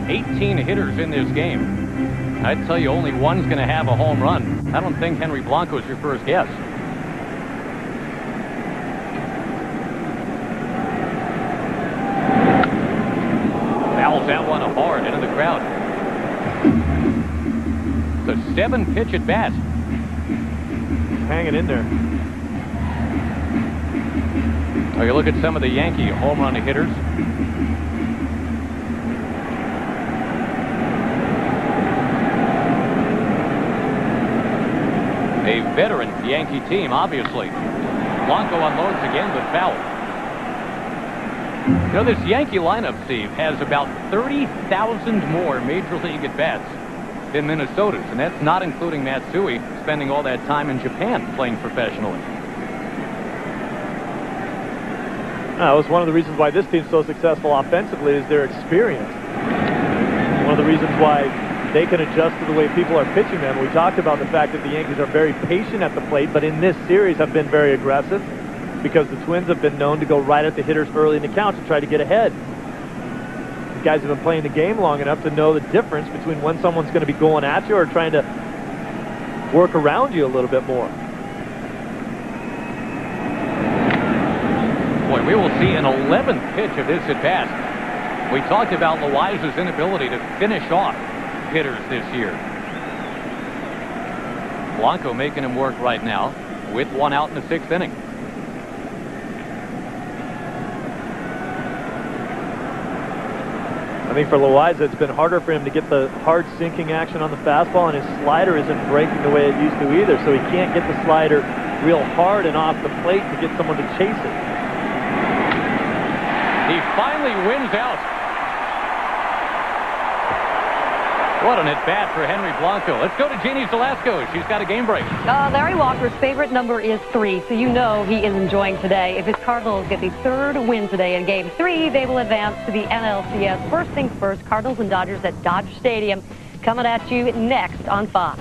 Speaker 1: 18 hitters in this game. I'd tell you only one's going to have a home run. I don't think Henry Blanco is your first guess. Fouls that one hard into the crowd. The 7-pitch at bat.
Speaker 3: Hanging in there.
Speaker 1: Oh, you look at some of the Yankee home run hitters. A veteran Yankee team, obviously. Blanco unloads again, but foul. You know, this Yankee lineup, Steve, has about 30,000 more Major League at-bats than Minnesota's, and that's not including Matsui spending all that time in Japan playing professionally.
Speaker 3: That was one of the reasons why this team's so successful offensively is their experience. One of the reasons why they can adjust to the way people are pitching them. We talked about the fact that the Yankees are very patient at the plate, but in this series have been very aggressive because the Twins have been known to go right at the hitters early in the count to try to get ahead. These guys have been playing the game long enough to know the difference between when someone's going to be going at you or trying to work around you a little bit more.
Speaker 1: Boy, we will see an 11th pitch of this at-bat. We talked about Loiza's inability to finish off hitters this year. Blanco making him work right now with one out in the 6th inning.
Speaker 3: I think for Loiza, it's been harder for him to get the hard sinking action on the fastball, and his slider isn't breaking the way it used to either, so he can't get the slider real hard and off the plate to get someone to chase it.
Speaker 1: He finally wins out. What an at-bat for Henry Blanco. Let's go to Jeannie Velasco. She's got a game break.
Speaker 5: Larry Walker's favorite number is 3, so you know he is enjoying today. If his Cardinals get the 3rd win today in Game 3, they will advance to the NLCS. First things first, Cardinals and Dodgers at Dodger Stadium. Coming at you next on Fox.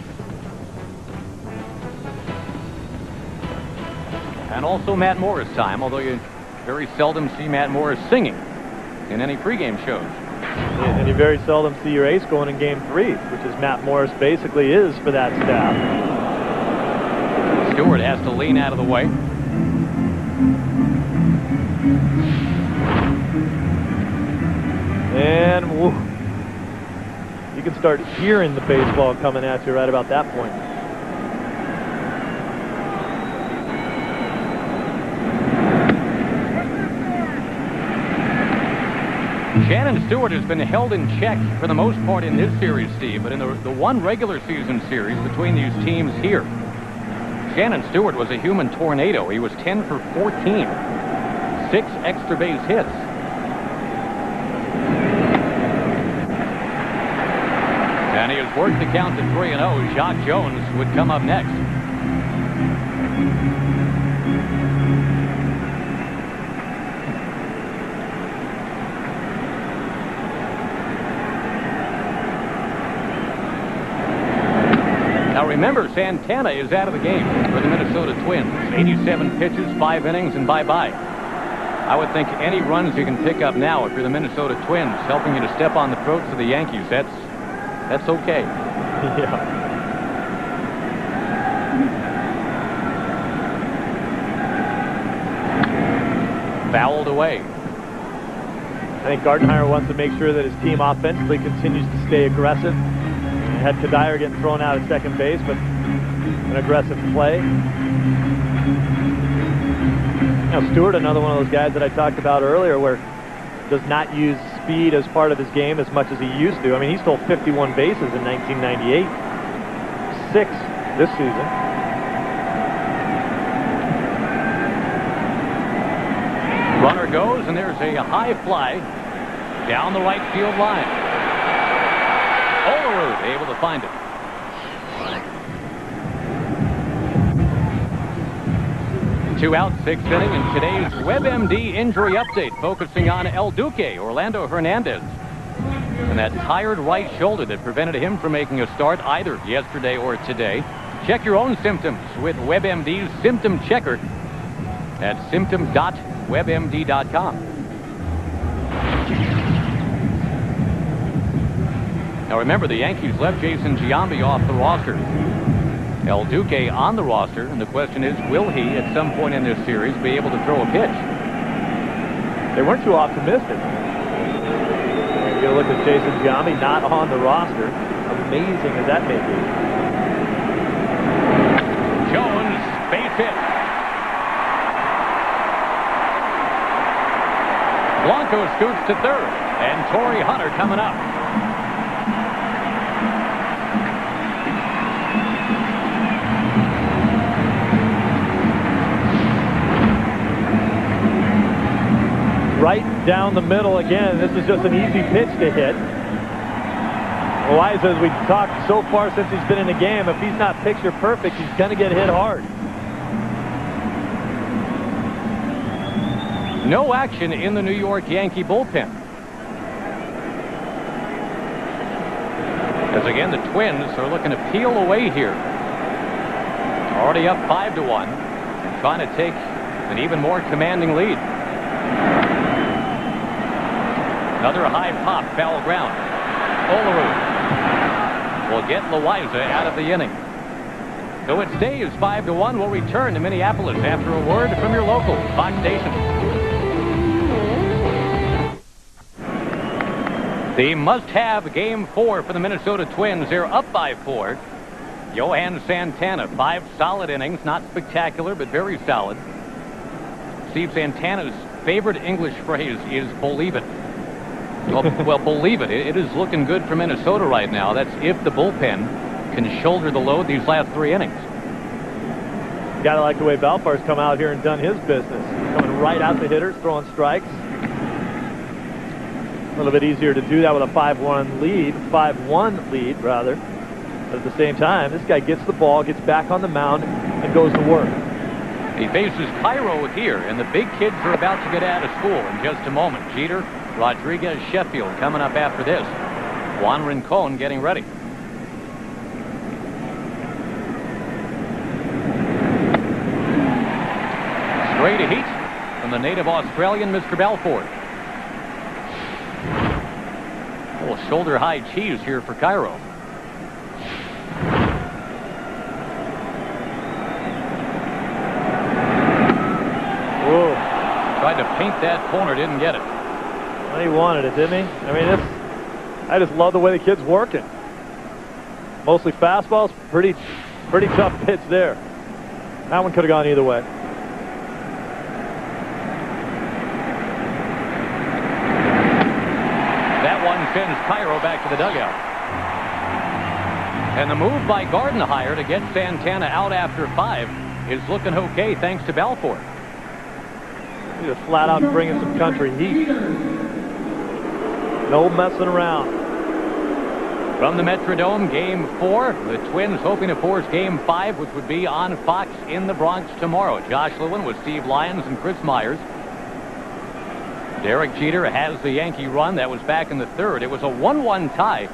Speaker 1: And also Matt Morris time, although you very seldom see Matt Morris singing in any pregame shows.
Speaker 3: And you very seldom see your ace going in Game 3, which is Matt Morris basically is for that staff.
Speaker 1: Stewart has to lean out of the way.
Speaker 3: And woo, you can start hearing the baseball coming at you right about that point.
Speaker 1: Shannon Stewart has been held in check for the most part in this series, Steve, but in the one regular season series between these teams here, Shannon Stewart was a human tornado. He was 10 for 14. 6 extra base hits. And he has worked the count to 3-0. Jacques Jones would come up next. Now remember, Santana is out of the game for the Minnesota Twins. 87 pitches, 5 innings, and bye-bye. I would think any runs you can pick up now if you're the Minnesota Twins, helping you to step on the throats of the Yankees, that's okay.
Speaker 3: Yeah.
Speaker 1: Fouled away.
Speaker 3: I think Gardenhire wants to make sure that his team offensively continues to stay aggressive. He had Kadire getting thrown out at second base, but an aggressive play. Now Stewart, another one of those guys that I talked about earlier, where does not use speed as part of his game as much as he used to. I mean, he stole 51 bases in 1998. 6 this season.
Speaker 1: Runner goes, and there's a high fly down the right field line. Olerud able to find it. Two out, 6th inning, in today's WebMD injury update, focusing on El Duque, Orlando Hernandez, and that tired right shoulder that prevented him from making a start either yesterday or today. Check your own symptoms with WebMD's Symptom Checker at symptom.webmd.com. Now remember, the Yankees left Jason Giambi off the roster. El Duque on the roster, and the question is, will he at some point in this series be able to throw a pitch?
Speaker 3: They weren't too optimistic. You look at Jason Giambi not on the roster, amazing as that may be.
Speaker 1: Jones, base hit. Blanco scoots to third, and Torrey Hunter coming up.
Speaker 3: Right down the middle again. This is just an easy pitch to hit. Eliza, as we've talked so far since he's been in the game, if he's not picture perfect, he's going to get hit hard.
Speaker 1: No action in the New York Yankee bullpen. As again, the Twins are looking to peel away here. Already up 5-1, and trying to take an even more commanding lead. Another high pop, foul ground. Olerud will get Loaiza out of the inning. So it stays 5-1. We'll return to Minneapolis after a word from your local Fox station. The must-have Game 4 for the Minnesota Twins. They're up by 4. Johan Santana, 5 solid innings. Not spectacular, but very solid. Steve Santana's favorite English phrase is "believe it." Well, believe it. It is looking good for Minnesota right now. That's if the bullpen can shoulder the load these last 3 innings.
Speaker 3: Gotta like the way Balfour's come out here and done his business. Coming right out the hitters, throwing strikes. A little bit easier to do that with a 5-1 lead, 5-1 lead rather. But at the same time, this guy gets the ball, gets back on the mound, and goes to work.
Speaker 1: He faces Cairo here, and the big kids are about to get out of school in just a moment. Jeter, Rodriguez, Sheffield coming up after this. Juan Rincon getting ready. Straight heat from the native Australian, Mr. Balfour. A little shoulder-high cheese here for Cairo.
Speaker 3: Whoa.
Speaker 1: Tried to paint that corner, didn't get it.
Speaker 3: Well, he wanted it, didn't he? I mean, I just love the way the kid's working. Mostly fastballs, pretty tough pitch there. That one could have gone either way.
Speaker 1: That one sends Cairo back to the dugout. And the move by Gardenhire to get Santana out after 5 is looking okay thanks to Balfour.
Speaker 3: He's just flat out bringing some country heat. No messing around.
Speaker 1: From the Metrodome, Game 4. The Twins hoping to force Game 5, which would be on Fox in the Bronx tomorrow. Josh Lewin with Steve Lyons and Chris Myers. Derek Jeter has the Yankee run. That was back in the 3rd. It was a 1-1 tie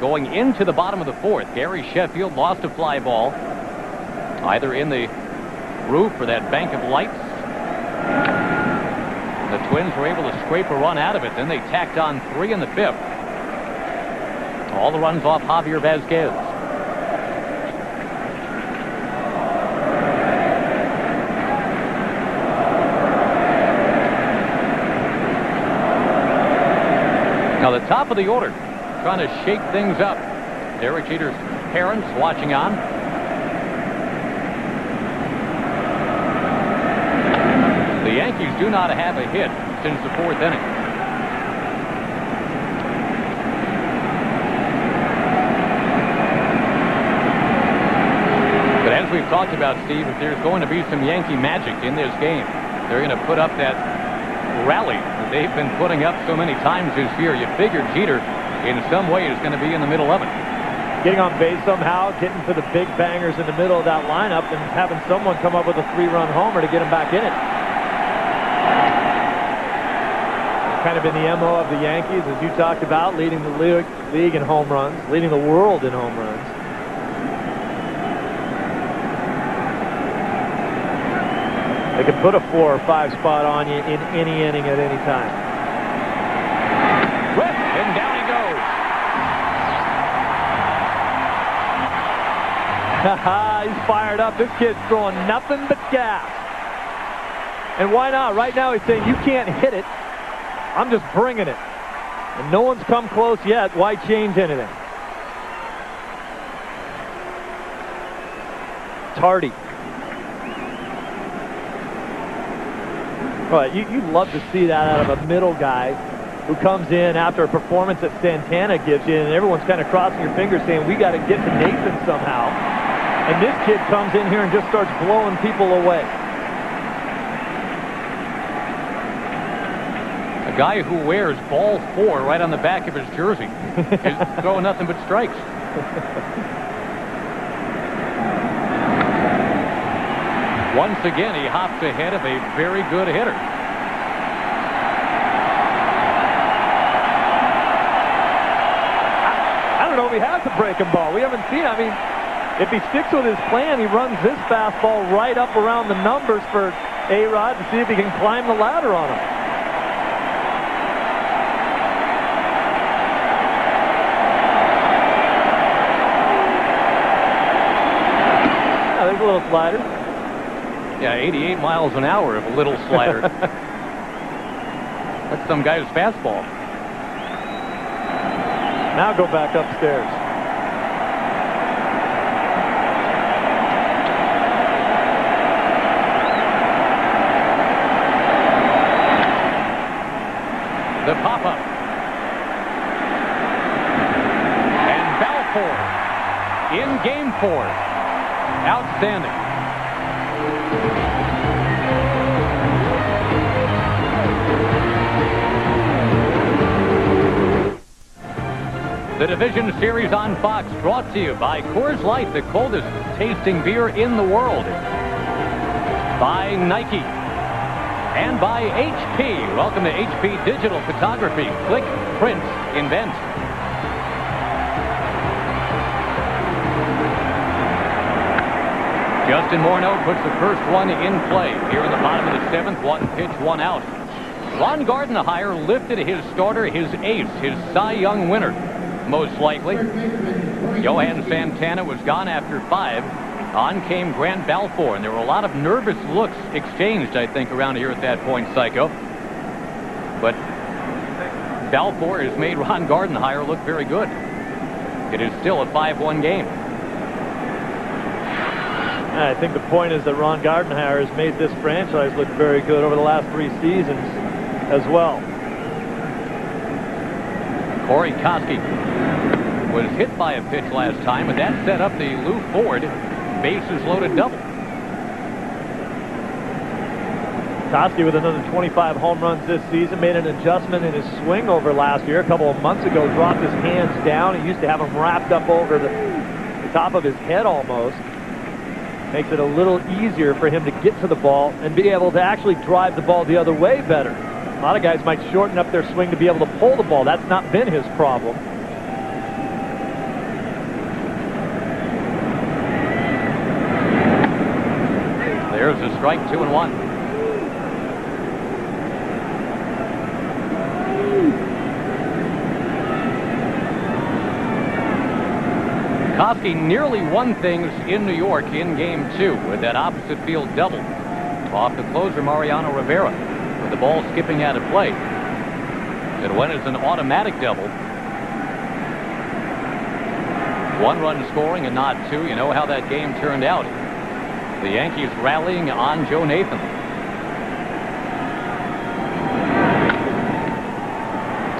Speaker 1: going into the bottom of the 4th. Gary Sheffield lost a fly ball, either in the roof or that bank of lights. The Twins were able to scrape a run out of it. Then they tacked on 3 in the 5th. All the runs off Javier Vazquez. Now the top of the order trying to shake things up. Derek Jeter's parents watching on. The Yankees do not have a hit since the 4th inning. But as we've talked about, Steve, if there's going to be some Yankee magic in this game, they're going to put up that rally that they've been putting up so many times this year. You figure Jeter, in some way, is going to be in the middle of it.
Speaker 3: Getting on base somehow, getting to the big bangers in the middle of that lineup, and having someone come up with a 3-run homer to get him back in it. Kind of been the MO of the Yankees, as you talked about, leading the league in home runs, leading the world in home runs. They could put a 4 or 5 spot on you in any inning at any time.
Speaker 1: Whip, and down he goes.
Speaker 3: He's fired up. This kid's throwing nothing but gas. And why not? Right now he's saying, you can't hit it. I'm just bringing it. And no one's come close yet. Why change anything? Tardy. But you love to see that out of a middle guy who comes in after a performance that Santana gives you, and everyone's kind of crossing your fingers saying, we got to get to Nathan somehow. And this kid comes in here and just starts blowing people away.
Speaker 1: A guy who wears ball 4 right on the back of his jersey is throwing nothing but strikes. Once again, he hops ahead of a very good hitter.
Speaker 3: I don't know if he has a breaking ball. We haven't seen. I mean, if he sticks with his plan, he runs this fastball right up around the numbers for A-Rod to see if he can climb the ladder on him. Yeah, there's a little slider.
Speaker 1: Yeah, 88 miles an hour of a little slider. That's some guy's fastball.
Speaker 3: Now go back upstairs.
Speaker 1: The pop-up. And Balfour in Game 4. Outstanding. The Division Series on Fox, brought to you by Coors Light, the coldest tasting beer in the world. By Nike. And by HP. Welcome to HP Digital Photography. Click, print, invent. Justin Morneau puts the first one in play. Here in the bottom of the 7th, 1 pitch, 1 out. Ron Gardenhire lifted his starter, his ace, his Cy Young winner. Most likely. Johan Santana was gone after 5. On came Grant Balfour, and there were a lot of nervous looks exchanged, I think, around here at that point, Psycho. But Balfour has made Ron Gardenhire look very good. It is still a 5-1 game.
Speaker 3: I think the point is that Ron Gardenhire has made this franchise look very good over the last 3 seasons as well.
Speaker 1: Corey Koski was hit by a pitch last time, but that set up the Lou Ford bases loaded double.
Speaker 3: Koski with another 25 home runs this season, made an adjustment in his swing over last year. A couple of months ago, dropped his hands down. He used to have them wrapped up over the top of his head almost. Makes it a little easier for him to get to the ball and be able to actually drive the ball the other way better. A lot of guys might shorten up their swing to be able to pull the ball. That's not been his problem.
Speaker 1: There's a strike, 2-1. Koski nearly won things in New York in Game 2 with that opposite field double off the closer Mariano Rivera with the ball skipping out of play. It went as an automatic double. 1 run scoring and not 2. You know how that game turned out. The Yankees rallying on Joe Nathan.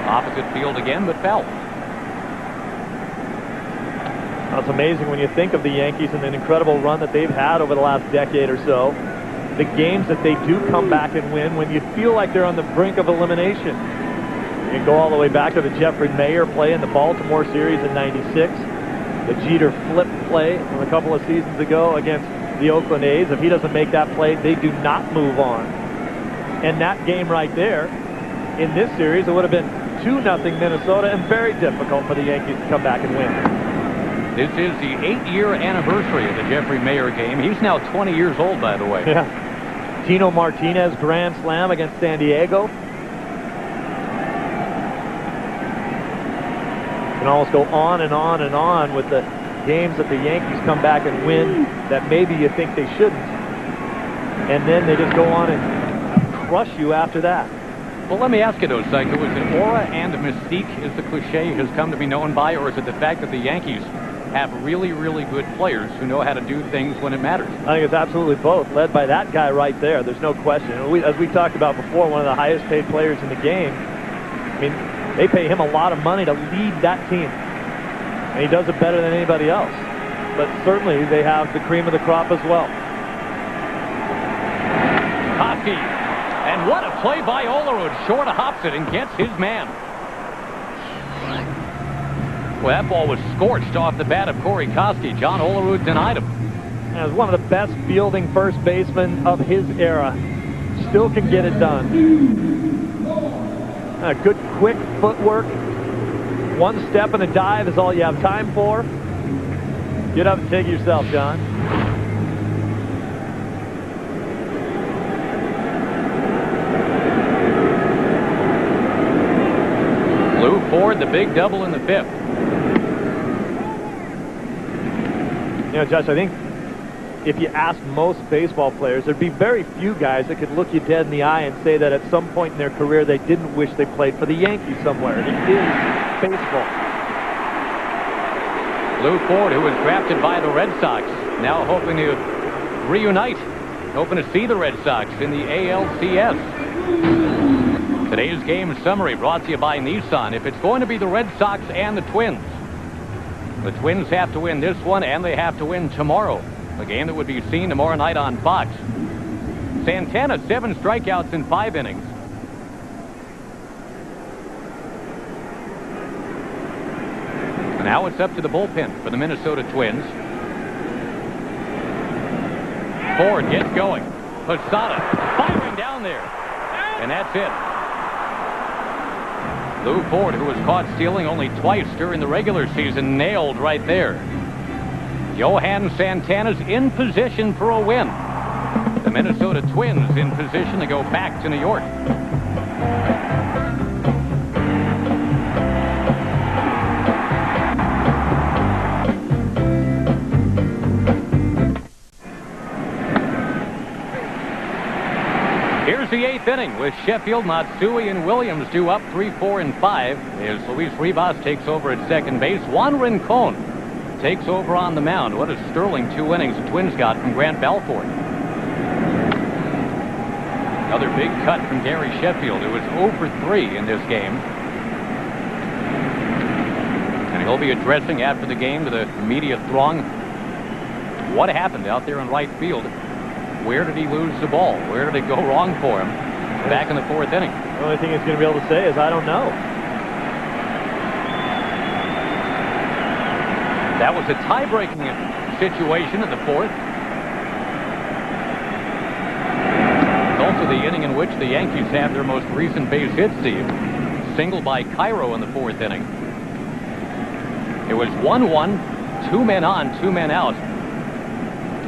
Speaker 1: Opposite field again, but foul.
Speaker 3: It's amazing when you think of the Yankees and an incredible run that they've had over the last decade or so. The games that they do come back and win when you feel like they're on the brink of elimination. You can go all the way back to the Jeffrey Mayer play in the Baltimore series in '96. The Jeter flip play from a couple of seasons ago against the Oakland A's. If he doesn't make that play, they do not move on. And that game right there, in this series, it would have been 2-0 Minnesota and very difficult for the Yankees to come back and win.
Speaker 1: This is the 8-year anniversary of the Jeffrey Mayer game. He's now 20 years old, by the way.
Speaker 3: Yeah. Tino Martinez grand slam against San Diego. Can almost go on and on and on with the games that the Yankees come back and win that maybe you think they shouldn't. And then they just go on and crush you after that.
Speaker 1: Well, let me ask you, though, Psycho, is it aura and mystique is the cliche has come to be known by, or is it the fact that the Yankees have really, really good players who know how to do things when it matters?
Speaker 3: I think it's absolutely both, led by that guy right there. There's no question. As we talked about before, one of the highest paid players in the game. I mean, they pay him a lot of money to lead that team. And he does it better than anybody else. But certainly they have the cream of the crop as well.
Speaker 1: Koski. And what a play by Olerud. Short hops it and gets his man. Well, that ball was scorched off the bat of Corey Koski. John Olerud denied him.
Speaker 3: As one of the best fielding first basemen of his era. Still can get it done. Good quick footwork. One step and a dive is all you have time for. Get up and take it yourself, John.
Speaker 1: Lou Ford, the big double in the 5th.
Speaker 3: You know, Josh, I think if you ask most baseball players, there'd be very few guys that could look you dead in the eye and say that at some point in their career they didn't wish they played for the Yankees somewhere. It is baseball.
Speaker 1: Lou Ford, who was drafted by the Red Sox, now hoping to reunite, hoping to see the Red Sox in the ALCS. Today's game summary brought to you by Nissan. If it's going to be the Red Sox and the Twins have to win this one, and they have to win tomorrow. A game that would be seen tomorrow night on Fox. Santana, 7 strikeouts in 5 innings. And now it's up to the bullpen for the Minnesota Twins. Ford gets going. Posada firing down there. And that's it. Lou Ford, who was caught stealing only twice during the regular season, nailed right there. Johan Santana's in position for a win. The Minnesota Twins in position to go back to New York. Here's the 8th inning with Sheffield, Matsui, and Williams due up 3, 4, and 5 as Luis Rivas takes over at second base. Juan Rincon takes over on the mound. What a sterling 2 innings the Twins got from Grant Balfour. Another big cut from Gary Sheffield, who was 0 for 3 in this game. And He'll be addressing after the game to the media throng what happened out there in right field. Where did he lose the ball? Where did it go wrong for him back in the 4th inning?
Speaker 3: The only thing he's going to be able to say is, I don't know.
Speaker 1: That was a tie-breaking situation in the 4th. It's also the inning in which the Yankees have their most recent base hit, Steve. Single by Cairo in the 4th inning. It was 1-1, 2 men on, 2 men out.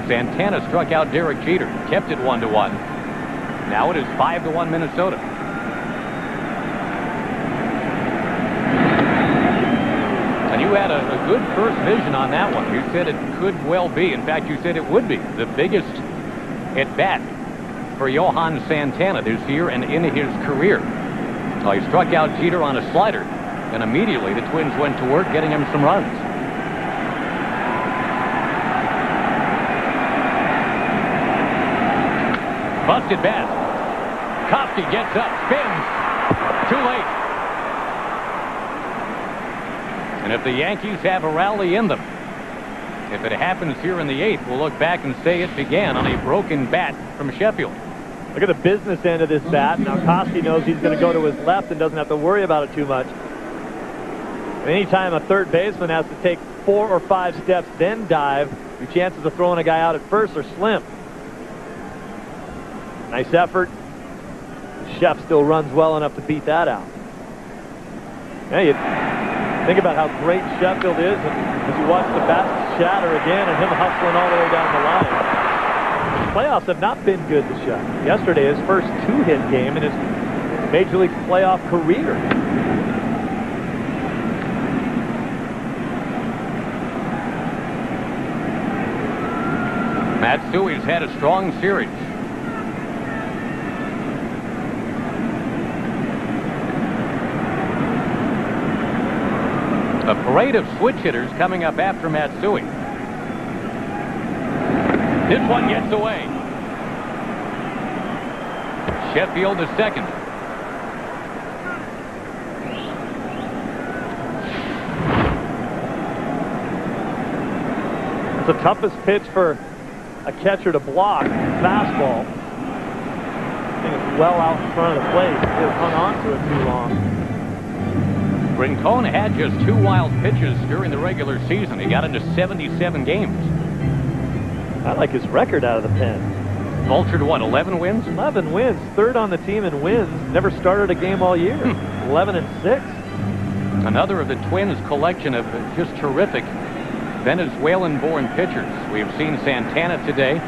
Speaker 1: Santana struck out Derek Jeter, kept it 1-1. Now it is 5-1 Minnesota. And you had a good first vision on that one. You said it could well be. In fact, you said it would be the biggest at bat for Johan Santana this year and in his career. He struck out Jeter on a slider, and immediately the Twins went to work getting him some runs. Busted bat. Kofke gets up, spins. Too late. And if the Yankees have a rally in them, if it happens here in the 8th, we'll look back and say it began on a broken bat from Sheffield.
Speaker 3: Look at the business end of this bat. Now Kofke knows he's going to go to his left and doesn't have to worry about it too much. Anytime a third baseman has to take 4 or 5 steps, then dive, your chances of throwing a guy out at first are slim. Nice effort. Chef still runs well enough to beat that out. Hey, you think about how great Sheffield is, and as you watch the bats shatter again and him hustling all the way down the line. The playoffs have not been good to Chef. Yesterday, his first 2-hit game in his Major League playoff career.
Speaker 1: Matsui's had a strong series. A parade of switch hitters coming up after Matsui. This one gets away. Sheffield is second.
Speaker 3: It's the toughest pitch for a catcher to block. Fastball. I think it's well out in front of the plate. He hung on to it too long.
Speaker 1: Rincon had just 2 wild pitches during the regular season. He got into 77 games.
Speaker 3: I like his record out of the pen.
Speaker 1: Vultured what, 11 wins?
Speaker 3: 11 wins. 3rd on the team in wins. Never started a game all year. 11-6.
Speaker 1: Another of the Twins' collection of just terrific Venezuelan-born pitchers. We have seen Santana today.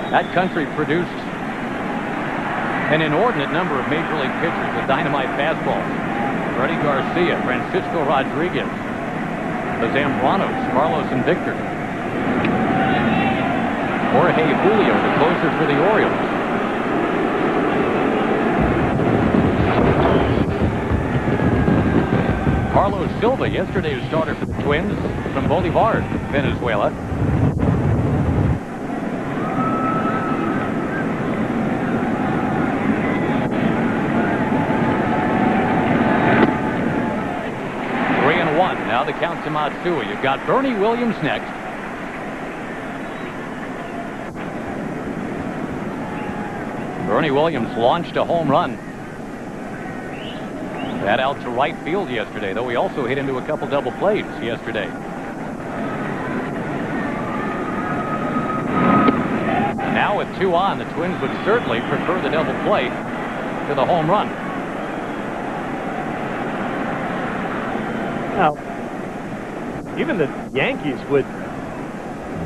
Speaker 1: That country produced an inordinate number of Major League pitchers with dynamite fastballs. Freddie Garcia, Francisco Rodriguez, the Zambranos, Carlos and Victor. Jorge Julio, the closer for the Orioles. Carlos Silva, yesterday's starter for the Twins from Bolivar, Venezuela. Now the count to Matsui. You've got Bernie Williams next. Bernie Williams launched a home run. That out to right field yesterday, though he also hit into a couple double plays yesterday. Now with 2 on, the Twins would certainly prefer the double play to the home run.
Speaker 3: Now, even the Yankees would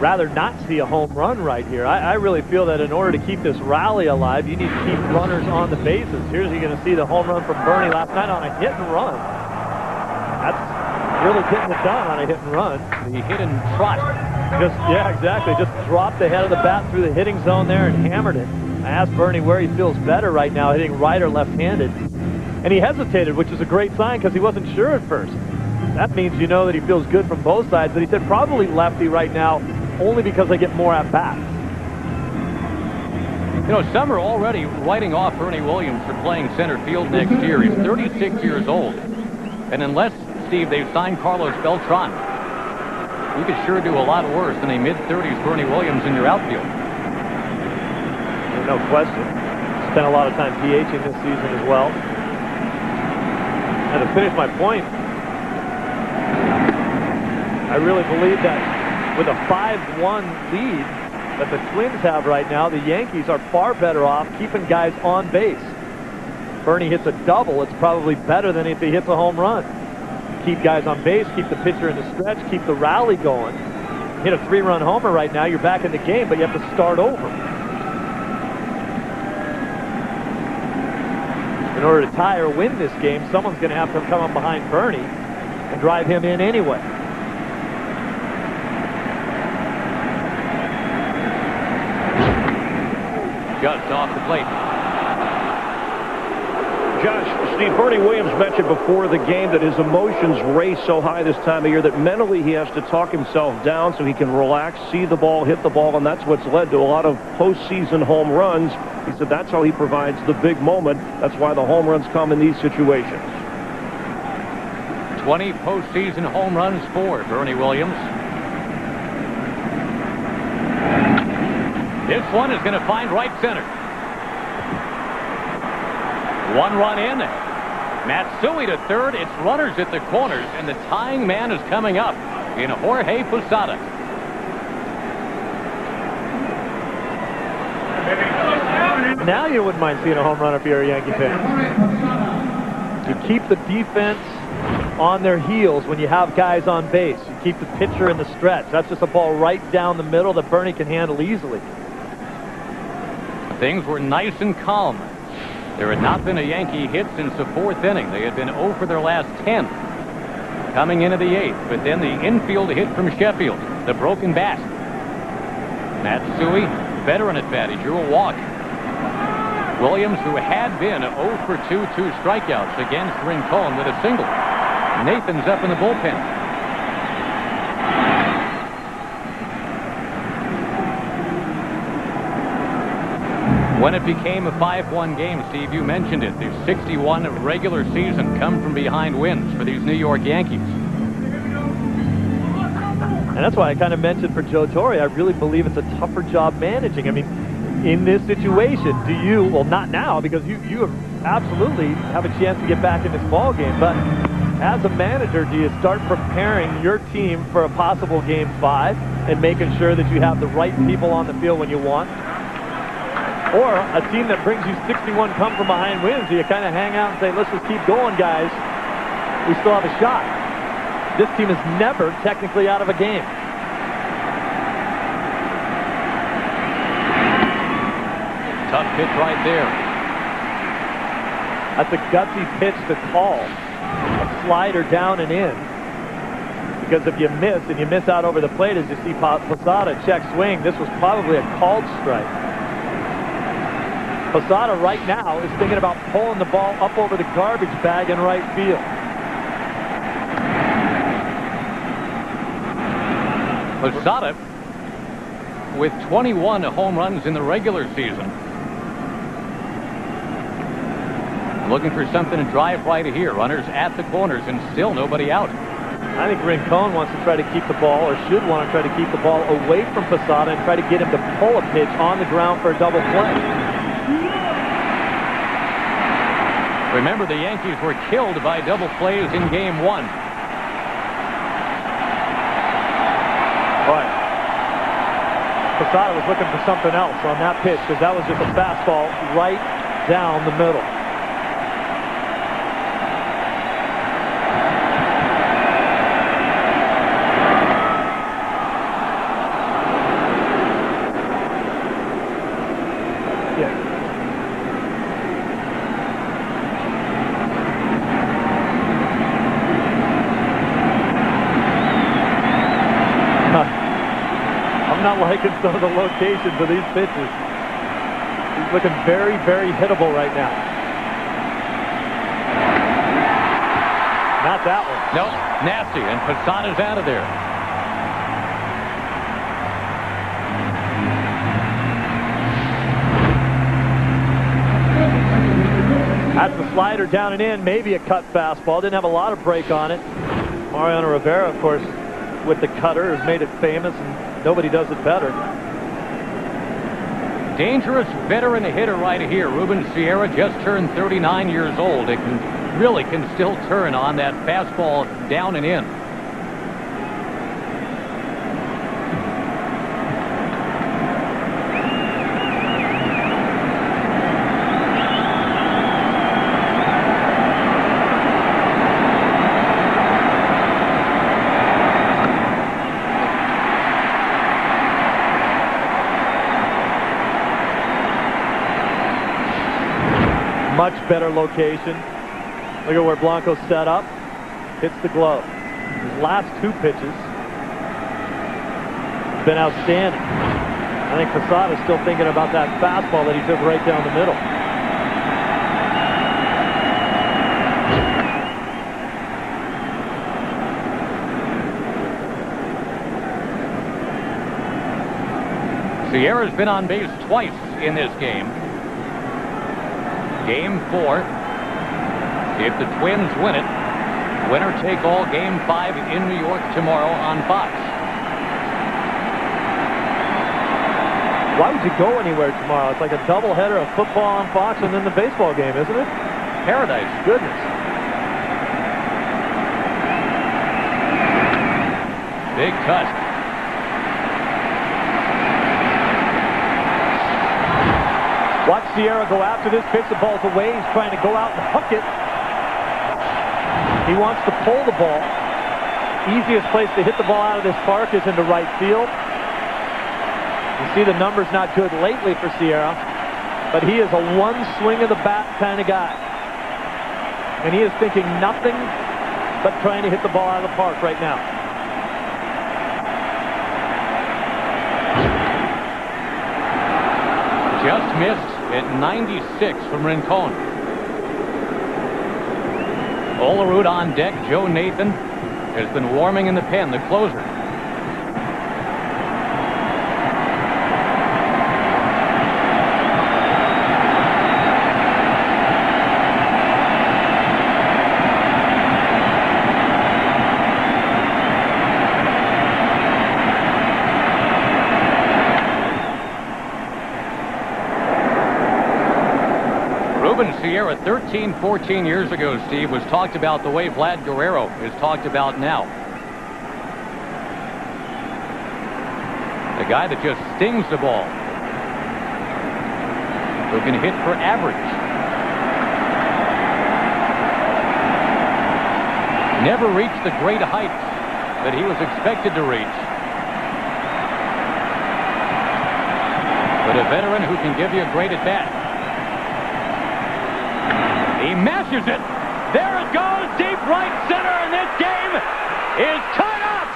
Speaker 3: rather not see a home run right here. I really feel that in order to keep this rally alive, you need to keep runners on the bases. Here's you're going to see the home run from Bernie last night on a hit and run. That's really getting it done on a hit and run.
Speaker 1: The hit and trot.
Speaker 3: Yeah, exactly. Just dropped the head of the bat through the hitting zone there and hammered it. I asked Bernie where he feels better right now, hitting right or left-handed. And he hesitated, which is a great sign because he wasn't sure at first. That means you know that he feels good from both sides, but he said probably lefty right now only because they get more at-bats.
Speaker 1: You know, some are already writing off Bernie Williams for playing center field next year. He's 36 years old. And unless Steve, they've signed Carlos Beltran. You could sure do a lot worse than a mid-30s Bernie Williams in your outfield.
Speaker 3: No question. Spent a lot of time DHing this season as well. And to finish my point, I really believe that with a 5-1 lead that the Twins have right now, the Yankees are far better off keeping guys on base. Bernie hits a double, it's probably better than if he hits a home run. Keep guys on base, keep the pitcher in the stretch, keep the rally going. Hit a 3-run homer right now, you're back in the game, but you have to start over. In order to tie or win this game, someone's going to have to come up behind Bernie and drive him in anyway.
Speaker 1: Just off the plate.
Speaker 4: Josh, Steve, Bernie Williams mentioned before the game that his emotions race so high this time of year that mentally he has to talk himself down so he can relax, see the ball, hit the ball, and that's what's led to a lot of postseason home runs. He said that's how he provides the big moment. That's why the home runs come in these situations.
Speaker 1: 20 postseason home runs for Bernie Williams. This one is going to find right center. 1 run in. Matsui to third. It's runners at the corners, and the tying man is coming up in Jorge Posada.
Speaker 3: Now you wouldn't mind seeing a home run if you're a Yankee fan. You keep the defense on their heels when you have guys on base. You keep the pitcher in the stretch. That's just a ball right down the middle that Bernie can handle easily.
Speaker 1: Things were nice and calm. There had not been a Yankee hit since the 4th inning. They had been 0 for their last 10 coming into the 8th. But then the infield hit from Sheffield, the broken bat. Matsui, veteran at bat. He drew a walk. Williams, who had been 0 for 2 strikeouts against Rincon with a single. Nathan's up in the bullpen. When it became a 5-1 game, Steve, you mentioned it. The 61 regular season come from behind wins for these New York Yankees.
Speaker 3: And that's why I kind of mentioned for Joe Torre, I really believe it's a tougher job managing. I mean, in this situation, do you, well, not now, because you absolutely have a chance to get back in this ball game, but as a manager, do you start preparing your team for a possible Game 5 and making sure that you have the right people on the field when you want? Or a team that brings you 61 come from behind wins, do you kind of hang out and say, let's just keep going, guys. We still have a shot. This team is never technically out of a game.
Speaker 1: Tough pitch right there.
Speaker 3: That's a gutsy pitch to call. A slider down and in. Because if you miss, and you miss out over the plate, as you see Posada check swing, this was probably a called strike. Posada right now is thinking about pulling the ball up over the garbage bag in right field.
Speaker 1: Posada with 21 home runs in the regular season. Looking for something to drive right here. Runners at the corners and still nobody out.
Speaker 3: I think Rincon wants to try to keep the ball, or should want to try to keep the ball away from Posada and try to get him to pull a pitch on the ground for a double play.
Speaker 1: Remember, the Yankees were killed by double plays in Game 1.
Speaker 3: Right. Posada was looking for something else on that pitch because that was just a fastball right down the middle. Not liking some of the locations of these pitches. He's looking very, very hittable right now. Not that one.
Speaker 1: No, nasty, and Posada's out of there.
Speaker 3: That's the slider down and in, maybe a cut fastball. Didn't have a lot of break on it. Mariano Rivera, of course, with the cutter, has made it famous, and nobody does it better.
Speaker 1: Dangerous veteran hitter right here. Ruben Sierra just turned 39 years old. It can still turn on that fastball down and in.
Speaker 3: Much better location. Look at where Blanco's set up. Hits the glove. His last 2 pitches been outstanding. I think Posada's still thinking about that fastball that he took right down the middle.
Speaker 1: Sierra's been on base twice in this game. Game 4. If the Twins win it, winner take all Game 5 in New York tomorrow on Fox.
Speaker 3: Why would you go anywhere tomorrow? It's like a doubleheader of football on Fox and then the baseball game, isn't it?
Speaker 1: Paradise.
Speaker 3: Goodness.
Speaker 1: Big cut.
Speaker 3: Watch Sierra go after this pitch. The ball's away. He's trying to go out and hook it. He wants to pull the ball. Easiest place to hit the ball out of this park is into right field. You see the numbers not good lately for Sierra, but he is a one swing of the bat kind of guy. And he is thinking nothing but trying to hit the ball out of the park right now.
Speaker 1: Just missed at 96 from Rincon. Olerud on deck. Joe Nathan has been warming in the pen, the closer. Ruben Sierra, 13, 14 years ago, Steve, was talked about the way Vlad Guerrero is talked about now. The guy that just stings the ball, who can hit for average. Never reached the great heights that he was expected to reach. But a veteran who can give you a great at-bat. He mashes it. There it goes, deep right center, and this game is tied up.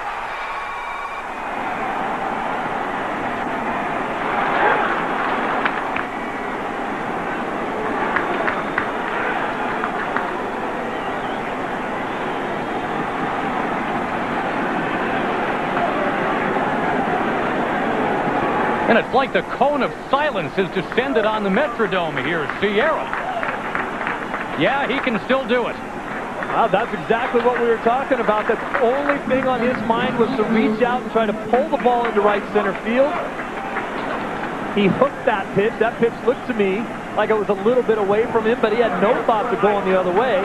Speaker 1: And it's like the cone of silence has descended on the Metrodome here. Sierra. Yeah, he can still do it.
Speaker 3: Well, that's exactly what we were talking about. The only thing on his mind was to reach out and try to pull the ball into right center field. He hooked that pitch. That pitch looked to me like it was a little bit away from him, but he had no thought to going the other way.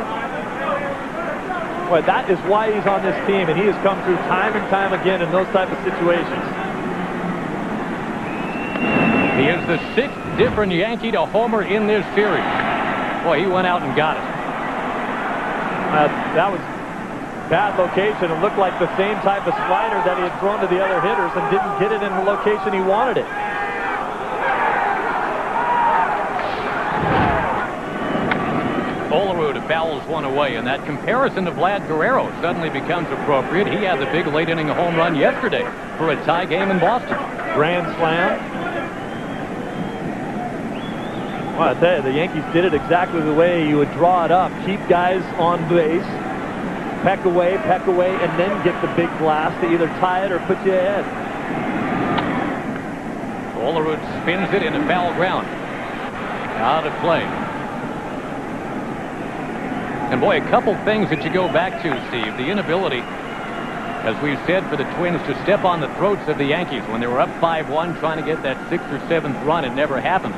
Speaker 3: Well, that is why he's on this team, and he has come through time and time again in those type of situations.
Speaker 1: He is the 6th different Yankee to homer in this series. Boy, he went out and got it.
Speaker 3: That was bad location. It looked like the same type of slider that he had thrown to the other hitters and didn't get it in the location he wanted it.
Speaker 1: Olerud fouls one away, and that comparison to Vlad Guerrero suddenly becomes appropriate. He had the big late-inning home run yesterday for a tie game in Boston.
Speaker 3: Grand slam. Well, I tell you, the Yankees did it exactly the way you would draw it up. Keep guys on base, peck away, and then get the big blast to either tie it or put you ahead.
Speaker 1: Olerud spins it into foul ground. Out of play. And boy, a couple things that you go back to, Steve. The inability, as we've said, for the Twins to step on the throats of the Yankees when they were up 5-1, trying to get that 6th or 7th run. It never happened.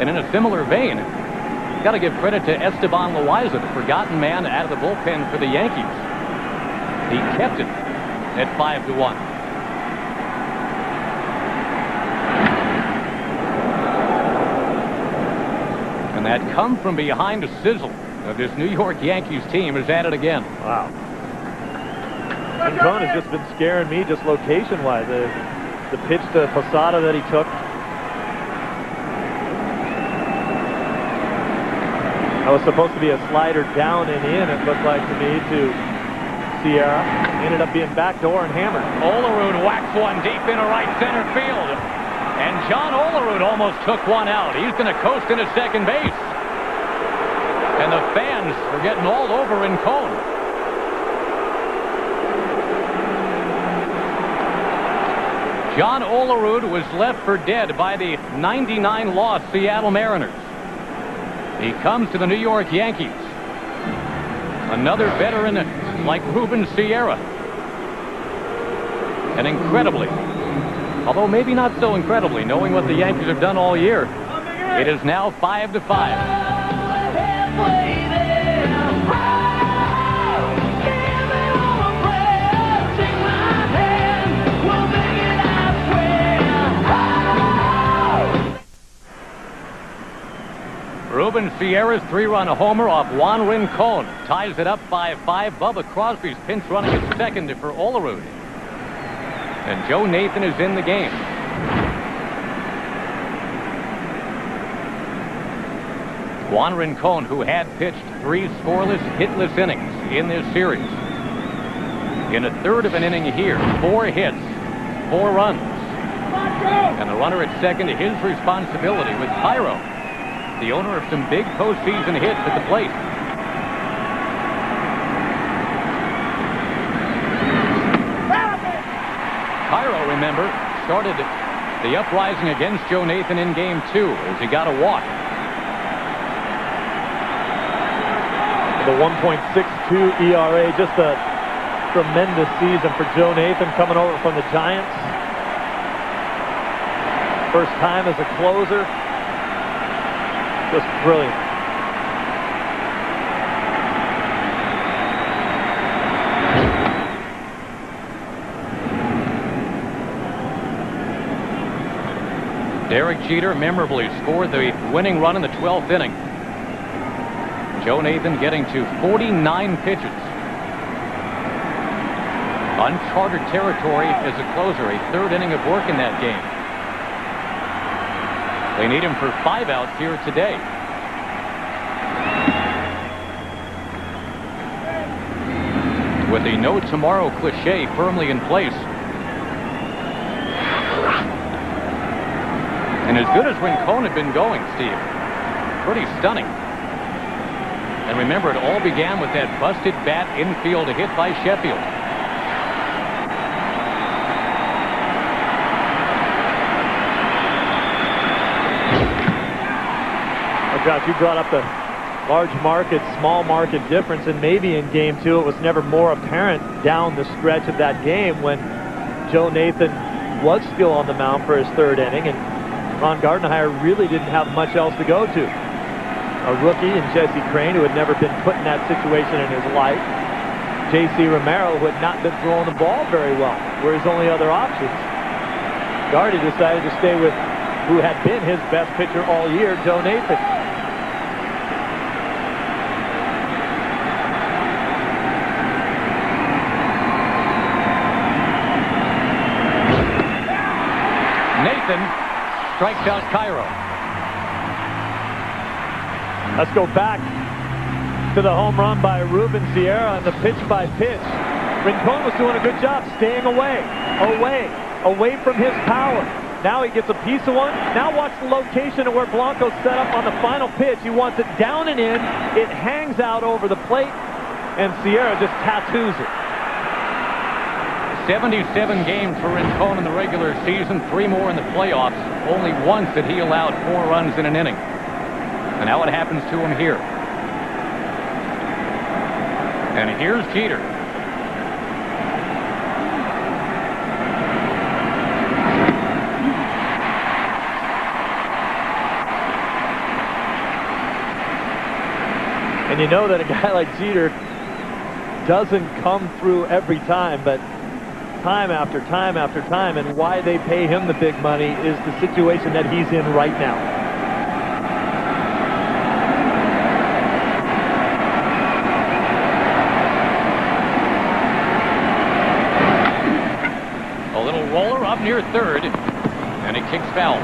Speaker 1: And in a similar vein, got to give credit to Esteban Loaiza, the forgotten man out of the bullpen for the Yankees. He kept it at 5-1. And that come from behind sizzle of this New York Yankees team is at it again.
Speaker 3: Wow. Rincon has just been scaring me just location-wise. The pitch to Posada that he took. That was supposed to be a slider down and in, it looked like to me, to Sierra. Ended up being backdoor and hammered.
Speaker 1: Olerud whacks one deep into right center field. And John Olerud almost took one out. He's going to coast into second base. And the fans are getting all over Rincon. John Olerud was left for dead by the 99-loss Seattle Mariners. He comes to the New York Yankees. Another veteran like Ruben Sierra. And incredibly, although maybe not so incredibly, knowing what the Yankees have done all year, it is now 5-5. Ruben Sierra's 3-run homer off Juan Rincon ties it up 5-5. Bubba Crosby's pinch running at second for Olerud. And Joe Nathan is in the game. Juan Rincon, who had pitched 3 scoreless, hitless innings in this series. In a third of an inning here, 4 hits, 4 runs. And the runner at second, his responsibility with Cairo, the owner of some big postseason hits at the plate. Cairo, remember, started the uprising against Joe Nathan in Game 2 as he got a walk.
Speaker 3: The 1.62 ERA, just a tremendous season for Joe Nathan coming over from the Giants. First time as a closer. Just brilliant.
Speaker 1: Derek Jeter memorably scored the winning run in the 12th inning. Joe Nathan getting to 49 pitches. Uncharted territory as a closer, a third inning of work in that game. They need him for 5 outs here today. With the no tomorrow cliche firmly in place. And as good as Rincon had been going, Steve, pretty stunning. And remember, it all began with that busted bat infield hit by Sheffield.
Speaker 3: Josh, you brought up the large market, small market difference, and maybe in Game 2 it was never more apparent down the stretch of that game when Joe Nathan was still on the mound for his 3rd inning, and Ron Gardenhire really didn't have much else to go to. A rookie in Jesse Crain, who had never been put in that situation in his life. J.C. Romero, who had not been throwing the ball very well, were his only other options. Gardy decided to stay with who had been his best pitcher all year, Joe Nathan.
Speaker 1: Nathan strikes out Cairo.
Speaker 3: Let's go back to the home run by Ruben Sierra and the pitch by pitch. Rincon was doing a good job staying away from his power. Now he gets a piece of one. Now watch the location of where Blanco's set up on the final pitch. He wants it down and in. It hangs out over the plate, and Sierra just tattoos it.
Speaker 1: 77 games for Rincon in the regular season, 3 more in the playoffs. Only once did he allow 4 runs in an inning. And now it happens to him here. And here's Jeter.
Speaker 3: And you know that a guy like Jeter doesn't come through every time, but time after time after time, and why they pay him the big money is the situation that he's in right now.
Speaker 1: A little roller up near third, and it kicks foul.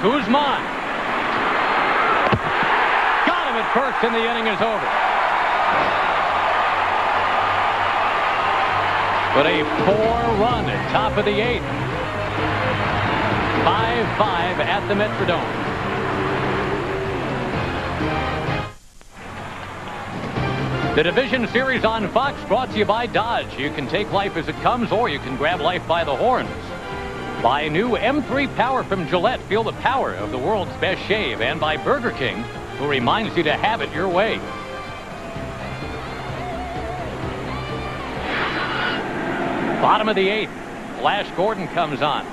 Speaker 1: Guzman. Got him at first, and the inning is over. But a 4-run at top of the 8th. 5-5 at the Metrodome. The Division Series on Fox brought to you by Dodge. You can take life as it comes, or you can grab life by the horns. By new M3 Power from Gillette. Feel the power of the world's best shave. And by Burger King, who reminds you to have it your way. Bottom of the 8th. Flash Gordon comes on.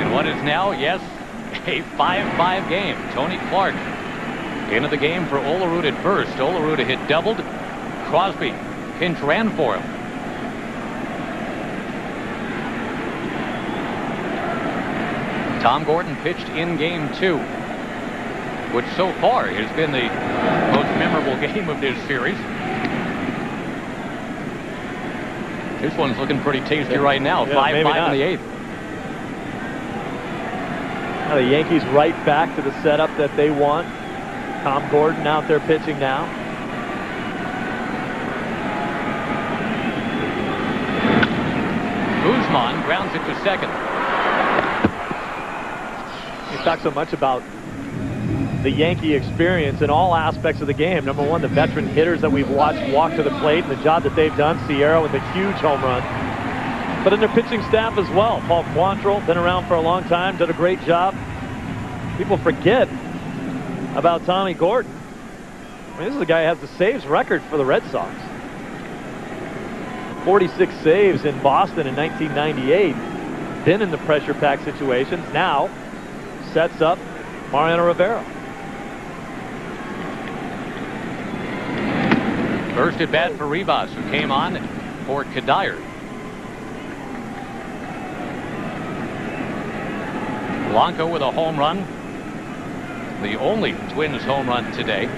Speaker 1: In what is now, yes, a 5-5 game. Tony Clark into the game for Olerud at first. Olerud hit doubled. Crosby pinch ran for him. Tom Gordon pitched in game 2, which so far has been the most memorable game of this series. This one's looking pretty tasty right now. 5-5 in the 8th.
Speaker 3: Now the Yankees right back to the setup that they want. Tom Gordon out there pitching now.
Speaker 1: Guzman grounds it to second.
Speaker 3: You talk so much about the Yankee experience in all aspects of the game. Number one, the veteran hitters that we've watched walk to the plate and the job that they've done. Sierra with a huge home run. But in their pitching staff as well. Paul Quantrill, been around for a long time, did a great job. People forget about Tommy Gordon. I mean, this is the guy who has the saves record for the Red Sox. 46 saves in Boston in 1998. Been in the pressure-packed situations. Now sets up Mariano Rivera.
Speaker 1: First at bat for Rivas, who came on for Kadire. Blanco with a home run. The only Twins home run today.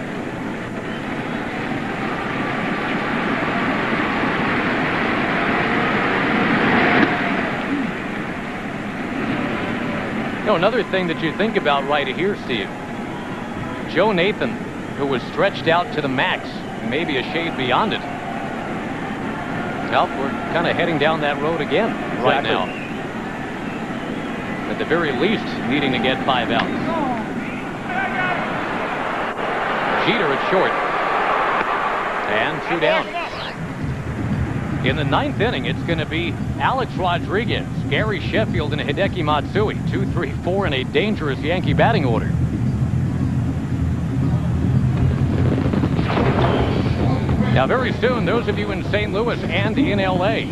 Speaker 1: You know, another thing that you think about right here, Steve. Joe Nathan, who was stretched out to the max, maybe a shade beyond it. Well, we're kind of heading down that road again right now. At the very least, needing to get 5 outs. Jeter at short. And 2 down. In the 9th inning, it's going to be Alex Rodriguez, Gary Sheffield, and Hideki Matsui. 2, 3, 4 in a dangerous Yankee batting order. Now, very soon, those of you in St. Louis and in L.A.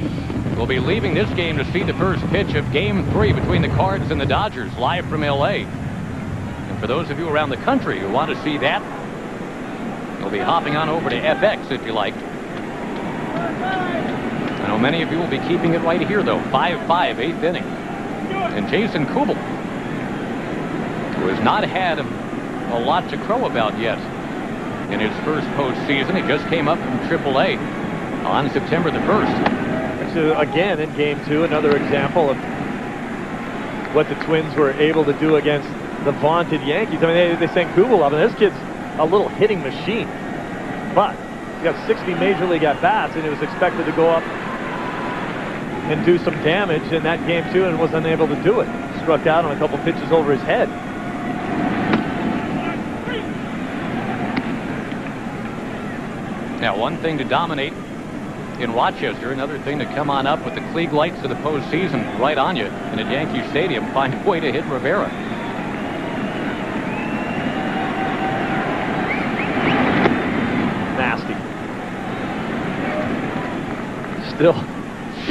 Speaker 1: will be leaving this game to see the first pitch of Game 3 between the Cards and the Dodgers, live from L.A. And for those of you around the country who want to see that, you'll be hopping on over to FX if you like. I know many of you will be keeping it right here, though. 5-5, 8th inning. And Jason Kubel, who has not had a lot to crow about yet in his first postseason. He just came up from AAA on September the 1st.
Speaker 3: So again, in Game 2, another example of what the Twins were able to do against the vaunted Yankees. I mean, they sent Kubel up, and this kid's a little hitting machine. But he got 60 Major League at-bats, and he was expected to go up and do some damage in that Game 2 and was unable to do it. Struck out on a couple pitches over his head.
Speaker 1: Now, one thing to dominate in Rochester, another thing to come on up with the Klieg lights of the postseason right on you, and at Yankee Stadium, find a way to hit Rivera.
Speaker 3: Nasty. Still,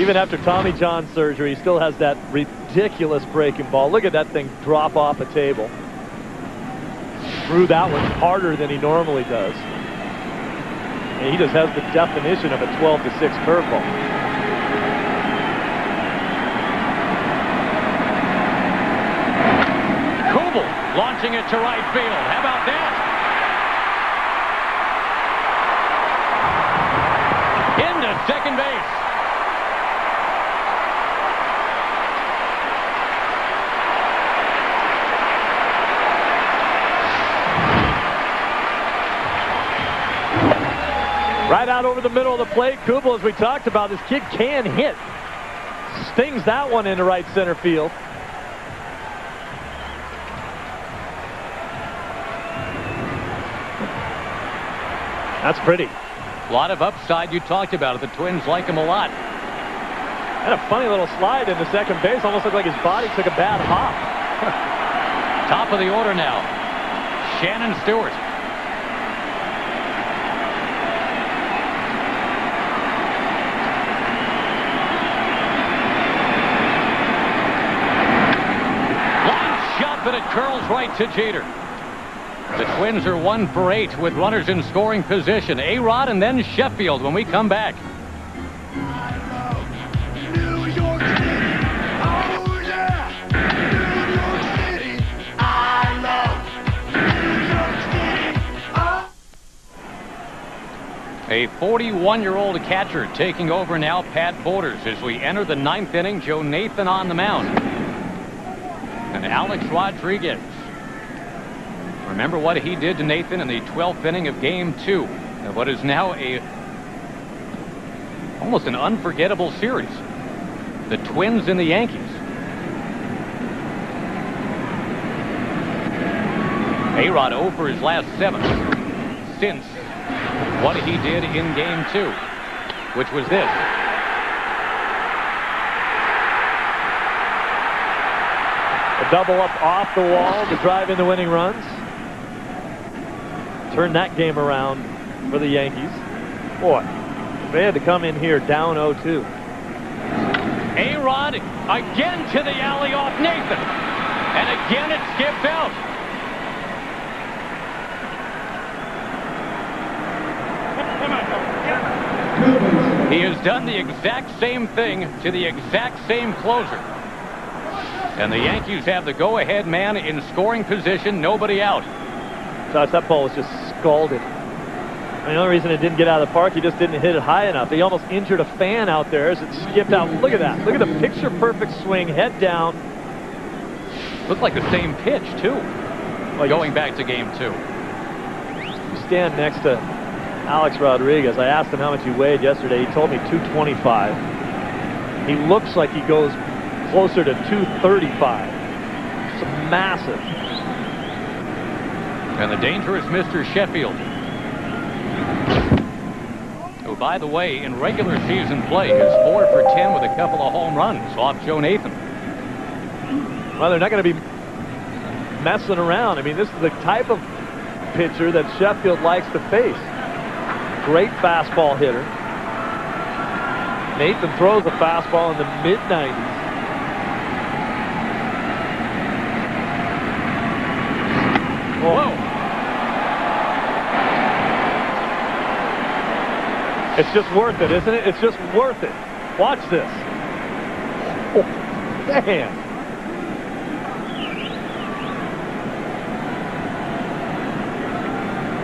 Speaker 3: even after Tommy John surgery, he still has that ridiculous breaking ball. Look at that thing drop off a table. Threw that one harder than he normally does. And he just has the definition of a 12-6 curveball.
Speaker 1: Kubel launching it to right field. How about that? Into second base.
Speaker 3: Right out over the middle of the plate. Kubel, as we talked about, this kid can hit. Stings that one into right center field. That's pretty.
Speaker 1: A lot of upside you talked about it. The Twins like him a lot.
Speaker 3: Had a funny little slide into second base. Almost looked like his body took a bad hop.
Speaker 1: Top of the order now. Shannon Stewart. But it curls right to Jeter. The Twins are 1 for 8 with runners in scoring position. A-Rod and then Sheffield when we come back.
Speaker 7: New York City. Oh yeah. New York City. I love New York City. Oh.
Speaker 1: A 41-year-old catcher taking over now, Pat Borders, as we enter the 9th inning. Joe Nathan on the mound. And Alex Rodriguez. Remember what he did to Nathan in the 12th inning of Game 2 of what is now almost an unforgettable series. The Twins and the Yankees. A-Rod 0 for his last 7 since what he did in Game 2, which was this.
Speaker 3: A double up off the wall to drive in the winning runs. Turn that game around for the Yankees. Boy, they had to come in here down 0-2.
Speaker 1: A-Rod again to the alley off Nathan. And again it skipped out. He has done the exact same thing to the exact same closer. And the Yankees have the go-ahead man in scoring position, nobody out.
Speaker 3: Josh, that ball was just scalded. And the only reason it didn't get out of the park, he just didn't hit it high enough. He almost injured a fan out there as it skipped out. Look at that. Look at the picture-perfect swing, head down.
Speaker 1: Looked like the same pitch, too, going back to Game 2.
Speaker 3: You stand next to Alex Rodriguez. I asked him how much he weighed yesterday. He told me 225. He looks like he goes closer to 235. It's massive.
Speaker 1: And the dangerous Mr. Sheffield, who, by the way, in regular season play is 4 for 10 with a couple of home runs off Joe Nathan.
Speaker 3: Well, they're not going to be messing around. I mean, this is the type of pitcher that Sheffield likes to face. Great fastball hitter. Nathan throws a fastball in the mid-90s.
Speaker 1: Whoa.
Speaker 3: It's just worth it, isn't it? It's just worth it. Watch this. Oh, man.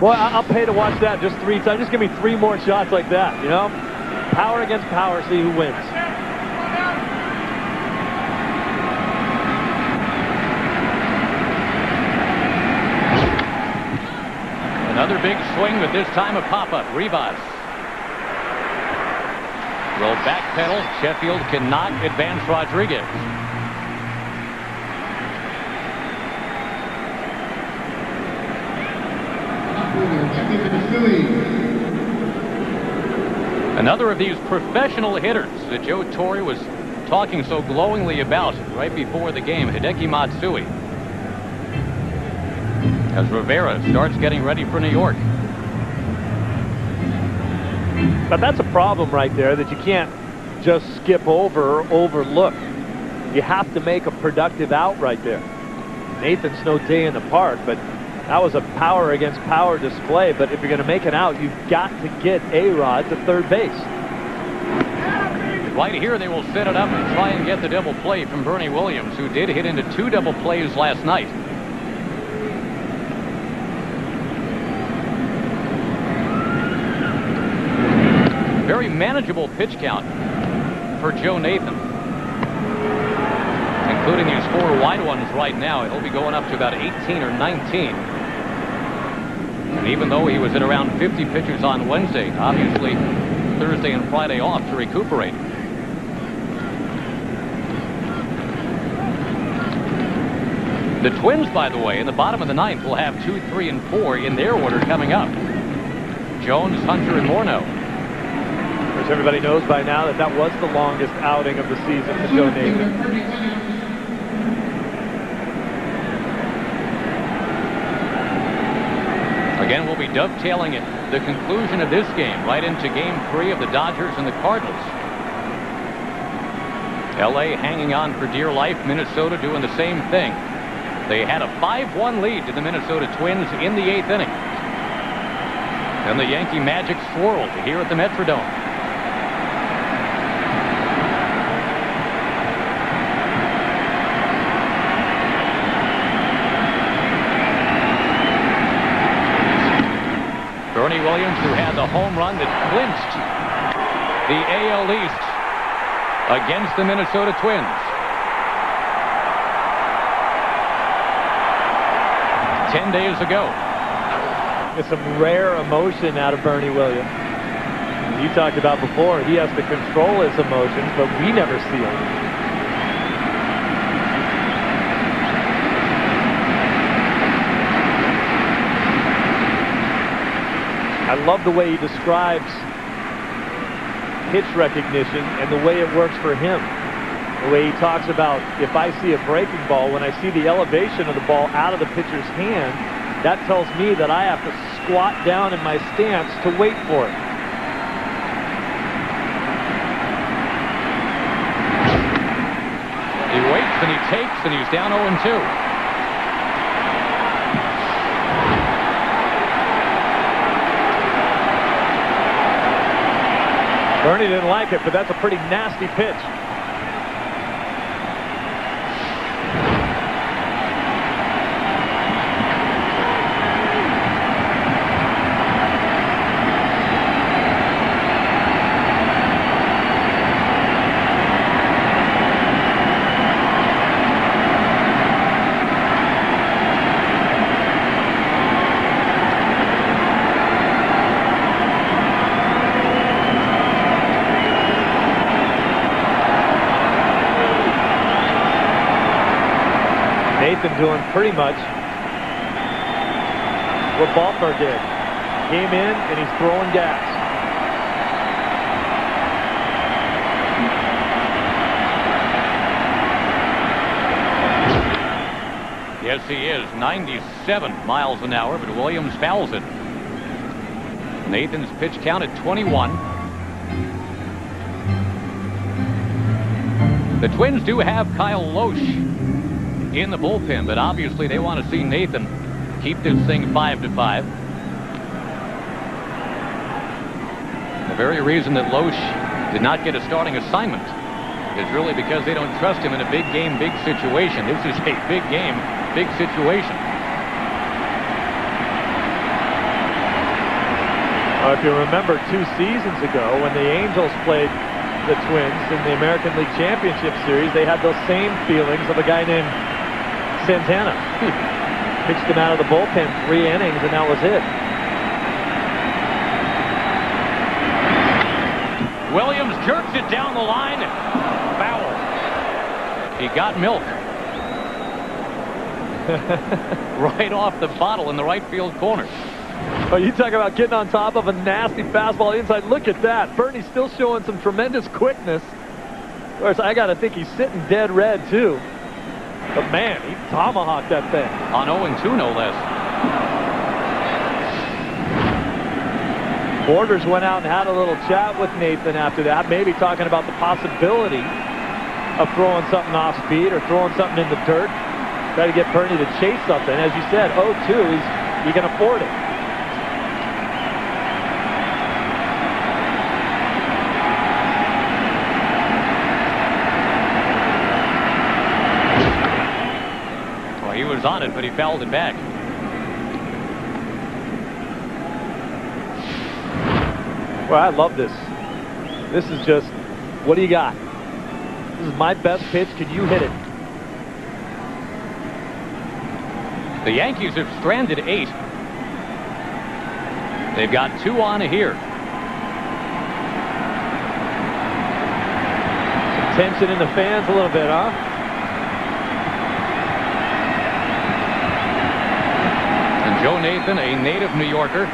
Speaker 3: Well, I'll pay to watch that just 3 times. Just give me 3 more shots like that, you know? Power against power, see who wins.
Speaker 1: Another big swing, but this time a pop-up. Rivas. Will backpedal. Sheffield cannot advance Rodriguez. Another of these professional hitters that Joe Torre was talking so glowingly about right before the game, Hideki Matsui. As Rivera starts getting ready for New York.
Speaker 3: But that's a problem right there that you can't just skip over or overlook. You have to make a productive out right there. Nathan's no day in the park, but that was a power against power display. But if you're going to make it out, you've got to get A-Rod to third base.
Speaker 1: Right here, they will set it up and try and get the double play from Bernie Williams, who did hit into 2 double plays last night. Very manageable pitch count for Joe Nathan, including these 4 wide ones right now. He'll be going up to about 18 or 19. And even though he was at around 50 pitches on Wednesday, obviously Thursday and Friday off to recuperate. The Twins, by the way, in the bottom of the 9th will have 2, 3, and 4 in their order coming up. Jones, Hunter, and Morneau.
Speaker 3: Of course, everybody knows by now that that was the longest outing of the season for Joe Nathan.
Speaker 1: Again, we'll be dovetailing it, the conclusion of this game right into Game 3 of the Dodgers and the Cardinals. L.A. hanging on for dear life. Minnesota doing the same thing. They had a 5-1 lead to the Minnesota Twins in the 8th inning. And the Yankee Magic swirled here at the Metrodome. Bernie Williams, who had the home run that clinched the AL East against the Minnesota Twins. 10 days ago.
Speaker 3: It's some rare emotion out of Bernie Williams. You talked about before, he has to control his emotions, but we never see him. I love the way he describes pitch recognition and the way it works for him. The way he talks about, if I see a breaking ball, when I see the elevation of the ball out of the pitcher's hand, that tells me that I have to squat down in my stance to wait for it.
Speaker 1: He waits and he takes, and he's down 0-2.
Speaker 3: Bernie didn't like it, but that's a pretty nasty pitch. Nathan doing pretty much what Baltimore did. Came in and he's throwing gas.
Speaker 1: Yes, he is. 97 miles an hour, but Williams fouls it. Nathan's pitch count at 21. The Twins do have Kyle Loesch in the bullpen, but obviously they want to see Nathan keep this thing 5-5. The very reason that Loesch did not get a starting assignment is really because they don't trust him in a big game, big situation. This is a big game, big situation.
Speaker 3: If you remember 2 seasons ago when the Angels played the Twins in the American League Championship Series, they had those same feelings of a guy named Santana. Pitched him out of the bullpen 3 innings, and that was it.
Speaker 1: Williams jerks it down the line. Foul. He got milk. Right off the bottle in the right field corner.
Speaker 3: Oh, you talk about getting on top of a nasty fastball inside. Look at that. Bernie's still showing some tremendous quickness. Of course, I got to think he's sitting dead red, too. But, man, he tomahawked that thing.
Speaker 1: On 0-2, no less.
Speaker 3: Borders went out and had a little chat with Nathan after that, maybe talking about the possibility of throwing something off speed or throwing something in the dirt. Try to get Bernie to chase something. As you said, 0-2, he can afford it.
Speaker 1: Well, he was on it, but he fouled it back.
Speaker 3: Well, I love this. This is just, what do you got? This is my best pitch. Can you hit it?
Speaker 1: The Yankees have stranded 8. They've got 2 on here.
Speaker 3: Some tension in the fans a little bit, huh?
Speaker 1: And Joe Nathan, a native New Yorker.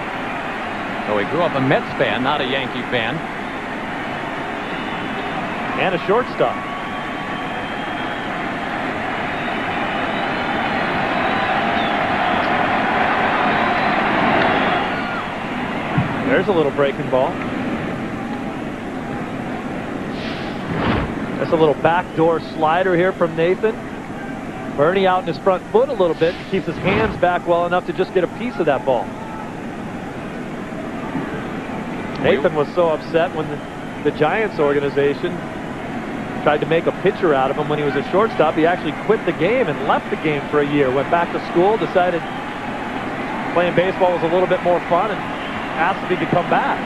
Speaker 1: So he grew up a Mets fan, not a Yankee fan.
Speaker 3: And a shortstop. There's a little breaking ball. That's a little backdoor slider here from Nathan. Bernie out in his front foot a little bit. Keeps his hands back well enough to just get a piece of that ball. Nathan was so upset when the Giants organization tried to make a pitcher out of him when he was a shortstop. He actually quit the game and left the game for a year. Went back to school, decided playing baseball was a little bit more fun, and asked if he could come back.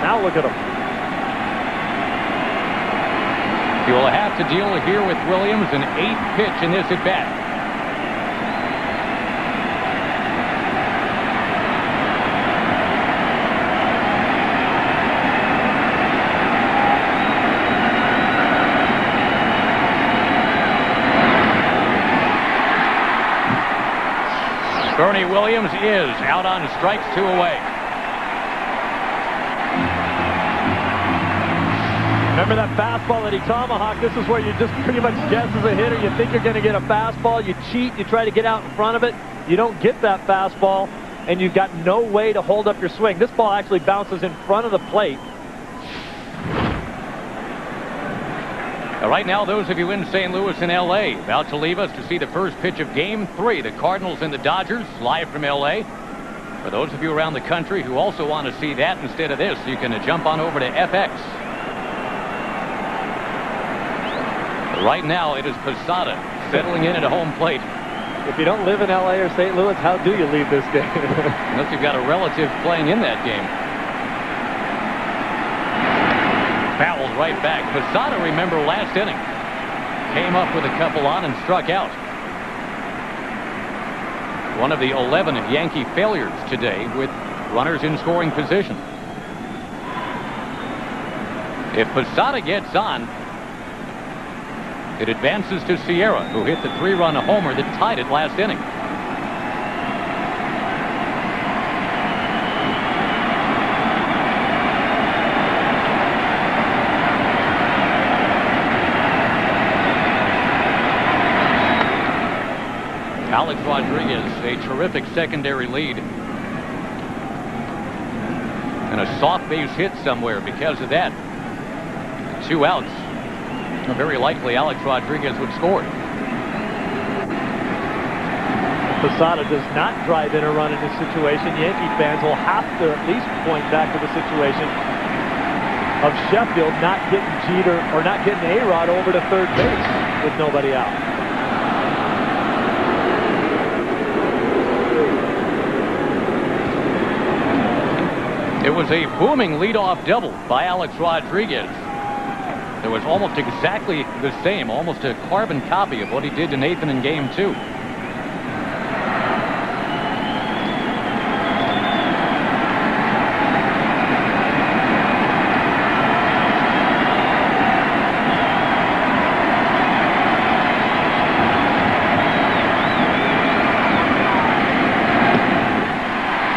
Speaker 3: Now look at him.
Speaker 1: He will have to deal here with Williams, an 8th pitch in this at-bat. Bernie Williams is out on strikes 2 away.
Speaker 3: Remember that fastball that he tomahawked? This is where you just pretty much guess as a hitter. You think you're going to get a fastball. You cheat. You try to get out in front of it. You don't get that fastball, and you've got no way to hold up your swing. This ball actually bounces in front of the plate.
Speaker 1: Right now, those of you in St. Louis and L.A. about to leave us to see the first pitch of Game 3, the Cardinals and the Dodgers, live from L.A. For those of you around the country who also want to see that instead of this, you can jump on over to FX. Right now, it is Posada settling in at a home plate.
Speaker 3: If you don't live in L.A. or St. Louis, how do you leave this game?
Speaker 1: Unless you've got a relative playing in that game. Fouled right back. Posada, remember, last inning. Came up with a couple on and struck out. One of the 11 Yankee failures today with runners in scoring position. If Posada gets on, it advances to Sierra, who hit the 3-run homer that tied it last inning. Alex Rodriguez, a terrific secondary lead. And a soft base hit somewhere because of that. 2 outs. Very likely Alex Rodriguez would score.
Speaker 3: Posada does not drive in a run in this situation. Yankee fans will have to at least point back to the situation of Sheffield not getting Jeter or not getting A-Rod over to third base with nobody out.
Speaker 1: It was was a booming leadoff double by Alex Rodriguez. It was almost exactly the same, almost a carbon copy of what he did to Nathan in Game 2.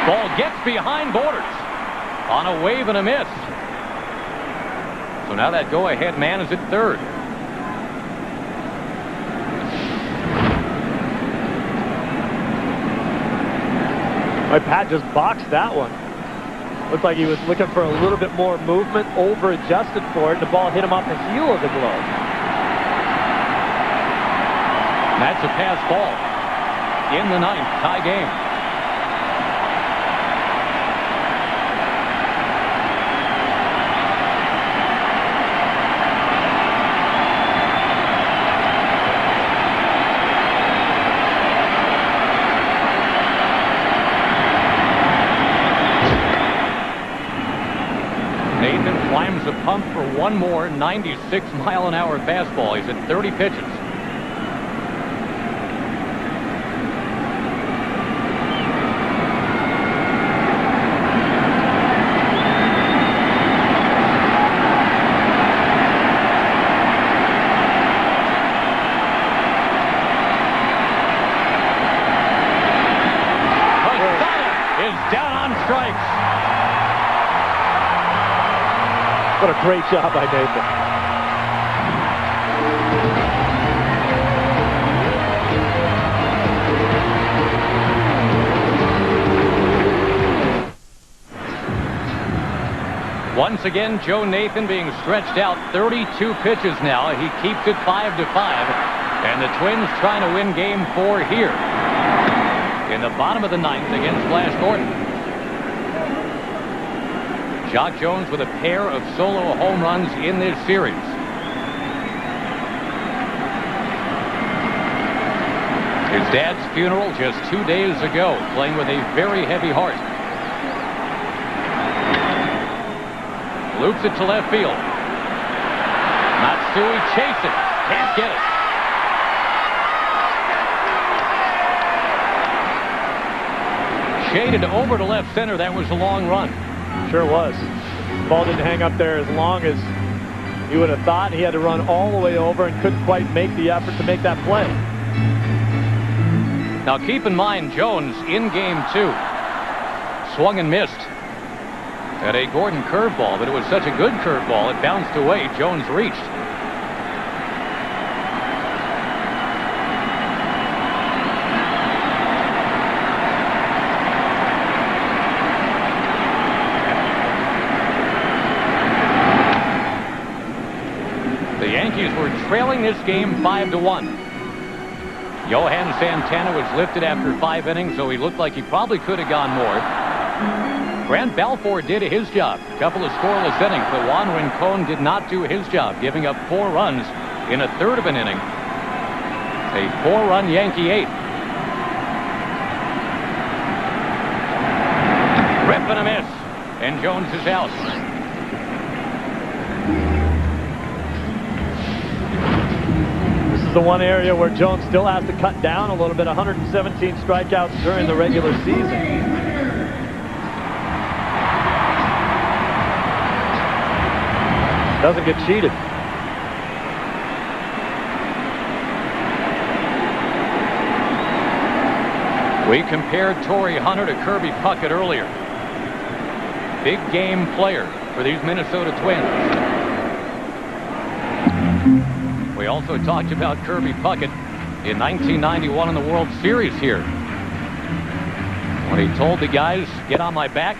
Speaker 1: Ball gets behind Borders on a wave and a miss. So now that go-ahead man is at third.
Speaker 3: Pat just boxed that one. Looked like he was looking for a little bit more movement, over-adjusted for it. The ball hit him off the heel of the glove.
Speaker 1: That's a pass ball. In the ninth, tie game. Climbs the pump for one more 96-mile-an-hour fastball. He's at 30 pitches. Posada is down on strikes.
Speaker 3: What a great job by Nathan.
Speaker 1: Once again, Joe Nathan being stretched out 32 pitches now. He keeps it 5-5. And the Twins trying to win Game 4 here in the bottom of the ninth against Flash Gordon. Jock Jones with a pair of solo home runs in this series. His dad's funeral just 2 days ago, playing with a very heavy heart. Loops it to left field. Matsui chasing. Can't get it. Shaded over to left center. That was a long run.
Speaker 3: Sure was. The ball didn't hang up there as long as he would have thought. He had to run all the way over and couldn't quite make the effort to make that play.
Speaker 1: Now keep in mind, Jones in Game 2 swung and missed at a Gordon curveball, but it was such a good curveball it bounced away. Jones reached. Were trailing this game 5-1. Johan Santana was lifted after 5 innings, so he looked like he probably could have gone more. Grant Balfour did his job. A couple of scoreless innings, but Juan Rincon did not do his job, giving up 4 runs in a third of an inning. A 4-run Yankee 8th. Rip and a miss, and Jones is out.
Speaker 3: This is the one area where Jones still has to cut down a little bit. 117 strikeouts during the regular season. Doesn't get cheated.
Speaker 1: We compared Torrey Hunter to Kirby Puckett earlier. Big game player for these Minnesota Twins. We also talked about Kirby Puckett in 1991 in the World Series here, when he told the guys, get on my back,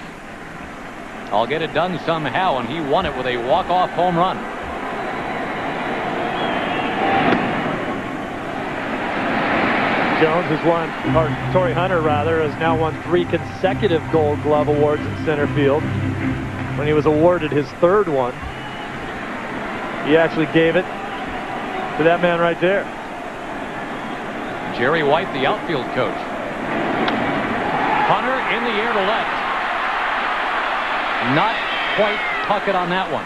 Speaker 1: I'll get it done somehow, and he won it with a walk-off home run.
Speaker 3: Jones has won, or Torrey Hunter rather, has now won 3 consecutive Gold Glove awards in center field. When he was awarded his 3rd one, he actually gave it to that man right there.
Speaker 1: Jerry White, the outfield coach. Hunter in the air to left. not quite puck it on that one.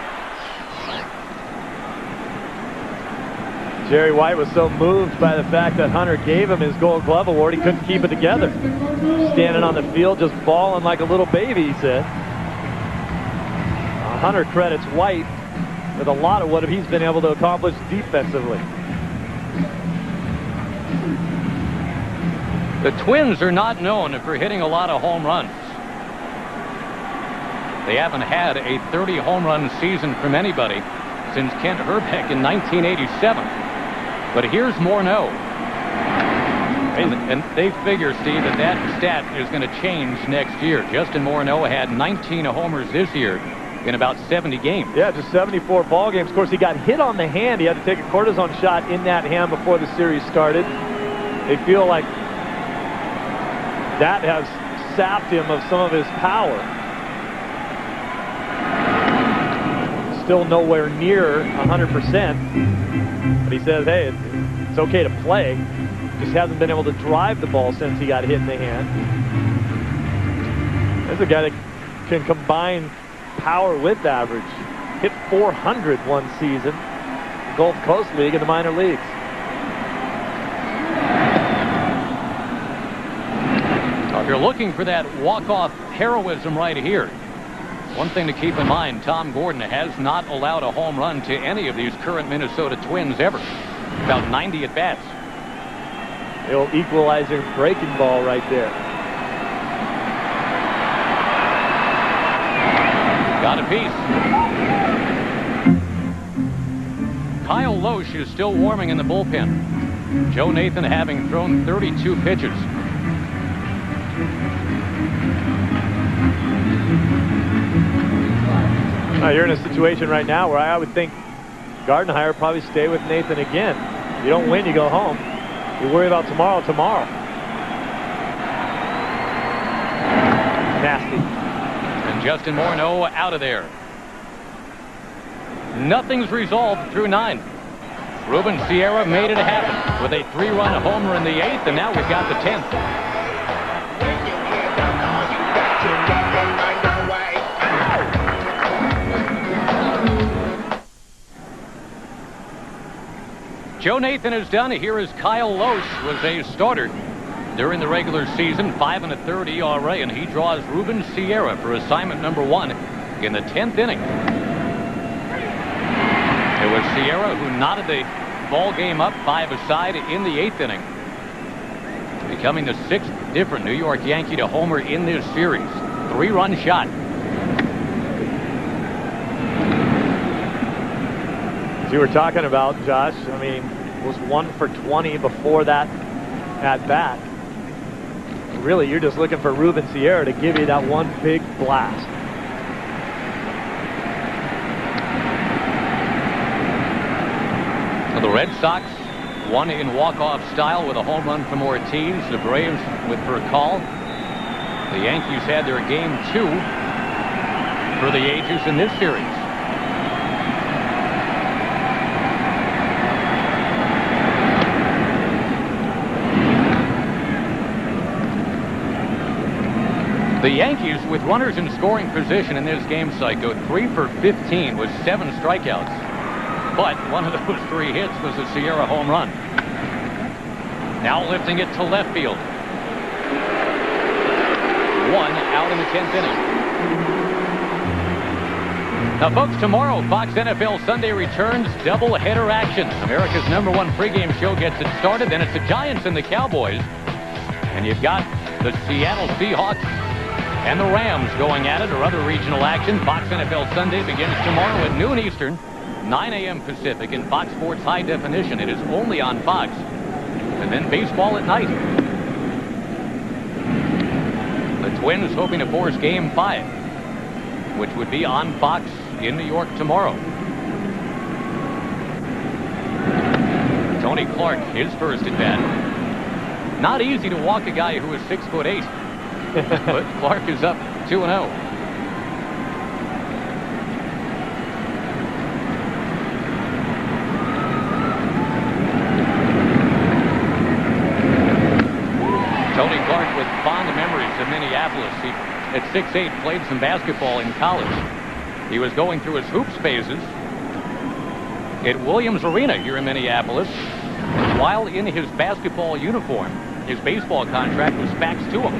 Speaker 3: Jerry White was so moved by the fact that Hunter gave him his Gold Glove award, he couldn't keep it together. Standing on the field, just bawling like a little baby, he said. Hunter credits White with a lot of what he's been able to accomplish defensively.
Speaker 1: The Twins are not known for hitting a lot of home runs. They haven't had a 30 home run season from anybody since Kent Herbeck in 1987. But here's Morneau. And they figure, Steve, that stat is going to change next year. Justin Morneau had 19 homers this year in about 70 games.
Speaker 3: Yeah, just 74 ball games. Of course, he got hit on the hand. He had to take a cortisone shot in that hand before the series started. They feel like that has sapped him of some of his power. Still nowhere near 100%. But he says, hey, it's okay to play. Just hasn't been able to drive the ball since he got hit in the hand. There's a guy that can combine power with average. Hit 400 one season. Gulf Coast League in the minor leagues.
Speaker 1: If you're looking for that walk-off heroism right here, one thing to keep in mind, Tom Gordon has not allowed a home run to any of these current Minnesota Twins ever. About 90 at-bats.
Speaker 3: The old equalizer breaking ball right there.
Speaker 1: Got a piece. Kyle Loesch is still warming in the bullpen. Joe Nathan having thrown 32 pitches.
Speaker 3: You're in a situation right now where I would think Gardenhire would probably stay with Nathan again. You don't win, you go home. You worry about tomorrow. Nasty.
Speaker 1: And Justin Morneau out of there. Nothing's resolved through 9. Ruben Sierra made it happen with a 3-run homer in the 8th, and now we've got the 10th. Joe Nathan is done. Here is Kyle Loesch, was a starter during the regular season, 5 1/3 ERA, and he draws Ruben Sierra for assignment number 1 in the 10th inning. It was Sierra who knotted the ball game up 5 aside in the 8th inning, becoming the 6th different New York Yankee to homer in this series. 3-run shot.
Speaker 3: As you were talking about, Josh, I mean, was 1 for 20 before that at bat. Really, you're just looking for Ruben Sierra to give you that one big blast.
Speaker 1: The Red Sox won in walk-off style with a home run from Ortiz. The Braves with Burkall. The Yankees had their game 2 for the ages in this series. The Yankees, with runners in scoring position in this game, Psycho, 3 for 15 with 7 strikeouts. But one of those 3 hits was a Sierra home run. Now lifting it to left field. 1 out in the 10th inning. Now, folks, tomorrow, Fox NFL Sunday returns, double-header action. America's #1 pregame show gets it started. Then it's the Giants and the Cowboys. And you've got the Seattle Seahawks and the Rams going at it, or other regional action. Fox NFL Sunday begins tomorrow at noon Eastern, 9 a.m. Pacific in Fox Sports High Definition. It is only on Fox. And then baseball at night. The Twins hoping to force Game 5, which would be on Fox in New York tomorrow. Tony Clark, his first at bat. Not easy to walk a guy who is 6'8". But Clark is up 2-0. Tony Clark with fond memories of Minneapolis. He at 6'8", played some basketball in college. He was going through his hoops phases at Williams Arena here in Minneapolis. And while in his basketball uniform, his baseball contract was faxed to him.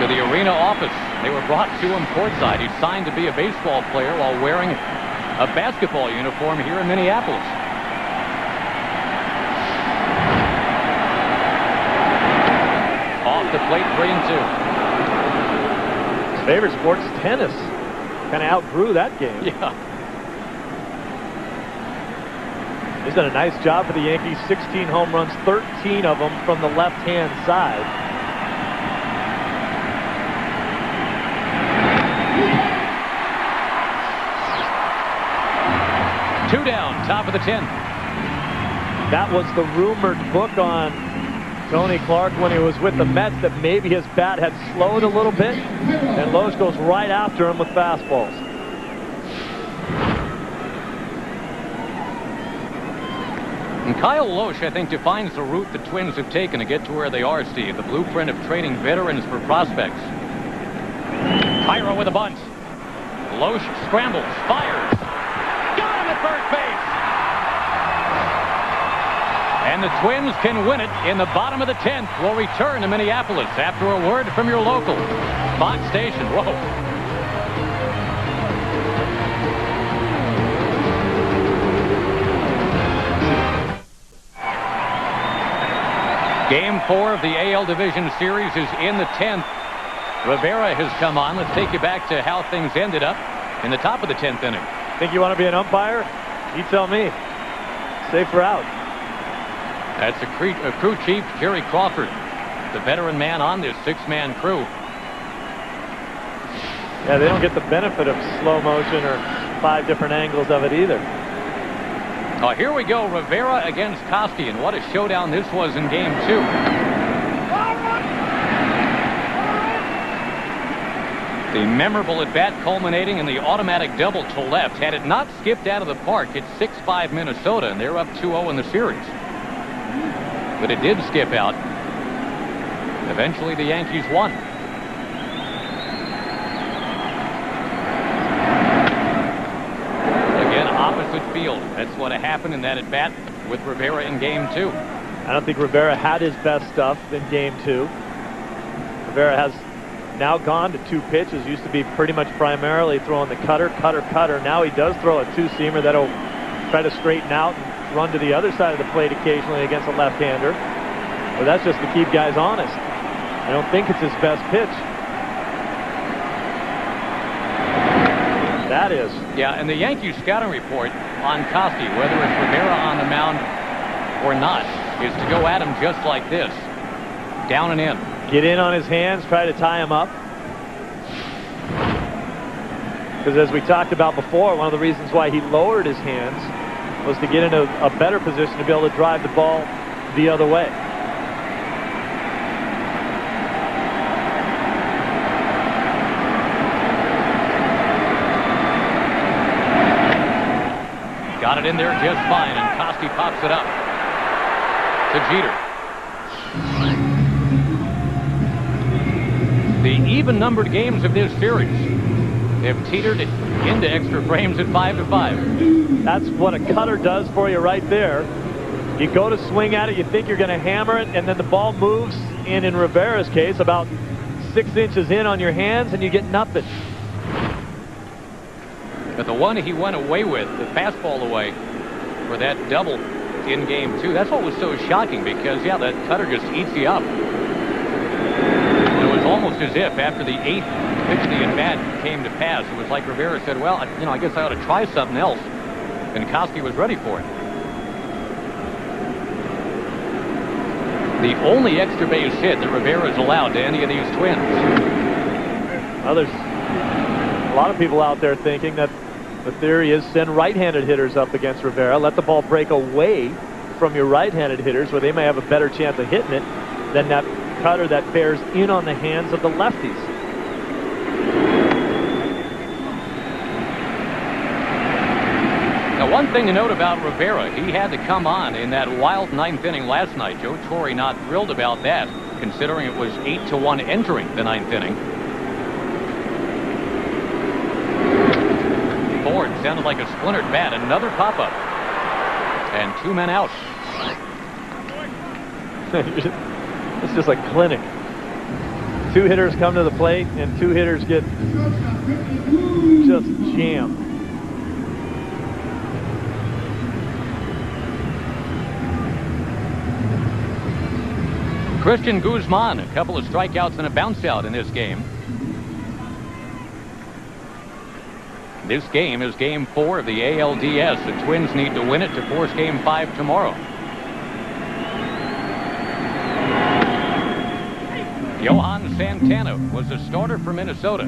Speaker 1: To the arena office. They were brought to him courtside. He signed to be a baseball player while wearing a basketball uniform here in Minneapolis. Off the plate, 3-2.
Speaker 3: His favorite sport's tennis. Kind of outgrew that game.
Speaker 1: Yeah.
Speaker 3: He's done a nice job for the Yankees. 16 home runs, 13 of them from the left-hand side.
Speaker 1: Two down, top of the 10th.
Speaker 3: That was the rumored book on Tony Clark when he was with the Mets, that maybe his bat had slowed a little bit, and Loesch goes right after him with fastballs.
Speaker 1: And Kyle Loesch, I think, defines the route the Twins have taken to get to where they are, Steve. The blueprint of trading veterans for prospects. Cairo with a bunt. Loesch scrambles, fires. Got him at first base. And the Twins can win it in the bottom of the 10th. We'll return to Minneapolis after a word from your local Fox station. Whoa. Game 4 of the AL Division Series is in the 10th. Rivera has come on. Let's take you back to how things ended up in the top of the 10th inning.
Speaker 3: Think you want to be an umpire? You tell me. Safe or out?
Speaker 1: That's a crew chief, Jerry Crawford, the veteran man on this 6-man crew.
Speaker 3: Yeah, they don't get the benefit of slow motion or 5 different angles of it either.
Speaker 1: Oh, here we go. Rivera against Koski, and what a showdown this was in Game 2. The memorable at-bat culminating in the automatic double to left. Had it not skipped out of the park, it's 6-5 Minnesota, and they're up 2-0 in the series. But it did skip out. Eventually, the Yankees won. Again, opposite field. That's what happened in that at-bat with Rivera in Game 2.
Speaker 3: I don't think Rivera had his best stuff in Game 2. Rivera has now gone to 2 pitches. Used to be pretty much primarily throwing the cutter. Now he does throw a 2-seamer that'll try to straighten out and run to the other side of the plate occasionally against a left-hander. But that's just to keep guys honest. I don't think it's his best pitch. That is.
Speaker 1: Yeah, and the Yankees scouting report on Koski, whether it's Rivera on the mound or not, is to go at him just like this. Down and in.
Speaker 3: Get in on his hands, try to tie him up. Because as we talked about before, one of the reasons why he lowered his hands was to get into a better position to be able to drive the ball the other way.
Speaker 1: Got it in there just fine, and Koski pops it up to Jeter. The even-numbered games of this series have teetered into extra frames at 5-5.
Speaker 3: That's what a cutter does for you right there. You go to swing at it, you think you're going to hammer it, and then the ball moves in Rivera's case, about 6 inches in on your hands, and you get nothing.
Speaker 1: But the one he went away with, the fastball away, for that double in Game 2, that's what was so shocking, because, yeah, that cutter just eats you up. And it was almost as if after the 8th pitch of the at-bat came to pass, it was like Rivera said, well, I guess I ought to try something else. And Koski was ready for it. The only extra base hit that Rivera has allowed to any of these Twins.
Speaker 3: Well, there's a lot of people out there thinking that the theory is send right-handed hitters up against Rivera. Let the ball break away from your right-handed hitters where they may have a better chance of hitting it than that cutter that bears in on the hands of the lefties.
Speaker 1: Now, one thing to note about Rivera, he had to come on in that wild 9th inning last night. Joe Torre not thrilled about that. considering it was 8-1 entering the 9th inning. Ford sounded like a splintered bat. Another pop-up. And 2 men out.
Speaker 3: It's just like clinic. 2 hitters come to the plate, and 2 hitters get just jammed.
Speaker 1: Christian Guzman, a couple of strikeouts and a bounce out in this game. This game is game 4 of the ALDS. The Twins need to win it to force game 5 tomorrow. Johan Santana was the starter for Minnesota.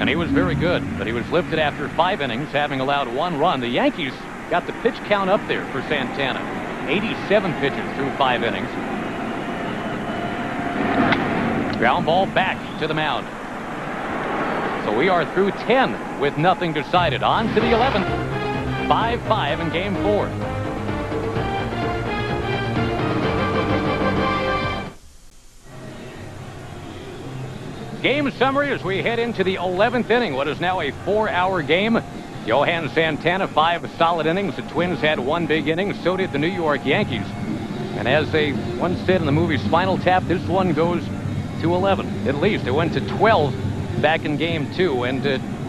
Speaker 1: And he was very good, but he was lifted after 5 innings, having allowed 1 run. The Yankees got the pitch count up there for Santana. 87 pitches through 5 innings. Ground ball back to the mound. So we are through 10 with nothing decided. On to the 11th. 5-5 in game 4. Game summary as we head into the 11th inning, what is now a 4-hour game. Johan Santana, 5 solid innings. The Twins had 1 big inning. So did the New York Yankees. And as they once said in the movie Spinal Tap, this one goes to 11. At least it went to 12 back in game 2. And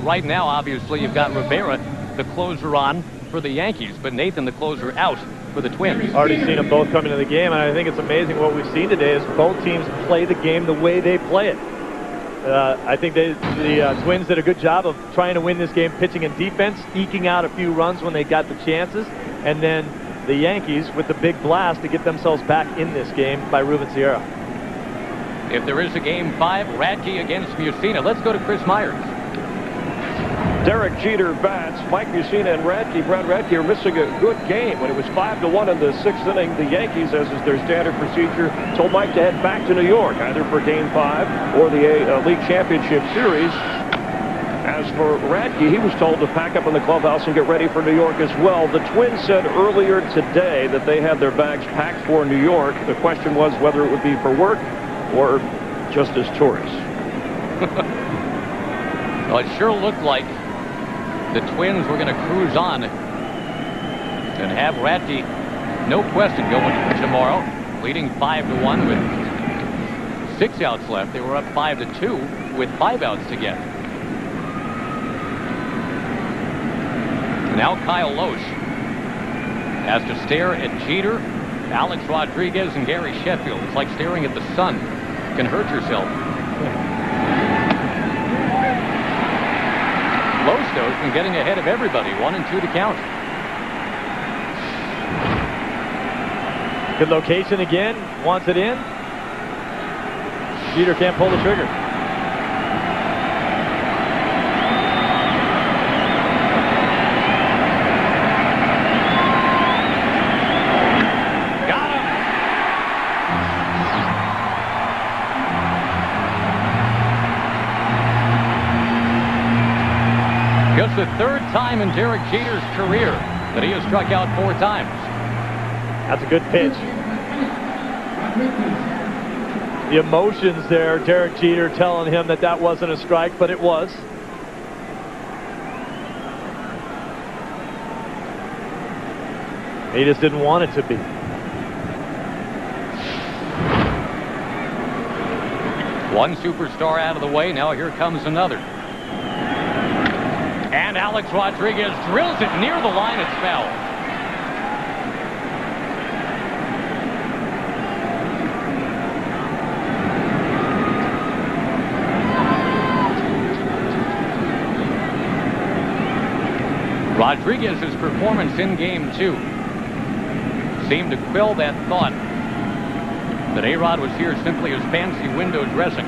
Speaker 1: right now, obviously, you've got Rivera, the closer, on for the Yankees. But Nathan, the closer, out for the Twins.
Speaker 3: Already seen them both come into the game, and I think it's amazing what we've seen today is both teams play the game the way they play it. I think the Twins did a good job of trying to win this game, pitching and defense, eking out a few runs when they got the chances, and then the Yankees with the big blast to get themselves back in this game by Ruben Sierra.
Speaker 1: If there is a game 5, Radke against Mussina. Let's go to Chris Myers.
Speaker 4: Derek Jeter bats. Mike Mussina and Brad Radke are missing a good game. When it was 5-1 in the 6th inning, the Yankees, as is their standard procedure, told Mike to head back to New York, either for game 5 or the League Championship Series. As for Radke, he was told to pack up in the clubhouse and get ready for New York as well. The Twins said earlier today that they had their bags packed for New York. The question was whether it would be for work or just as tourists.
Speaker 1: Well, it sure looked like the Twins were going to cruise on and have Radke, no question, going tomorrow, leading 5-1 with 6 outs left. They were up 5-2 with 5 outs to get. Now Kyle Loesch has to stare at Jeter, Alex Rodriguez, and Gary Sheffield. It's like staring at the sun. You can hurt yourself. Loesch, though, has been getting ahead of everybody. 1-2 to count.
Speaker 3: Good location again. Wants it in. Jeter can't pull the trigger.
Speaker 1: Just the 3rd time in Derek Jeter's career that he has struck out 4 times.
Speaker 3: That's a good pitch. The emotions there, Derek Jeter telling him that that wasn't a strike, but it was. He just didn't want it to be.
Speaker 1: One superstar out of the way. Now here comes another. And Alex Rodriguez drills it near the line. It's foul. Rodriguez's performance in game 2 seemed to quell that thought that A-Rod was here simply as fancy window dressing.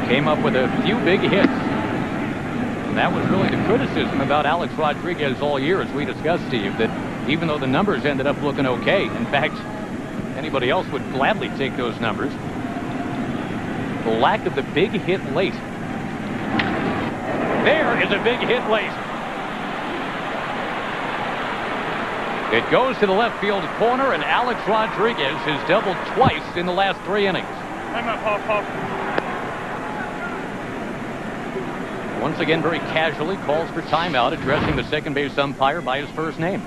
Speaker 1: Came up with a few big hits. And that was really the criticism about Alex Rodriguez all year, as we discussed, Steve, that even though the numbers ended up looking okay, in fact, anybody else would gladly take those numbers, the lack of the big hit late. There is a big hit late. It goes to the left field corner, and Alex Rodriguez has doubled twice in the last 3 innings. Once again, very casually calls for timeout, addressing the second base umpire by his first name.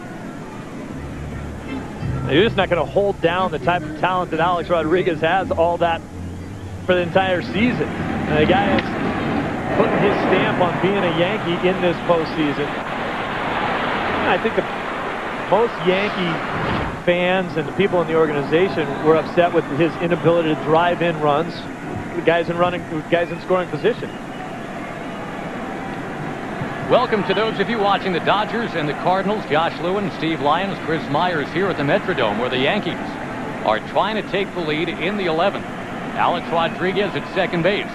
Speaker 3: You're just not going to hold down the type of talent that Alex Rodriguez has all that for the entire season. And the guy is putting his stamp on being a Yankee in this postseason. I think most Yankee fans and the people in the organization were upset with his inability to drive in runs, guys in scoring position.
Speaker 1: Welcome to those of you watching the Dodgers and the Cardinals. Josh Lewin, Steve Lyons, Chris Myers here at the Metrodome, where the Yankees are trying to take the lead in the 11th. Alex Rodriguez at second base.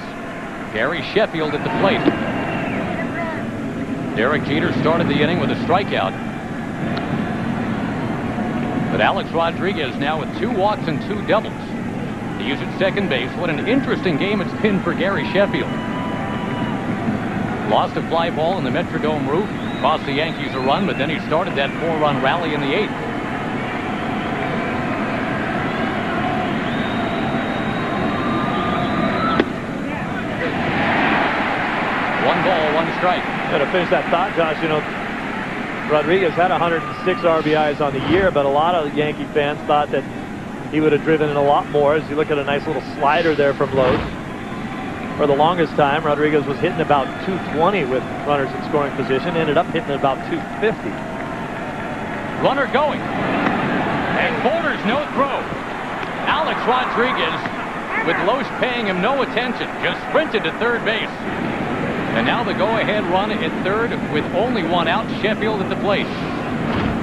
Speaker 1: Gary Sheffield at the plate. Derek Jeter started the inning with a strikeout. But Alex Rodriguez now with 2 walks and 2 doubles. He's at second base. What an interesting game it's been for Gary Sheffield. Lost a fly ball in the Metrodome roof. Cost the Yankees a run, but then he started that 4-run rally in the 8th. One ball, 1 strike.
Speaker 3: To finish that thought, Josh, you know, Rodriguez had 106 RBIs on the year, but a lot of Yankee fans thought that he would have driven in a lot more. As you look at a nice little slider there from Lowe's. For the longest time, Rodriguez was hitting about 220 with runners in scoring position. Ended up hitting about 250.
Speaker 1: Runner going. And Borders no throw. Alex Rodriguez, with Loesch paying him no attention, just sprinted to third base. And now the go-ahead run at third with only 1 out. Sheffield at the plate.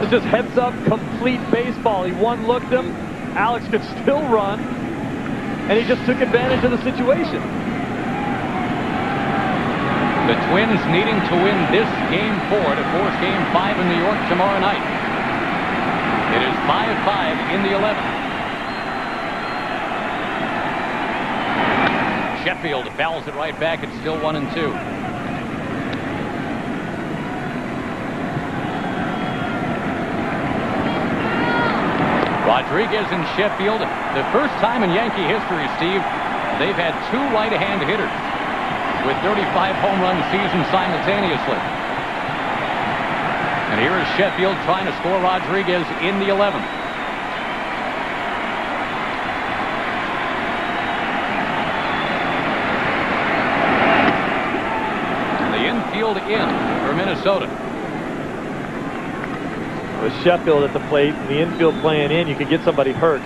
Speaker 3: It's just heads-up, complete baseball. He one-looked him. Alex could still run, and he just took advantage of the situation.
Speaker 1: The Twins needing to win this Game 4 to force Game 5 in New York tomorrow night. It is 5-5 in the 11th. Sheffield fouls it right back. It's still 1-2. Rodriguez and Sheffield, the first time in Yankee history, Steve, they've had 2 right-hand hitters with 35 home run seasons simultaneously. And here is Sheffield trying to score Rodriguez in the 11th. The infield in for Minnesota.
Speaker 3: With Sheffield at the plate, the infield playing in, you could get somebody hurt.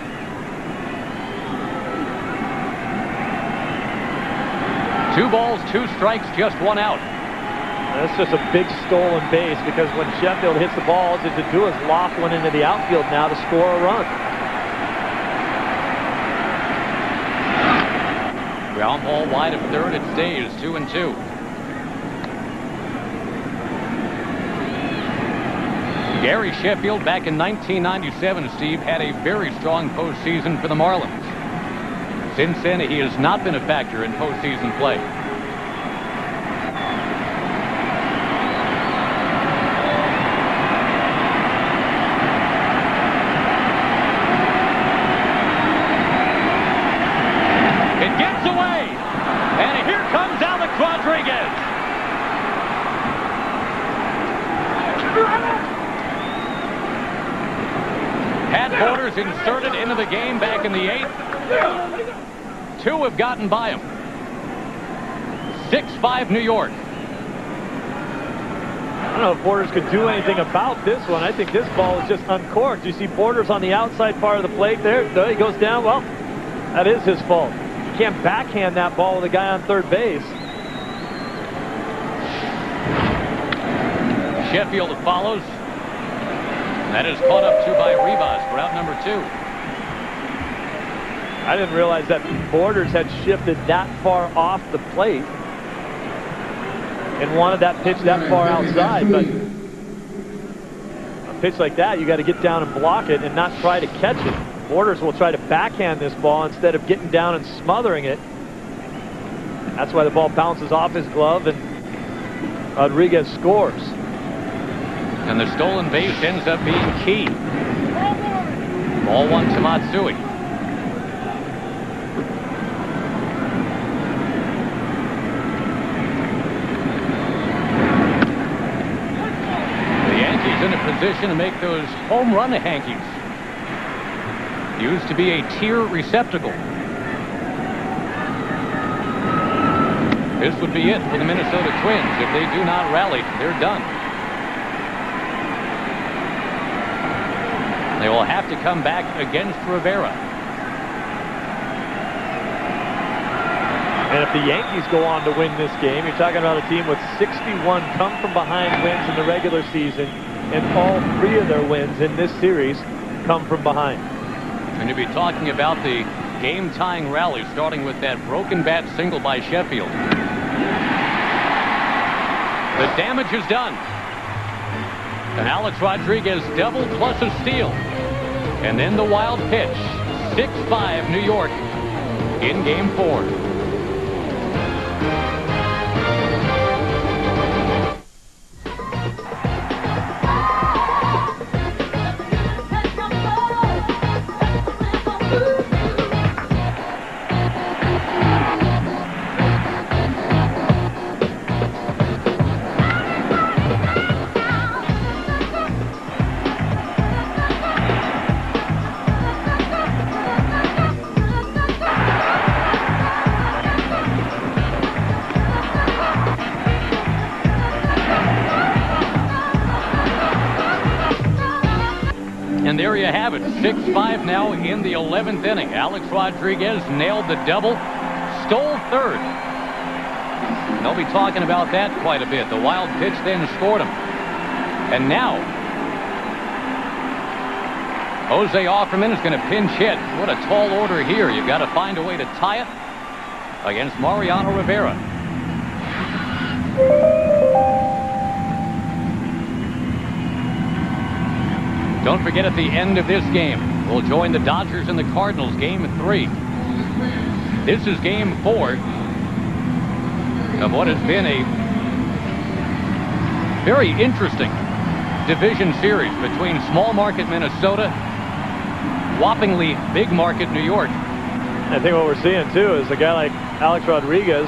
Speaker 1: Two balls, 2 strikes, just 1 out.
Speaker 3: That's just a big stolen base, because when Sheffield hits the ball, all to do is loft one into the outfield now to score a run.
Speaker 1: Ground ball wide of third. It stays 2-2. Gary Sheffield back in 1997, Steve, had a very strong postseason for the Marlins. Since then, he has not been a factor in postseason play. It gets away, and here comes Alex Rodriguez. Had Borders inserted into the game back in the 8th. 2 have gotten by him. 6-5 New York.
Speaker 3: I don't know if Borders could do anything about this one. I think this ball is just uncorked. You see Borders on the outside part of the plate there. He goes down. Well, that is his fault. You can't backhand that ball with a guy on third base.
Speaker 1: Sheffield follows. That is caught up to by Rivas for out number 2.
Speaker 3: I didn't realize that Borders had shifted that far off the plate and wanted that pitch that far outside. But a pitch like that, you got to get down and block it and not try to catch it. Borders will try to backhand this ball instead of getting down and smothering it. That's why the ball bounces off his glove and Rodriguez scores.
Speaker 1: And the stolen base ends up being key. Ball 1 to Matsui. The Yankees in a position to make those home run Yankees. Used to be a tier receptacle. This would be it for the Minnesota Twins. If they do not rally, they're done. They will have to come back against Rivera.
Speaker 3: And if the Yankees go on to win this game, you're talking about a team with 61 come-from-behind wins in the regular season, and all 3 of their wins in this series come from behind.
Speaker 1: And you'll be talking about the game-tying rally, starting with that broken bat single by Sheffield. The damage is done. And Alex Rodriguez double plus a steal. And then the wild pitch. 6-5 New York in Game 4. And there you have it, 6-5 now in the 11th inning. Alex Rodriguez nailed the double, stole third. And they'll be talking about that quite a bit. The wild pitch then scored him. And now, Jose Offerman is going to pinch hit. What a tall order here. You've got to find a way to tie it against Mariano Rivera. Don't forget, at the end of this game, we'll join the Dodgers and the Cardinals, Game 3. This is Game 4 of what has been a very interesting division series between small market Minnesota, whoppingly big market New York.
Speaker 3: I think what we're seeing, too, is a guy like Alex Rodriguez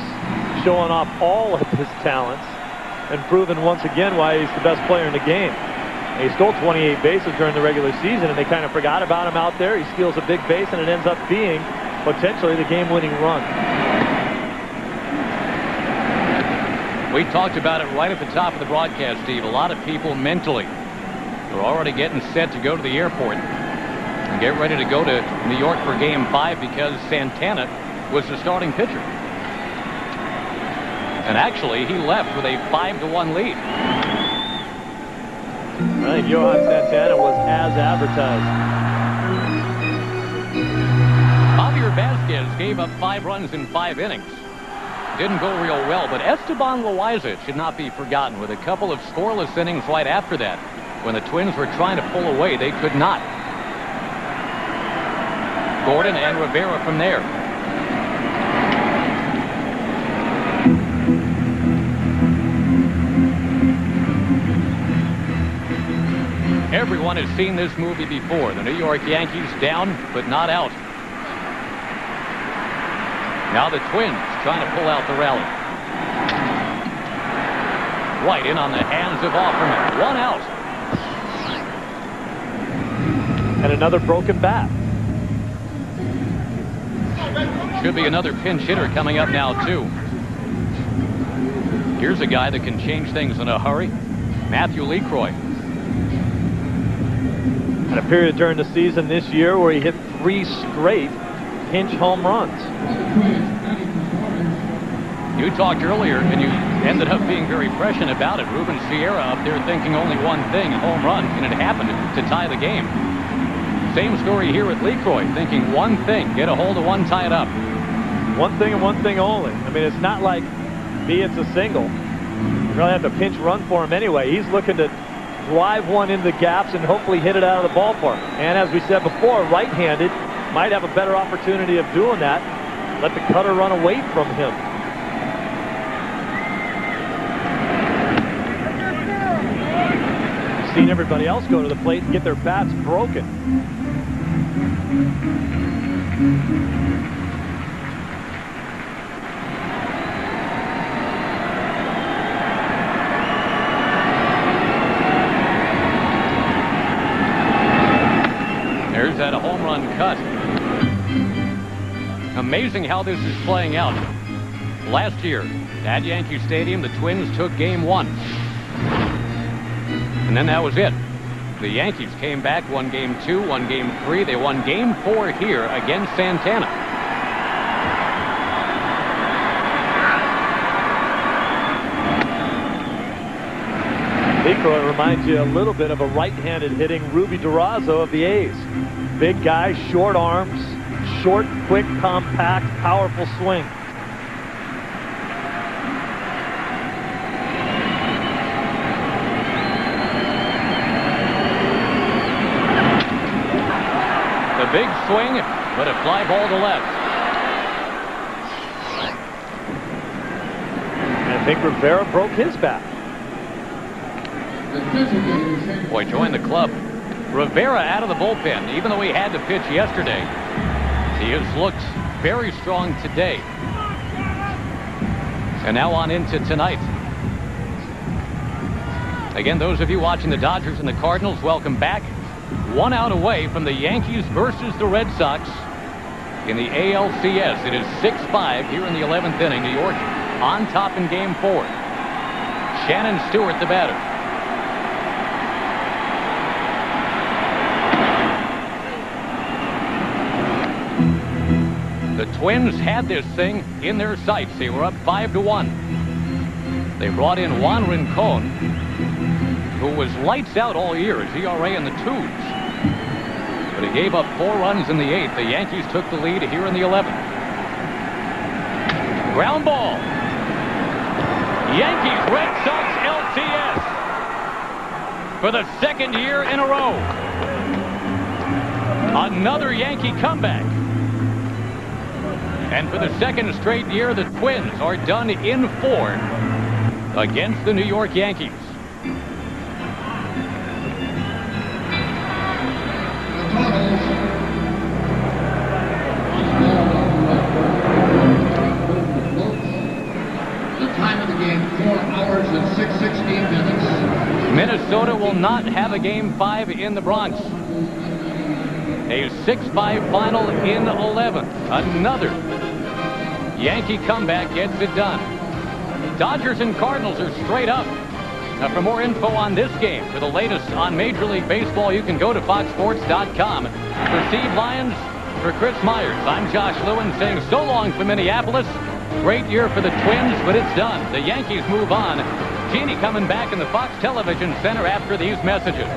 Speaker 3: showing off all of his talents and proving once again why he's the best player in the game. He stole 28 bases during the regular season, and they kind of forgot about him out there. He steals a big base, and it ends up being potentially the game-winning run.
Speaker 1: We talked about it right at the top of the broadcast, Steve. A lot of people mentally are already getting set to go to the airport and get ready to go to New York for Game 5 because Santana was the starting pitcher. And actually, he left with a 5-1 lead.
Speaker 3: I think Johan Santana was as advertised.
Speaker 1: Javier Vazquez gave up 5 runs in 5 innings. Didn't go real well, but Esteban Loaiza should not be forgotten with a couple of scoreless innings right after that. When the Twins were trying to pull away, they could not. Gordon and Rivera from there. Everyone has seen this movie before. The New York Yankees down, but not out. Now the Twins trying to pull out the rally. Right in on the hands of Offerman. 1 out.
Speaker 3: And another broken bat.
Speaker 1: Should be another pinch hitter coming up now, too. Here's a guy that can change things in a hurry. Matthew LeCroy.
Speaker 3: Had a period during the season this year where he hit 3 straight pinch home runs.
Speaker 1: You talked earlier, and you ended up being very prescient about it. Ruben Sierra up there thinking only one thing, a home run, and it happened to tie the game. Same story here with LeCroy, thinking one thing, get a hold of one, tie it up.
Speaker 3: One thing and one thing only. I mean, it's not like it's a single. You really have to pinch run for him anyway. He's looking to drive one into the gaps and hopefully hit it out of the ballpark. And as we said before, right-handed might have a better opportunity of doing that. Let the cutter run away from him. Seen everybody else go to the plate and get their bats broken.
Speaker 1: There's that home run cut. Amazing how this is playing out. Last year at Yankee Stadium, the Twins took game 1. And then that was it. The Yankees came back, won game 2, won game 3. They won game 4 here against Santana.
Speaker 3: Nico, it reminds you a little bit of a right-handed hitting Ruby Durazo of the A's. Big guy, short arms, short, quick, compact, powerful swing.
Speaker 1: The big swing, but a fly ball to left.
Speaker 3: And I think Rivera broke his back.
Speaker 1: Boy, join the club. Rivera out of the bullpen, even though he had to pitch yesterday. He has looked very strong today. And now on into tonight. Again, those of you watching the Dodgers and the Cardinals, welcome back. 1 out away from the Yankees versus the Red Sox in the ALCS. It is 6-5 here in the 11th inning. New York on top in game 4. Shannon Stewart, the batter. The Twins had this thing in their sights. They were up 5-1. They brought in Juan Rincon, who was lights out all year, his ERA in the 2s. But he gave up 4 runs in the 8th. The Yankees took the lead here in the 11th. Ground ball. Yankees, Red Sox, LCS. For the 2nd year in a row. Another Yankee comeback. And for the 2nd straight year, the Twins are done in 4 against the New York Yankees. Minnesota will not have a game 5 in the Bronx. A 6-5 final in 11th. Another Yankee comeback gets it done. Dodgers and Cardinals are straight up. Now, for more info on this game, for the latest on Major League Baseball, you can go to foxsports.com. For Steve Lyons, for Chris Myers, I'm Josh Lewin saying so long from Minneapolis. Great year for the Twins, but it's done. The Yankees move on. Jeannie coming back in the Fox Television Center after these messages.